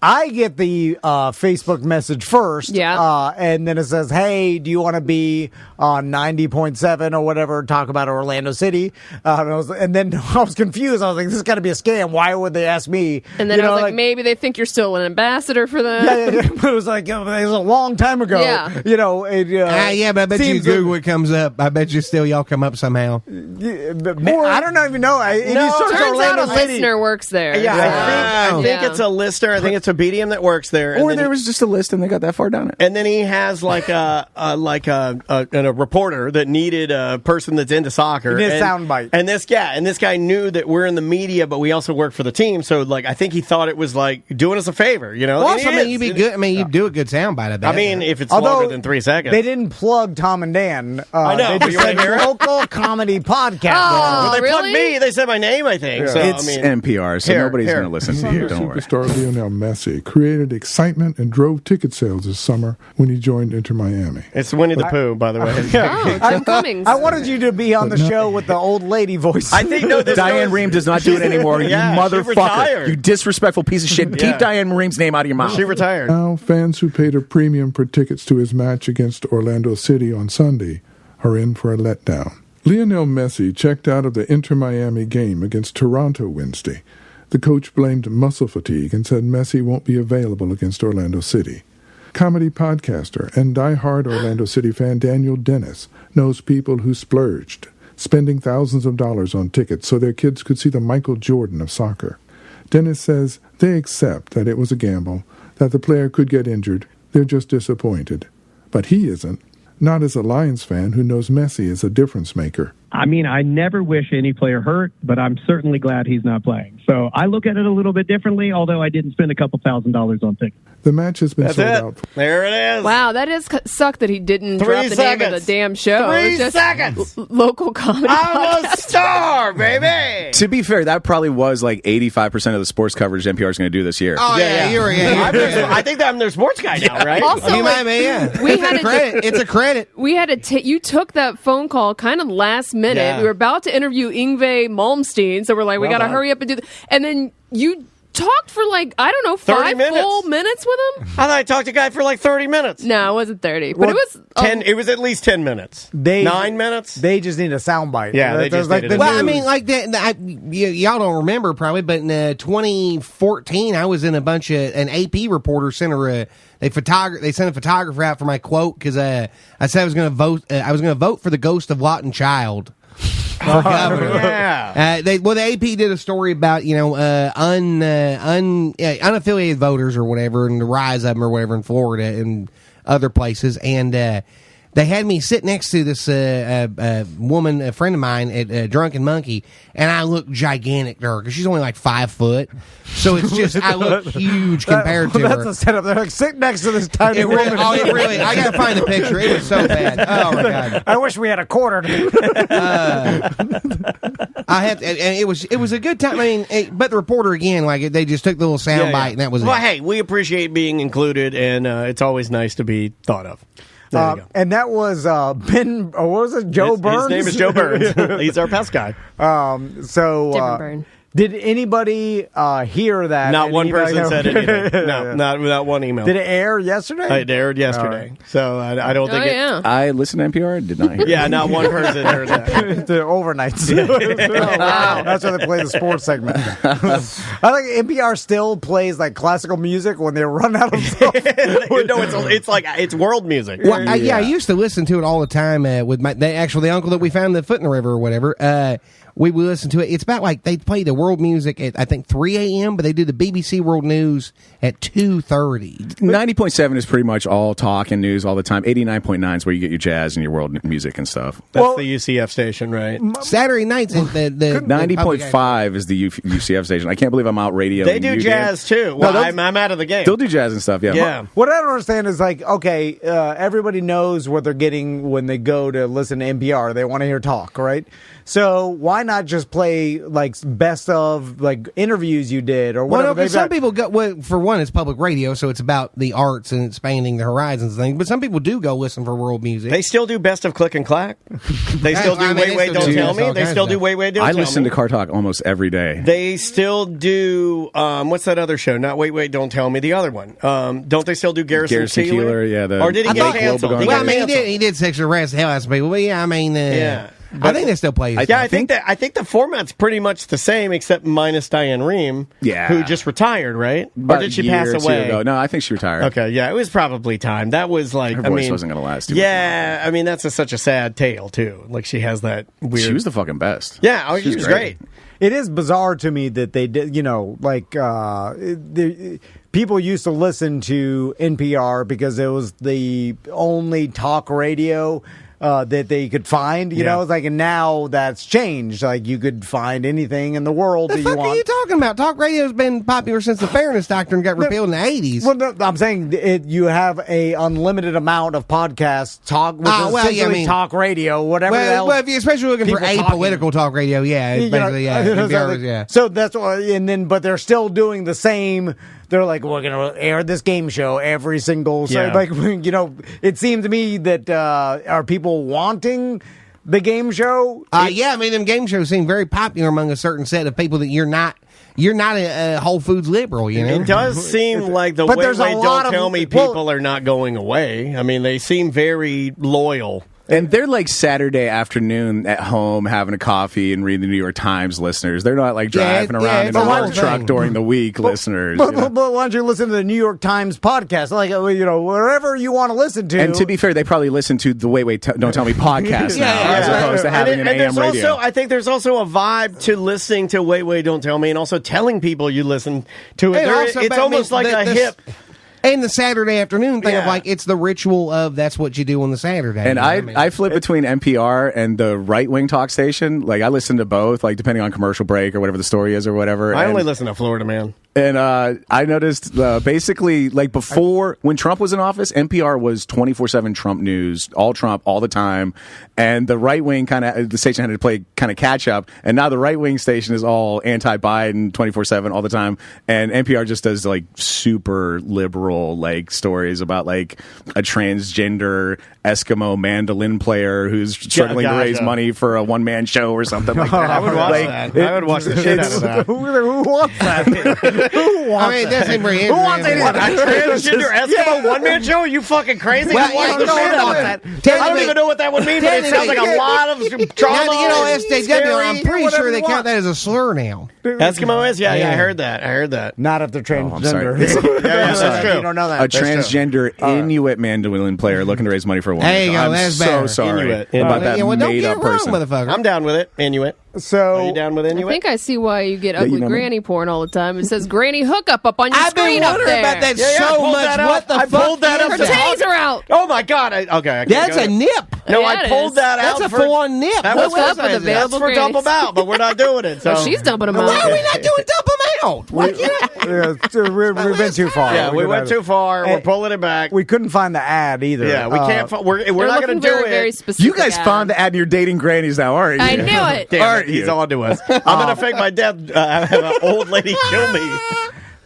I get the Facebook message first, and then it says, hey, do you want to be on 90.7 or whatever, talk about Orlando City? And then I was confused. I was like, this has got to be a scam. Why would they ask me? And then I was like, maybe they think you're still an ambassador for them. Yeah. It was like, it was a long time ago. Yeah. You know, but I bet you Google it comes up. I bet you still y'all come up somehow. I don't even know. If you search turns Orlando out a City, listener works there. Yeah, I think it's a listener. I think it's a BDM that works there. Or there was just a list and they got that far down it. And then he has like a reporter that needed a person that's into soccer. He needs a soundbite. And this guy knew that we're in the media, but we also work for the team. So like, I think he thought it was like doing us a favor, you know? Well, also, you'd be good. I mean, you do a good soundbite of that. I mean, if it's longer than 3 seconds. They didn't plug Tom and Dan. I know. They just said local comedy podcast. Oh, well, they really? plugged me. They said my name, I think. Yeah. So, it's NPR, so nobody's going to listen to you. Don't worry. Superstar Lionel Messi created excitement and drove ticket sales this summer when he joined Inter Miami. It's Winnie the Pooh, by the way. Jim Cummings. I wanted you to be on the show with the old lady voice. I think Diane Rehm does not do it anymore. Yeah, you she motherfucker. retired. You disrespectful piece of shit. Keep Diane Rehm's name out of your mouth. She retired. Now, fans who paid a premium for tickets to his match against Orlando City on Sunday are in for a letdown. Lionel Messi checked out of the Inter Miami game against Toronto Wednesday. The coach blamed muscle fatigue and said Messi won't be available against Orlando City. Comedy podcaster and diehard Orlando City fan Daniel Dennis knows people who splurged, spending thousands of dollars on tickets so their kids could see the Michael Jordan of soccer. Dennis says they accept that it was a gamble, that the player could get injured. They're just disappointed. But he isn't. Not as a Lions fan who knows Messi is a difference maker. I mean, I never wish any player hurt, but I'm certainly glad he's not playing. So I look at it a little bit differently, although I didn't spend a couple $1,000s on tickets. The match has been sold out. There it is. Wow, that is suck that he didn't 3 drop the seconds. name of the damn show. 3 It's just seconds. Local comedy. I'm a podcast. star, baby. To be fair, that probably was like 85% of the sports coverage NPR is going to do this year. Oh, yeah. You're I think that I'm their sports guy now, right? Also, You might be, yeah. we had It's a credit. We had you took that phone call kind of last minute. Yeah. We were about to interview Yngwie Malmsteen, so we're like, we Well got to done. hurry up and do and then you talked for like, I don't know, 30 5 minutes. full minutes with him? I thought I talked to a guy for like 30 minutes. No, it wasn't 30. But Well, it was 10. It was at least 10 minutes. 9 minutes. They just need a soundbite. Yeah, they There's just like needed the a- Well, I news. mean, like that. Y'all don't remember probably, but in 2014, I was in a bunch of an AP reporter sent her they sent a photographer out for my quote because I said I was going to vote. I was going to vote for the ghost of Watton Child for governor. Yeah. The AP did a story about unaffiliated voters or whatever, and the rise of them or whatever in Florida and other places, and they had me sit next to this woman, a friend of mine, at Drunken Monkey, and I look gigantic to her because she's only like 5 foot. So it's just I look huge compared to That's her. a setup. They're like, sit next to this tiny woman. It really. I gotta find the picture. It was so bad. Oh my god. I wish we had a quarter. I had, and it was a good time. I mean, but the reporter again, like they just took the little sound bite, and that was Well, it. hey, we appreciate being included, and it's always nice to be thought of. There you go. And that was Ben. What was it? Joe Burns. His name is Joe Burns. He's our pest guy. Different burn. Did anybody hear that? Not and one email person you? said anything. No, not one email. Did it air yesterday? It aired yesterday. So I don't think it. I listened to NPR. Did not hear. Yeah, not one person heard that. The overnights. Oh, wow. That's why they play the sports segment. I think NPR still plays like classical music when they run out of stuff. No, it's like it's world music. Well, I used to listen to it all the time with the uncle that we found the foot in the river or whatever. We would listen to it. It's about like they play the world music at I think 3 a.m., but they do the BBC World News at 2:30. 90.7 is pretty much all talk and news all the time. 89.9 is where you get your jazz and your world music and stuff. That's the UCF station, right? Saturday nights at the 90.5 is the UCF station. I can't believe I'm out radio. They do jazz too. Well, No, I'm out of the game. They'll do jazz and stuff. Yeah. Yeah. What I don't understand is like, okay, everybody knows what they're getting when they go to listen to NPR. They want to hear talk, right? So why not just play like best of like interviews you did or whatever? Well, no, 'cause some people go. Well, for one, it's public radio, so it's about the arts and expanding the horizons and things. But some people do go listen for world music. They still do best of click and clack. They still do wait, don't tell me. They still do wait, don't tell me. I listen to Car Talk almost every day. They still do. What's that other show? Not wait, don't tell me. The other one. Don't they still do Garrison Keillor? Yeah. Or did he get canceled? Well, I mean, he did sexual harass the hell out of some people. But yeah, I mean, I think they still play. I think the format's pretty much the same, except minus Diane Rehm, who just retired, right? About or did she a year pass or two away? ago. No, I think she retired. Okay, yeah, it was probably time. That was like, Her voice wasn't going to last too much. Yeah, I mean, that's such a sad tale too. Like she has that weird. She was the fucking best. Yeah, she was great. It is bizarre to me that they did, like people used to listen to NPR because it was the only talk radio that they could find, you know, it's like, and now that's changed. Like you could find anything in the world The that fuck you want. are you talking about? Talk radio's been popular since the Fairness Doctrine got repealed in the 80s. Well, no, I'm saying you have a unlimited amount of podcasts, talk, which is essentially talk radio, whatever. Well, if you're especially looking for apolitical talk radio, yeah, it's basically, yeah. So that's why, but they're still doing the same they're like, we're going to air this game show every single... Yeah. Like, it seemed to me that are people wanting the game show? Yeah, I mean, them game shows seem very popular among a certain set of people that you're not a Whole Foods liberal, you know? It does seem like the But Wait, there's a Wait, lot Don't of- Tell Me people are not going away. I mean, they seem very loyal. And they're like Saturday afternoon at home having a coffee and reading the New York Times listeners. They're not like driving around in a work truck during the week listeners. But why don't you listen to the New York Times podcast? Like, wherever you want to listen to. And to be fair, they probably listen to the Wait, Don't Tell Me podcast now, as opposed to having an AM radio. I think there's also a vibe to listening to Wait, Wait, Don't Tell Me, and also telling people you listen to it. It's almost like a hip... And the Saturday afternoon thing of like, it's the ritual of that's what you do on the Saturday. And I flip between NPR and the right-wing talk station. Like, I listen to both, like, depending on commercial break or whatever the story is or whatever. I only listen to Florida Man. And I noticed basically, like, before, when Trump was in office, NPR was 24/7 Trump news, all Trump, all the time. And the right wing the station had to play kind of catch up. And now the right wing station is all anti-Biden 24/7 all the time. And NPR just does, like, super liberal, like, stories about, like, a transgender Eskimo mandolin player who's struggling to raise money for a one-man show or something like that. I would watch that. I would watch the shit out of that. Who wants that? I mean, that's very Who wants a transgender Eskimo one-man show? Are you fucking crazy? Well, Who wants the shit out of that? I don't even know what that would mean, but it sounds like a lot of trauma. Now, SJW, I'm pretty sure they count that as a slur now. Eskimo is? Yeah, I heard that. Not if they're transgender. That's true. You don't know that. A transgender Inuit mandolin player looking to raise money for a woman. There you go, I'm that's so better. sorry Inuit. about that don't made get up it wrong, person. motherfucker. I'm down with it. Inuit. So, are you down with I Inuit? think I see why you get ugly know me. granny porn all the time. It says granny hookup up on your I've screen been up wondering there. about that I so pulled much. that What the I fuck? pulled that up Her to titties are out. Oh my god! Okay, That's a nip. No, Yeah, I it pulled is. that out. That's a for full-on nip. That Hook was up with that's available for dump them grannies. out, but we're not doing it. So Oh, she's dumping them Why out. are we not doing dump them out? Why can't we've been too far. yeah, we went too far. We're pulling it back. We couldn't find the ad either. Yeah, we can't. We're not going to do Very it. specific You guys ad. found the ad and you're dating grannies now, aren't you? I knew it. Damn Aren't it, he's you? on to us. I'm going to fake my death. Have an old lady kill me.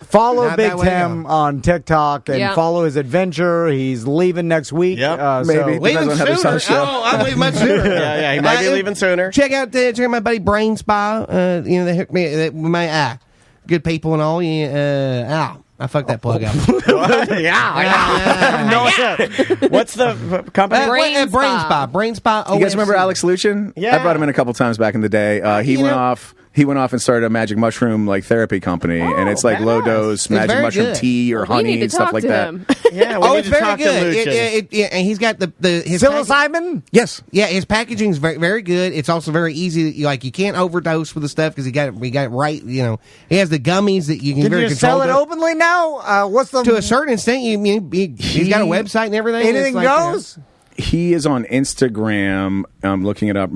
Follow Not Big that way, Tim on TikTok and Yeah. follow his adventure. He's leaving next week. Yep. Maybe. Leaving Depends on how this sooner. house show. Oh, I'm leaving much sooner. Yeah, he might be leaving sooner. Check out my buddy Brain Spa. They hooked me with my good people and all. I fucked that plug up. What's the company? Brain Spa. Brain Spa. You guys remember Alex Lucien? Yeah. I brought him in a couple times back in the day. He went off and started a magic mushroom therapy company, and it's like low dose magic very mushroom good. tea or We honey need to and stuff talk like to that. him. Yeah, we need it's to very talk to good. Lucien. And he's got his Psilocybin? Yes. Yeah, his packaging is very, very good. It's also very easy. Like you can't overdose with the stuff because he got it right. You know, he has the gummies that you can Can very you sell it control openly now? What's the to a certain extent. He's got a website and everything. anything It's like, goes? He is on Instagram. I'm looking it up.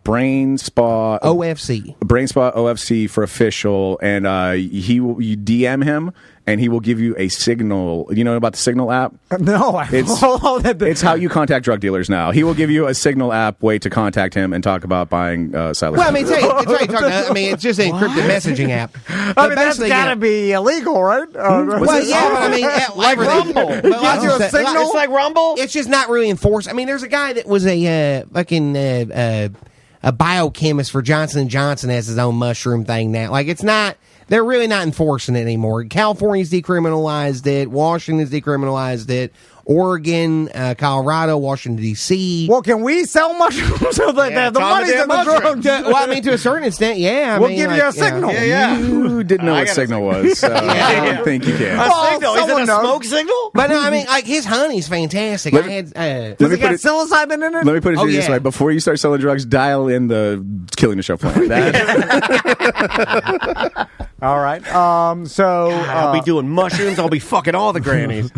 Brain Spa OFC. Brain Spa OFC for official, and you DM him, and he will give you a signal. You know about the Signal app? No, It's how you contact drug dealers now. He will give you a Signal app way to contact him and talk about buying psilocybin. Well, I mean, it's just an encrypted messaging app. I mean, that's got to be illegal, right? Well, yeah, but I mean, Like Rumble. Gives you a signal? It's like Rumble. It's just not really enforced. I mean, there's a guy that was a fucking a biochemist for Johnson & Johnson has his own mushroom thing now. Like, it's not. They're really not enforcing it anymore. California's decriminalized it. Washington's decriminalized it. Oregon, Colorado, Washington, D.C. Well, can we sell mushrooms so that the money's in the drug? Well, I mean, to a certain extent, yeah. We'll give you a signal. You didn't know what Signal was, so I don't think you can. A signal? Is it a smoke signal? But no, I mean, like, his honey's fantastic. Let I me- had, Does it got psilocybin in it? Let me put it to you this yeah. way. Before you start selling drugs, dial in the Killing the Show plan. All right. I'll be doing mushrooms. I'll be fucking all the grannies.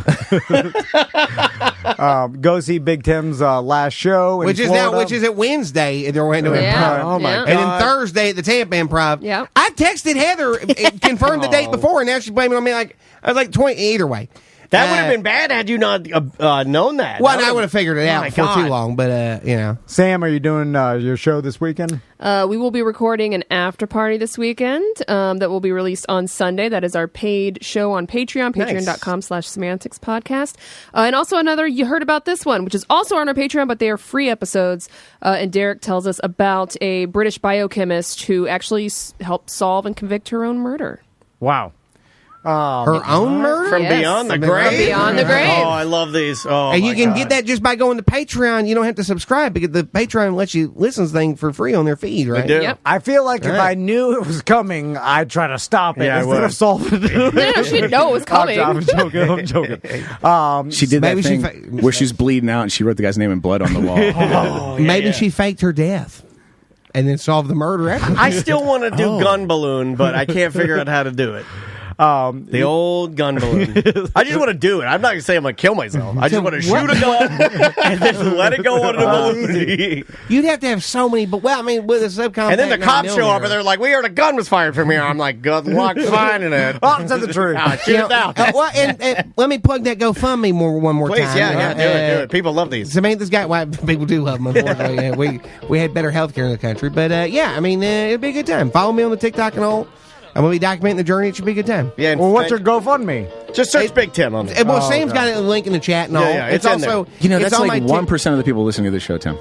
Go see Big Tim's last show in which Florida. is at Wednesday at the Orlando Improv. Oh my Yeah. god! And then Thursday at the Tampa Improv. Yeah. I texted Heather, confirmed the date before, and now she's blaming it on me. Like I was like 20 either way. That would have been bad had you not known that. Well, I would have figured it out before too long, but, Sam, are you doing your show this weekend? We will be recording an after party this weekend that will be released on Sunday. That is our paid show on Patreon, patreon.com/semantics podcast. And also you heard about this one, which is also on our Patreon, but they are free episodes. And Derek tells us about a British biochemist who actually helped solve and convict her own murder. Wow. Her own murder? From beyond the grave? From beyond the grave. Oh, I love these. Oh, and you can get that just by going to Patreon. You don't have to subscribe because the Patreon lets you listen to things for free on their feed, right? They do. Yep. I feel like if I knew it was coming, I'd try to stop it instead of solving it. No, she didn't know it was coming. I'm joking. She did that thing where she's bleeding out and she wrote the guy's name in blood on the wall. Maybe she faked her death and then solved the murder after. I still want to do gun balloon, but I can't figure out how to do it. The old gun balloon. I just want to do it. I'm not going to say I'm going to kill myself. I just want to shoot a gun and then let it go on the balloon. You'd have to have so many, but with a subcompact. And then the cops show up and they're like, "We heard a gun was fired from here." I'm like, "Good luck finding it." Oh, tell the truth. Shoot it down. And let me plug that GoFundMe one more Please, time. yeah, do it. People love these. Samantha's got people do love them. Unfortunately, we had better health care in the country, but it'll be a good time. Follow me on the TikTok and all. I'm going to be documenting the journey. It should be a good time. Yeah. Well, what's your GoFundMe? Just search Big Tim on it. Well, Sam's got a link in the chat and all. Yeah, it's also, that's like 1% of the people listening to this show, Tim.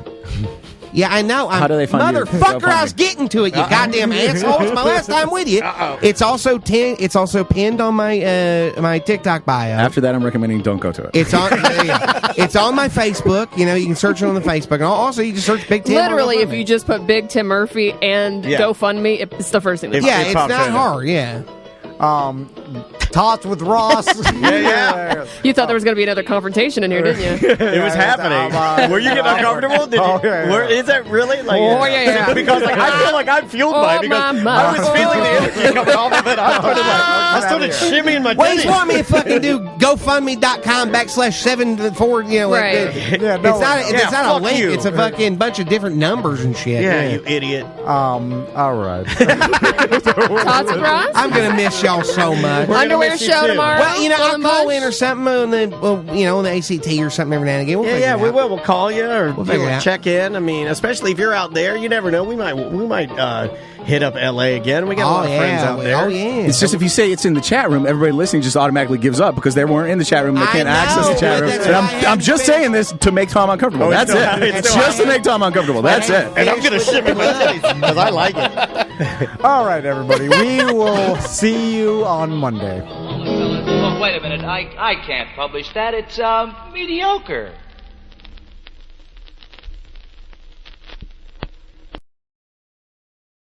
Yeah, I know. How do they find you? Motherfucker, I was getting to it, you goddamn asshole. It's my last time with you. It's also pinned on my TikTok bio. After that, I'm recommending don't go to it. It's on it's on my Facebook. You can search it on the Facebook. And also, you can search Big Tim. Literally, if you just put Big Tim Murphy and GoFundMe, it's the first thing that it's not hard, yeah. Tots with Ross. Yeah. You thought there was going to be another confrontation in here, didn't you? It was happening. Were you getting uncomfortable? Did you? Is that really? Like, yeah. Because I feel like I'm fueled by it because I was feeling the energy coming off of it. I started shimmying my titties. Well, he's wanting me to fucking do GoFundMe.com/7 Right. It's not a link. It's a fucking bunch of different numbers and shit. Yeah, you idiot. All right. Tots with Ross? I'm going to miss y'all so much. Underwear show tomorrow? Well, I'll call in or something on the ACT or something every now and again. We will. We'll call you or we'll check in. I mean, especially if you're out there, you never know. We might hit up LA again. We got a lot of friends out there. Oh, yeah. It's just if you say it's in the chat room, everybody listening just automatically gives up because they weren't in the chat room. They can't access the chat room. And I'm just saying this to make Tom uncomfortable. That's it. It's just to make Tom uncomfortable. That's it. And I'm going to shimmy my titties because I like it. All right, everybody. We will see you on Monday. Well, wait a minute. I can't publish that. It's mediocre.